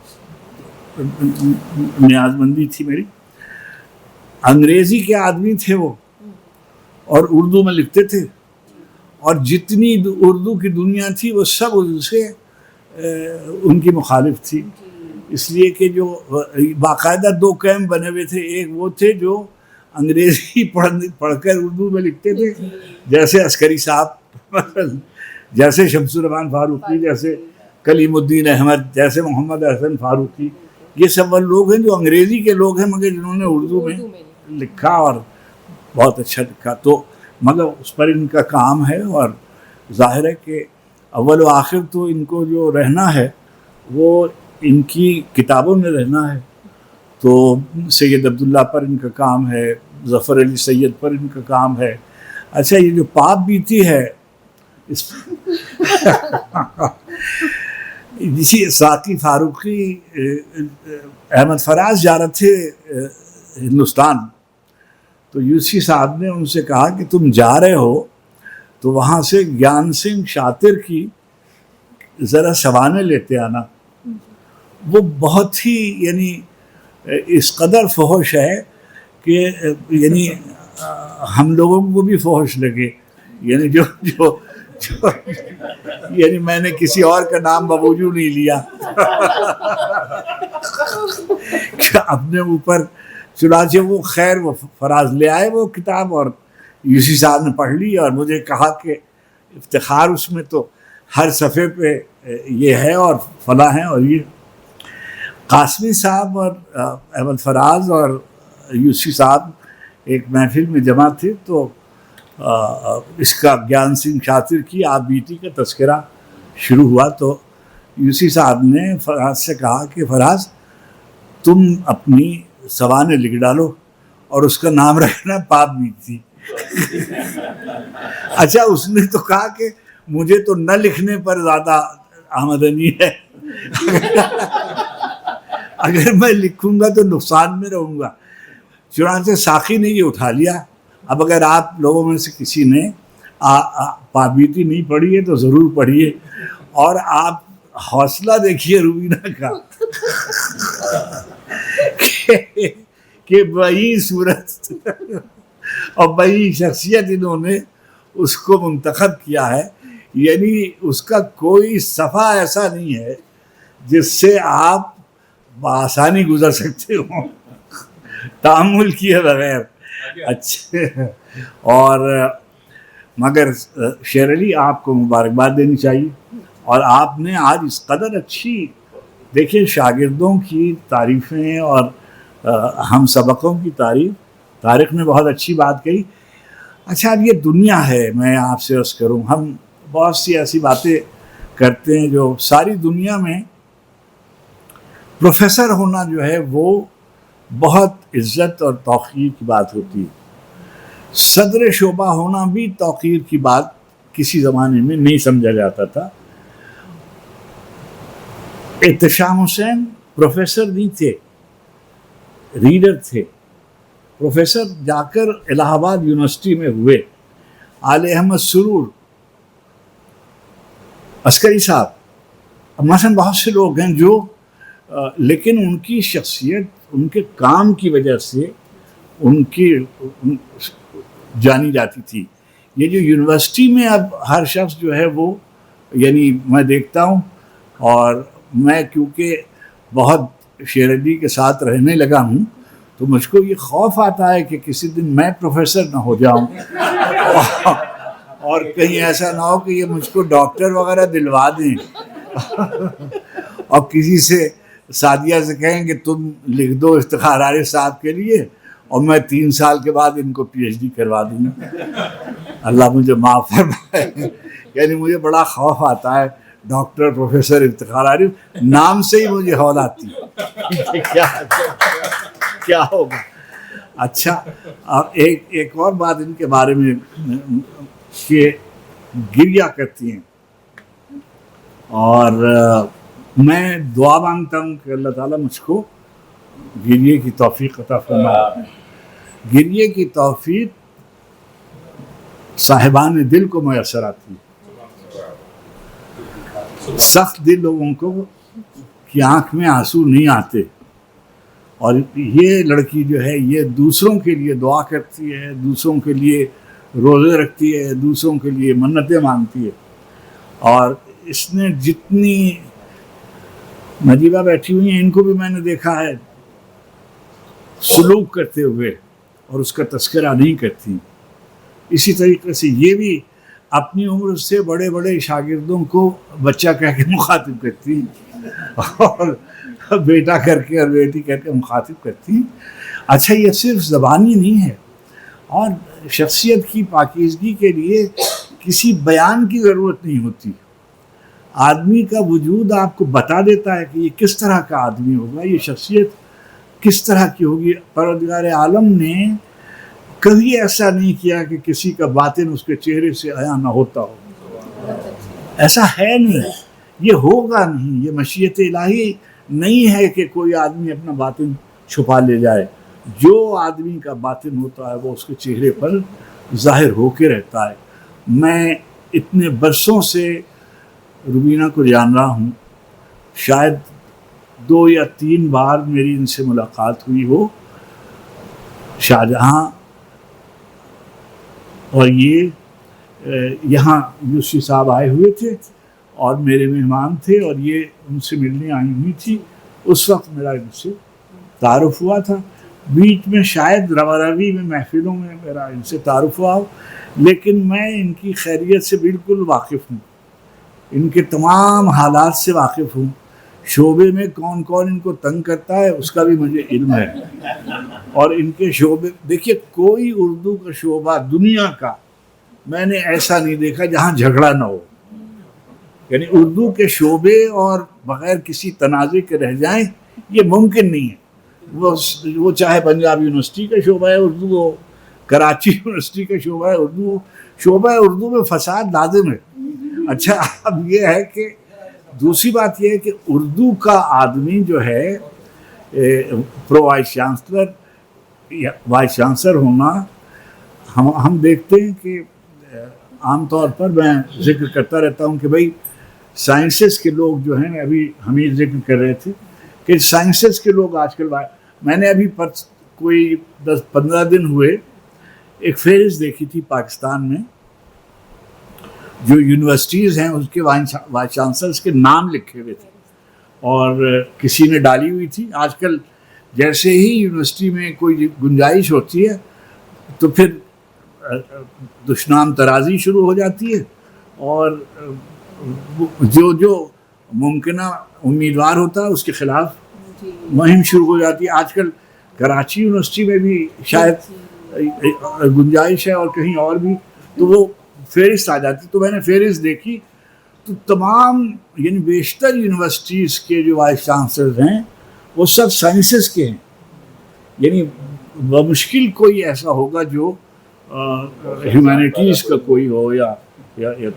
نیاز مندی تھی میری. انگریزی کے آدمی تھے وہ، اور اردو میں لکھتے تھے، اور جتنی اردو کی دنیا تھی وہ سب ان سے ان کی مخالف تھی. اس لیے کہ جو باقاعدہ 2 کیمپ بنے ہوئے تھے. ایک وہ تھے جو انگریزی پڑھ کر اردو میں لکھتے تھے، جیسے عسکری صاحب، جیسے شمس الرحمان فاروقی، جیسے کلیم الدین احمد، جیسے محمد احسن فاروقی. یہ سب وہ لوگ ہیں جو انگریزی کے لوگ ہیں مگر جنہوں نے اردو میں لکھا اور بہت اچھا لکھا. تو مگر اس پر ان کا کام ہے، اور ظاہر ہے کہ اول و آخر تو ان کو جو رہنا ہے وہ ان کی کتابوں میں رہنا ہے. تو سید عبداللہ پر ان کا کام ہے، ظفر علی سید پر ان کا کام ہے. اچھا، یہ جو پاپ بیتی ہے اس جی، ساقی فاروقی احمد فراز جا رہے تھے ہندوستان، تو یوسی صاحب نے ان سے کہا کہ تم جا رہے ہو تو وہاں سے گیان سنگھ شاطر کی ذرا سوانے لیتے آنا. وہ بہت ہی یعنی اس قدر فحش ہے کہ یعنی ہم لوگوں کو بھی فحش لگے. یعنی جو یعنی میں نے کسی اور کا نام بوجو نہیں لیا کہ اپنے اوپر. چنانچہ وہ خیر وہ فراز لے آئے وہ کتاب، اور یوسی صاحب نے پڑھ لی اور مجھے کہا کہ افتخار اس میں تو ہر صفحے پہ یہ ہے اور فلاں ہے. اور یہ قاسمی صاحب اور احمد فراز اور یوسی صاحب ایک محفل میں جمع تھے، تو اس کا گیان سنگھ شاطر کی آپ بیٹی کا تذکرہ شروع ہوا. تو یوسی صاحب نے فراز سے کہا کہ فراز تم اپنی سوانے لکھ ڈالو اور اس کا نام رکھنا پاپ بیتی. اچھا، اس نے تو کہا کہ مجھے تو نہ لکھنے پر زیادہ آمدنی ہے، اگر میں لکھوں گا تو نقصان میں رہوں گا. چنانچہ ساقی نے یہ اٹھا لیا. اب اگر آپ لوگوں میں سے کسی نے پابیتی نہیں پڑھی ہے تو ضرور پڑھیے، اور آپ حوصلہ دیکھیے روبینہ کا کہ وہی صورت اور وہی شخصیت انہوں نے اس کو منتخب کیا ہے. یعنی اس کا کوئی صفحہ ایسا نہیں ہے جس سے آپ بآسانی گزر سکتے ہوں تأمل کیے بغیر. اچھے، اور مگر شیر علی آپ کو مبارکباد دینی چاہیے. اور آپ نے آج اس قدر اچھی، دیکھیں شاگردوں کی تعریفیں اور ہم سبقوں کی تعریف، طارق نے بہت اچھی بات کہی. اچھا، اب یہ دنیا ہے، میں آپ سے عرض کروں، ہم بہت سی ایسی باتیں کرتے ہیں جو ساری دنیا میں پروفیسر ہونا جو ہے وہ بہت عزت اور توقیر کی بات ہوتی ہے. صدر شعبہ ہونا بھی توقیر کی بات کسی زمانے میں نہیں سمجھا جاتا تھا. احتشام حسین پروفیسر نہیں تھے، ریڈر تھے. پروفیسر جا کر الہ آباد یونیورسٹی میں ہوئے. آل احمد سرور، عسکری صاحب، مثلا بہت سے لوگ ہیں جو لیکن ان کی شخصیت ان کے کام کی وجہ سے ان کی جانی جاتی تھی. یہ جو یونیورسٹی میں اب ہر شخص جو ہے وہ یعنی میں دیکھتا ہوں، اور میں کیونکہ بہت شیر علی کے ساتھ رہنے لگا ہوں تو مجھ کو یہ خوف آتا ہے کہ کسی دن میں پروفیسر نہ ہو جاؤں اور کہیں ایسا نہ ہو کہ یہ مجھ کو ڈاکٹر وغیرہ دلوا دیں اور کسی سے سعدیہ سے کہیں کہ تم لکھ دو افتخار عارف صاحب کے لیے اور میں 3 سال کے بعد ان کو پی ایچ ڈی کروا دوں. اللہ مجھے معاف فرمائے. یعنی مجھے بڑا خوف آتا ہے ڈاکٹر پروفیسر افتخار عارف نام سے ہی مجھے ہول آتی ہے کیا ہوگا. اچھا، اور ایک اور بات ان کے بارے میں کہ گریا کرتی ہیں، اور میں دعا مانگتا ہوں کہ اللہ تعالیٰ مجھ کو گریے کی توفیق عطا فرمائے. گریے کی توفیق صاحبان دل کو میسر آتی ہے. سخت دل لوگوں کو کی آنکھ میں آنسو نہیں آتے، اور یہ لڑکی جو ہے یہ دوسروں کے لیے دعا کرتی ہے، دوسروں کے لیے روزے رکھتی ہے، دوسروں کے لیے منتیں مانگتی ہے. اور اس نے جتنی نجیبہ بیٹھی ہوئی ہیں ان کو بھی میں نے دیکھا ہے سلوک کرتے ہوئے، اور اس کا تذکرہ نہیں کرتی. اسی طریقے سے یہ بھی اپنی عمر سے بڑے بڑے شاگردوں کو بچہ کہہ کے مخاطب کرتی اور بیٹا کر کے اور بیٹی کہہ کے مخاطب کرتی. اچھا، یہ صرف زبانی نہیں ہے، اور شخصیت کی پاکیزگی کے لیے کسی بیان کی ضرورت نہیں ہوتی. آدمی کا وجود آپ کو بتا دیتا ہے کہ یہ کس طرح کا آدمی ہوگا، یہ شخصیت کس طرح کی ہوگی. پروردگار عالم نے کبھی ایسا نہیں کیا کہ کسی کا باطن اس کے چہرے سے عیاں نہ ہوتا ہو. ایسا ہے نہیں، یہ ہوگا نہیں. یہ مشیت الہی نہیں ہے کہ کوئی آدمی اپنا باطن چھپا لے جائے. جو آدمی کا باطن ہوتا ہے وہ اس کے چہرے پر ظاہر ہو کے رہتا ہے. میں اتنے برسوں سے روبینہ کو جان رہا ہوں، شاید 2 یا 3 بار میری ان سے ملاقات ہوئی ہو شاہجہاں، اور یہ یہاں یوسفی صاحب آئے ہوئے تھے اور میرے مہمان تھے، اور یہ ان سے ملنے آئی ہوئی تھی. اس وقت میرا ان سے تعارف ہوا تھا. بیچ میں شاید روی میں محفلوں میں میرا ان سے تعارف ہوا ہو، لیکن میں ان کی خیریت سے بالکل واقف ہوں، ان کے تمام حالات سے واقف ہوں. شعبے میں کون کون ان کو تنگ کرتا ہے اس کا بھی مجھے علم ہے. اور ان کے شعبے دیکھیے، کوئی اردو کا شعبہ دنیا کا میں نے ایسا نہیں دیکھا جہاں جھگڑا نہ ہو. یعنی اردو کے شعبے اور بغیر کسی تنازع کے رہ جائیں یہ ممکن نہیں ہے. وہ چاہے پنجاب یونیورسٹی کا شعبہ ہے اردو ہو، کراچی یونیورسٹی کا شعبہ ہے اردو ہو، شعبہ اردو میں فساد لازم ہے. اچھا، اب یہ ہے کہ دوسری بات یہ ہے کہ اردو کا آدمی جو ہے پرو وائس چانسلر یا وائس چانسلر ہونا، ہم دیکھتے ہیں کہ عام طور پر میں ذکر کرتا رہتا ہوں کہ بھائی سائنسز کے لوگ جو ہیں، ابھی ہم یہ ذکر کر رہے تھے کہ سائنسز کے لوگ آج کل، میں نے ابھی کوئی 10-15 دن ہوئے ایک فہرست دیکھی تھی پاکستان میں، جو یونیورسٹیز ہیں اس کے وائس چانسلرز کے نام لکھے ہوئے تھے، اور کسی نے ڈالی ہوئی تھی. آج کل جیسے ہی یونیورسٹی میں کوئی گنجائش ہوتی ہے تو پھر دشنام ترازی شروع ہو جاتی ہے، اور جو ممکنہ امیدوار ہوتا ہے اس کے خلاف مہم شروع ہو جاتی ہے. آج کل کراچی یونیورسٹی میں بھی شاید گنجائش ہے اور کہیں اور بھی، تو وہ فہرست آ جاتی. تو میں نے فہرست دیکھی تو تمام یعنی بیشتر یونیورسٹیز کے جو وائس چانسلر ہیں وہ سب سائنسز کے ہیں. یعنی بمشکل کوئی ایسا ہوگا جو ہیومینٹیز کا کوئی ہو یا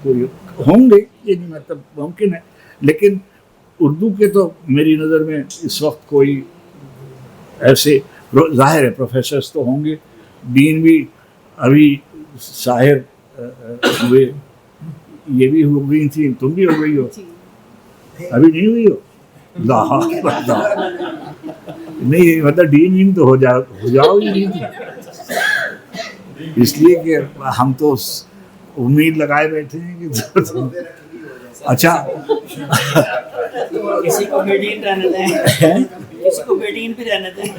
کوئی ہوں گے، یعنی مطلب ممکن ہے. لیکن اردو کے تو میری نظر میں اس وقت کوئی ایسے ظاہر ہے پروفیسرز تو ہوں گے، ڈین بھی ابھی ظاہر ہوئے، یہ بھی ہو گئی تھی، تم بھی ہو گئی ہو، ابھی نہیں ہوئی ہو. نہیں مطلب ڈین تو ہو جاؤ ہی نہیں تھی، اس لیے کہ ہم تو امید لگائے بیٹھے ہیں کہ اچھا کسی کو بیٹین رہنے دیں، کسی کو بیٹین پہ رہنے دیں.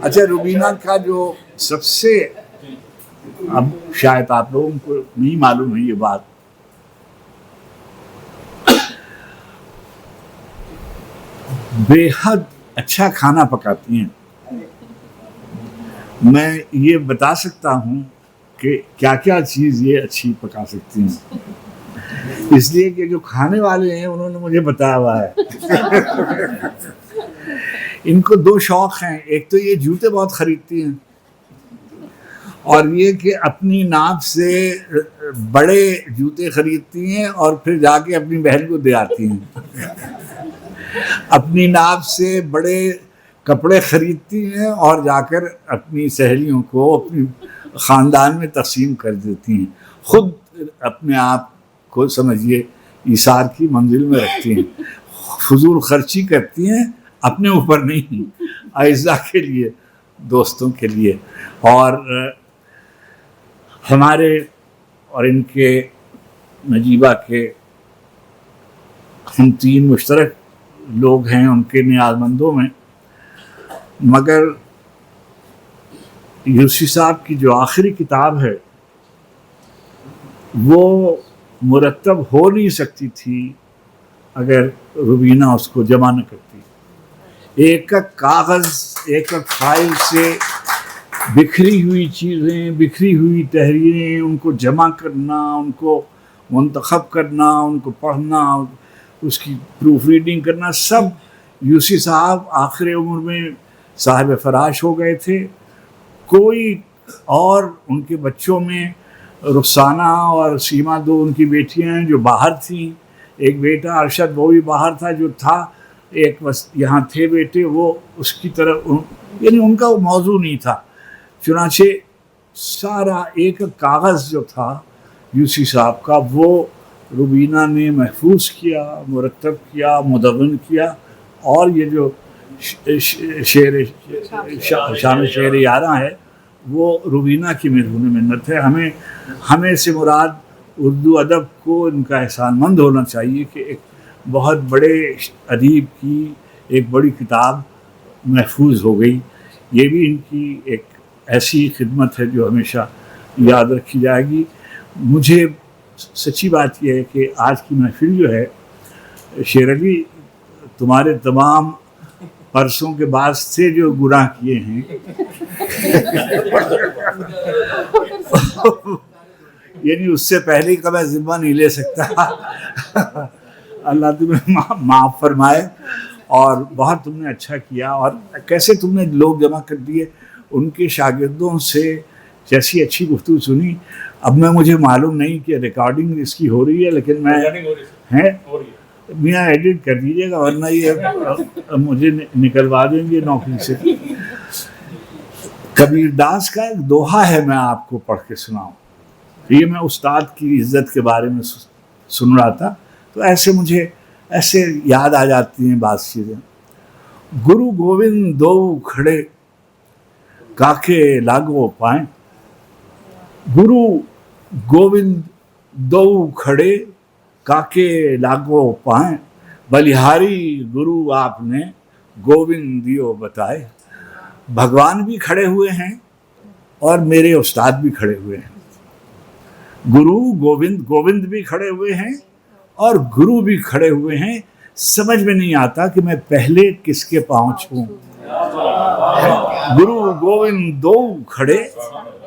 اچھا روبینہ کا جو سب سے، اب شاید آپ لوگوں کو نہیں معلوم ہے یہ بات، بے حد اچھا کھانا پکاتی ہیں. میں یہ بتا سکتا ہوں کہ کیا کیا چیز یہ اچھی پکا سکتی ہیں، اس لیے کہ جو کھانے والے ہیں انہوں نے مجھے بتایا ہوا ہے. ان کو دو شوق ہیں، ایک تو یہ جوتے بہت خریدتی ہیں، اور یہ کہ اپنی ناپ سے بڑے جوتے خریدتی ہیں اور پھر جا کے اپنی بہن کو دے آتی ہیں. اپنی ناپ سے بڑے کپڑے خریدتی ہیں اور جا کر اپنی سہیلیوں کو اپنی خاندان میں تقسیم کر دیتی ہیں. خود اپنے آپ کو سمجھیے ایثار کی منزل میں رکھتی ہیں، فضول خرچی کرتی ہیں اپنے اوپر نہیں، اعزاء کے لیے، دوستوں کے لیے. اور ہمارے اور ان کے نجیبہ کے ہم تین مشترک لوگ ہیں ان کے نیاز مندوں میں. مگر یوسی صاحب کی جو آخری کتاب ہے وہ مرتب ہو نہیں سکتی تھی اگر روبینہ اس کو جمع نہ کرتی. ایک ایک کاغذ، ایک ایک فائل سے بکھری ہوئی چیزیں، بکھری ہوئی تحریریں، ان کو جمع کرنا، ان کو منتخب کرنا، ان کو پڑھنا، اس کی پروف ریڈنگ کرنا، سب یوسی صاحب آخر عمر میں صاحب فراش ہو گئے تھے. کوئی اور ان کے بچوں میں رخسانہ اور سیما دو ان کی بیٹیاں ہیں جو باہر تھیں، ایک بیٹا ارشد وہ بھی باہر تھا جو تھا، ایک بس یہاں تھے بیٹے، وہ اس کی طرف یعنی ان کا وہ موضوع نہیں تھا. چنانچہ سارا ایک کاغذ جو تھا یوسی صاحب کا وہ روبینہ نے محفوظ کیا، مرتب کیا، مدون کیا. اور یہ جو شعر شان شعر یاراں ہے وہ روبینہ کی مرہون منت ہے. ہمیں سے مراد اردو ادب کو ان کا احسان مند ہونا چاہیے کہ ایک بہت بڑے ادیب کی ایک بڑی کتاب محفوظ ہو گئی. یہ بھی ان کی ایک ایسی خدمت ہے جو ہمیشہ یاد رکھی جائے گی. مجھے سچی بات یہ ہے کہ آج کی محفل جو ہے، شیر علی تمہارے تمام پرسوں کے بعد سے جو گناہ کیے ہیں یعنی اس سے پہلے کا میں ذمہ نہیں لے سکتا. اللہ تمہیں معاف فرمائے. اور بہت تم نے اچھا کیا، اور کیسے تم نے لوگ جمع کر دیے، ان کے شاگردوں سے جیسی اچھی گفتگو سنی. اب میں مجھے معلوم نہیں کہ ریکارڈنگ اس کی ہو رہی ہے، لیکن میں میاں ایڈٹ کر دیجیے گا ورنہ یہ مجھے نکلوا دیں گے نوکری سے. کبیر داس کا ایک دوہا ہے، میں آپ کو پڑھ کے سناؤں. یہ میں استاد کی عزت کے بارے میں سن رہا تھا تو ایسے مجھے ایسے یاد آ جاتی ہیں بعض چیزیں. گرو گوبند دو کھڑے کاکے لاگو پائیں، گرو گوبند دو کھڑے کاکے لاگو پائیں، بلیہاری گرو آپ نے گوبند دیو بتائے. بھگوان بھی کھڑے ہوئے ہیں اور میرے استاد بھی کھڑے ہوئے ہیں. گرو گوبند بھی کھڑے ہوئے ہیں اور گرو بھی کھڑے ہوئے ہیں. سمجھ میں نہیں آتا کہ میں پہلے کس کے پاؤں چھوں. گرو گوبند دو کھڑے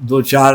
2-4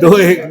2-1